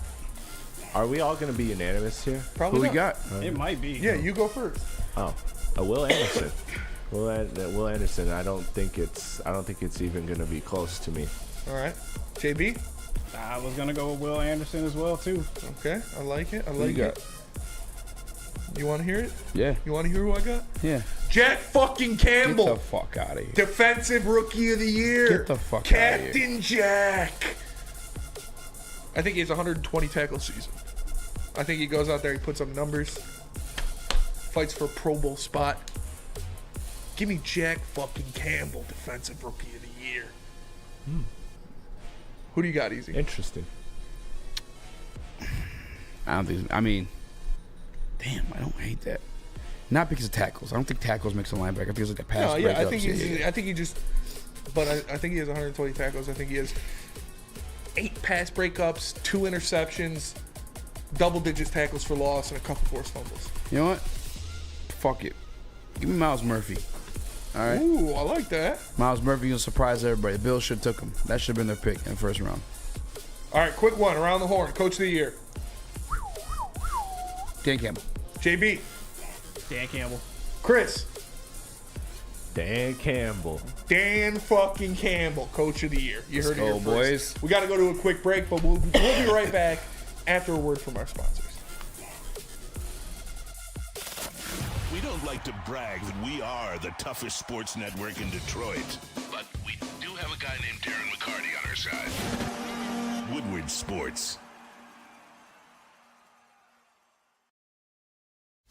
Are we all going to be unanimous here? Probably Who we not. got? It might be. Yeah, you go first. Oh, Will Anderson. Will Anderson. I don't think it's even going to be close to me. All right, JB. I was gonna go with Will Anderson as well too. Okay, I like it. Who you got? You want to hear it? Yeah. You want to hear who I got? Yeah. Jack fucking Campbell. Get the fuck out of here. Defensive Rookie of the Year. Get the fuck out of here. Captain Jack. I think he has 120 tackle season. I think he goes out there, he puts up numbers, fights for a Pro Bowl spot. Give me Jack fucking Campbell, Defensive Rookie of the Year. Who do you got, Eazy? Interesting. I mean, damn, I don't hate that. Not because of tackles. I don't think tackles makes a linebacker. I think it's like a pass breakups. I think he just. But I think he has 120 tackles. I think he has 8 pass breakups, 2 interceptions, double digits tackles for loss, and a couple forced fumbles. You know what? Fuck it. Give me Miles Murphy. All right. Ooh, I like that. Miles Murphy gonna surprise everybody. The Bills should have took him. That should have been their pick in the first round. All right, quick one around the horn. Coach of the Year. Dan Campbell. JB. Dan Campbell. Chris. Dan Campbell. Dan fucking Campbell, Coach of the Year. You heard it here go, first. boys. We got to go to a quick break, but we'll be right back after a word from our sponsors. We don't like to brag that we are the toughest sports network in Detroit, but we do have a guy named Darren McCarty on our side. Woodward Sports.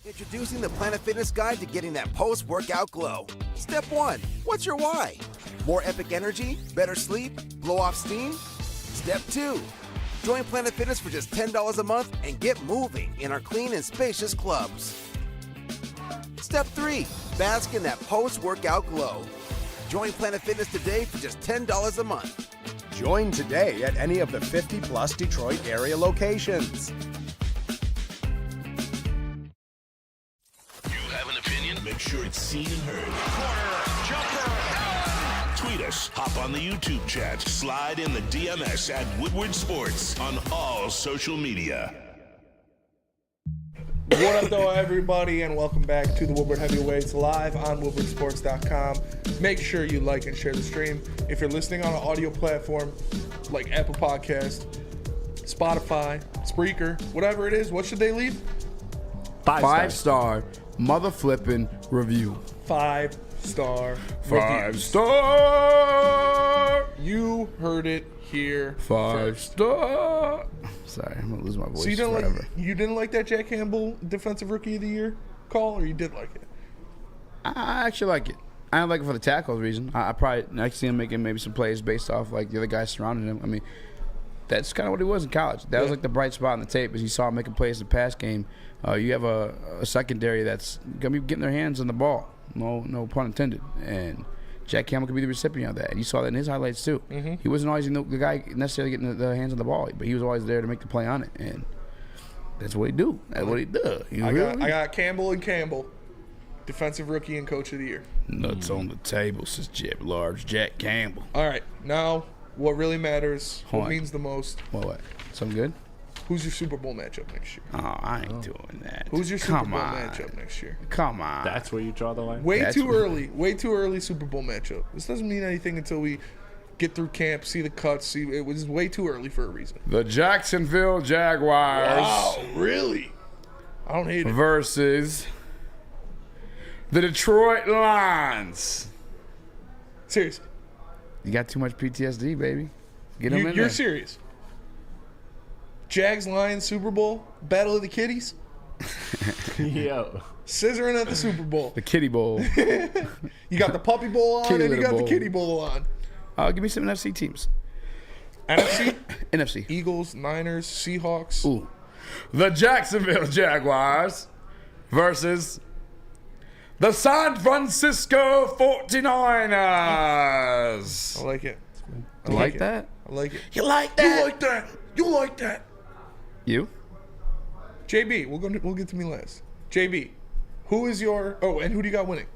Introducing the Planet Fitness Guide to getting that post-workout glow. Step 1. What's your why? More epic energy? Better sleep? Blow off steam? Step 2. Join Planet Fitness for just $10 a month and get moving in our clean and spacious clubs. Step 3. Bask in that post-workout glow. Join Planet Fitness today for just $10 a month. Join today at any of the 50-plus Detroit area locations. Make sure it's seen and heard. Corner, jumper, tweet us, hop on the YouTube chat, slide in the DMS at Woodward Sports on all social media. What up, though, everybody, and welcome back to the Woodward Heavyweights live on woodwardsports.com. Make sure you like and share the stream. If you're listening on an audio platform like Apple Podcast, Spotify, Spreaker, whatever it is, what should they leave? 5-star mother flipping review. 5-star. 5-star. You heard it here. 5-star. Sorry, I'm gonna lose my voice. So you forever. didn't like that Jack Campbell Defensive Rookie of the Year call, or you did like it? I actually like it. I don't like it for the tackles reason. I probably see him making maybe some plays based off like the other guys surrounding him. I mean, that's kind of what he was in college. That was like the bright spot in the tape, as you saw him making plays in the pass game. You have a secondary that's gonna be getting their hands on the ball. No pun intended. And Jack Campbell could be the recipient of that. And you saw that in his highlights too. Mm-hmm. He wasn't always the guy necessarily getting the hands on the ball, but he was always there to make the play on it. And that's what he do. That's what he does. I got Campbell and Campbell, Defensive Rookie and Coach of the Year. Nuts on the table, says Jack Campball. All right, now what really matters, what means the most. What? Something good? Who's your Super Bowl matchup next year? Oh, I ain't doing that. Who's your Super Bowl matchup next year? Come on. That's where you draw the line? Way too early Super Bowl matchup. This doesn't mean anything until we get through camp, see the cuts. It was way too early for a reason. The Jacksonville Jaguars. Wow, really? I don't hate it. Versus the Detroit Lions. Seriously. You got too much PTSD, baby. Get them in there. You're serious? Jags Lions Super Bowl, Battle of the Kitties. Yo, scissoring at the Super Bowl. The Kitty Bowl. You got the Puppy Bowl on, and you got the Kitty Bowl on. Give me some NFC teams. NFC. NFC. Eagles, Niners, Seahawks. Ooh, the Jacksonville Jaguars versus the San Francisco 49ers. I like it. I like that. I like it. You like that? You like that? You like that? You? JB, we'll get to me last. JB, who is your... Oh, and who do you got winning?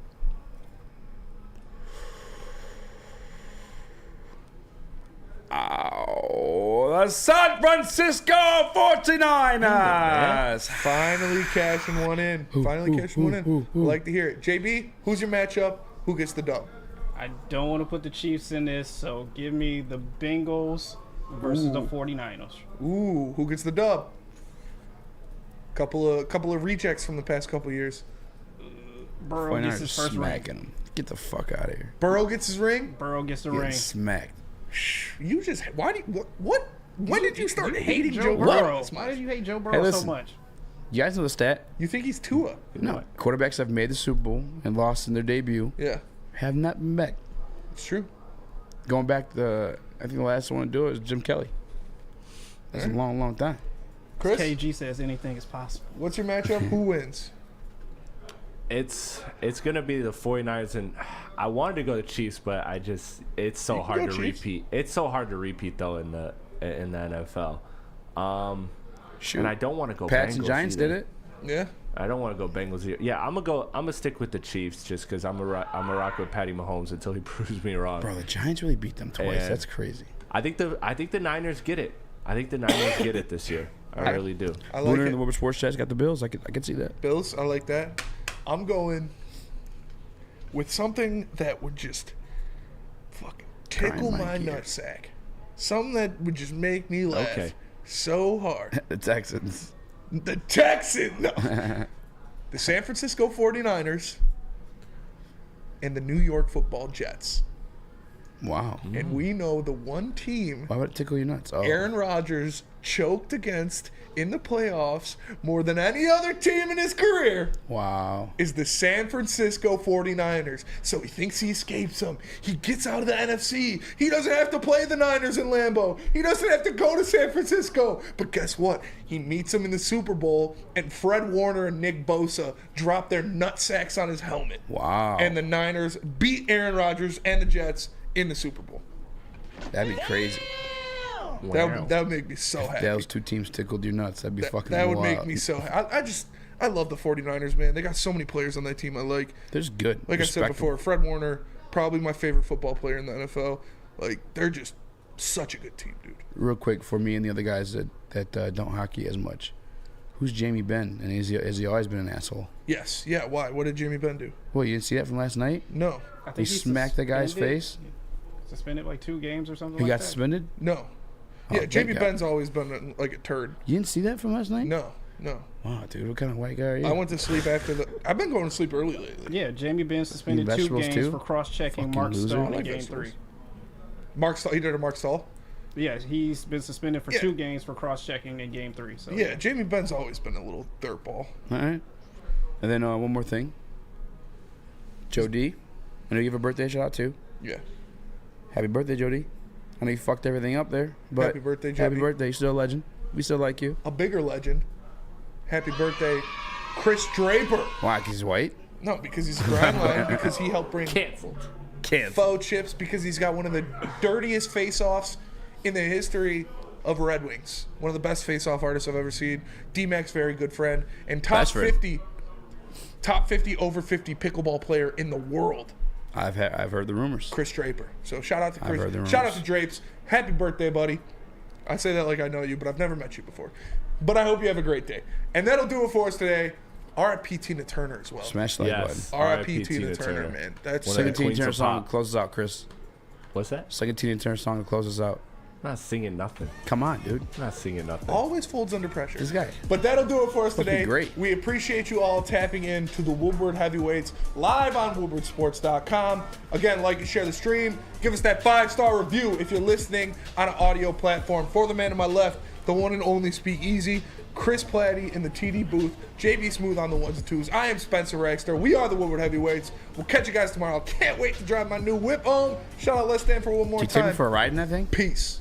The San Francisco 49ers. Finally cashing one in. I like to hear it. JB, who's your matchup? Who gets the dub? I don't want to put the Chiefs in this, so give me the Bengals versus the 49ers. Ooh, who gets the dub? Couple of rejects from the past couple of years. Burrow gets his first ring. Him. Get the fuck out of here. Burrow gets his ring? Burrow gets the ring. Smacked. You just what? When did you start hating Joe Burrow? Why did you hate Joe Burrow so much? You guys know the stat? You think he's Tua? No. Quarterbacks have made the Super Bowl and lost in their debut. Yeah. Have not been back. It's true. Going back to, I think the last one to do it was Jim Kelly. That's a long, long time. Chris? KG says anything is possible. What's your matchup? Who wins? It's gonna be the 49ers, and I wanted to go to Chiefs, but it's so hard to repeat. It's so hard to repeat though in the NFL. And I don't want to go. Pats Bengals and Giants either. did it. Yeah. I don't want to go Bengals either. Yeah, I'm gonna stick with the Chiefs just because I'm a rock with Patty Mahomes until he proves me wrong. Bro, the Giants really beat them twice. And That's crazy. I think the Niners get it. I think the Niners get it this year. I really do. I like Lunar it. in the Woodward Sports Chat got the Bills. I could see that. Bills, I like that. I'm going with something that would just fucking tickle my nutsack. Something that would just make me laugh so hard. The Texans. The Texans! No. The San Francisco 49ers and the New York Football Jets. Wow. And we know the one team Why would it tickle your nuts? Oh. Aaron Rodgers choked against in the playoffs more than any other team in his career. Wow. Is the San Francisco 49ers. So he thinks he escapes them. He gets out of the NFC. He doesn't have to play the Niners in Lambeau. He doesn't have to go to San Francisco. But guess what? He meets them in the Super Bowl, and Fred Warner and Nick Bosa drop their nutsacks on his helmet. Wow. And the Niners beat Aaron Rodgers and the Jets in the Super Bowl. That'd be crazy. That would make me so happy. Those two teams tickled your nuts. That'd be fucking That would wild. make me so happy. I love the 49ers, man. They got so many players on that team I like. They're just good. Like I said before, Fred Warner, probably my favorite football player in the NFL. Like, they're just such a good team, dude. Real quick, for me and the other guys that don't hockey as much, who's Jamie Benn? And has he always been an asshole? Yes. Yeah, why? What did Jamie Benn do? Well, you didn't see that from last night? No. I think he smacked the guy's face? Suspended like 2 games or something He like got that. suspended? No. Oh, Yeah, Jamie thank God. Benn's always been like a turd. You didn't see that from last night? No. Wow, dude, what kind of white guy are you? I went to sleep after I've been going to sleep early lately. Yeah, Jamie Benn suspended 2 vegetables games too? for cross-checking Fucking Mark loser. Stone I in like Game vegetables. 3. Mark Stahl, he did a Mark Stahl? Yeah, he's been suspended for 2 games for cross-checking in Game 3. So Yeah, ball. Benn's always been a little dirtball. All right. And then one more thing. Joe D. I know you have a birthday shout out too. Yeah. Happy birthday, Joe D. I know you fucked everything up there, but Happy birthday, Joe Happy D. birthday. You're still a legend. We still like you. A bigger legend. Happy birthday, Chris Draper. Why? Because he's white? No, because he's a grind line, because he helped bring faux chips, because he's got one of the dirtiest face-offs in the history of Red Wings. One of the best face-off artists I've ever seen. D-Mac's very good friend. And top 50 over 50 pickleball player in the world. I've heard the rumors. Chris Draper. So shout out to I've Chris. heard the Shout out rumors. to Drapes. Happy birthday, buddy. I say that like I know you, but I've never met you before. But I hope you have a great day. And that'll do it for us today. R.I.P. Tina Turner as well. Smash that button. R.I.P. Tina Turner, man. That's Second Tina Turner song to close us out, Chris. What's that? Second Tina Turner song to close us out. I'm not singing nothing. Come on, dude. I'm not singing nothing. Always folds under pressure. This guy. But that'll do it for us Fucking today. great. We appreciate you all tapping in to the Woodward Heavyweights live on woodwardsports.com. Again, like and share the stream. Give us that 5-star review if you're listening on an audio platform. For the man to my left, the one and only Speak Easy, Chris Platty in the TD booth, JB Smooth on the ones and twos. I am Spencer Raxter. We are the Woodward Heavyweights. We'll catch you guys tomorrow. Can't wait to drive my new whip home. Shout out Let's Stand for one more Can you time. take me for a ride in that thing? Peace.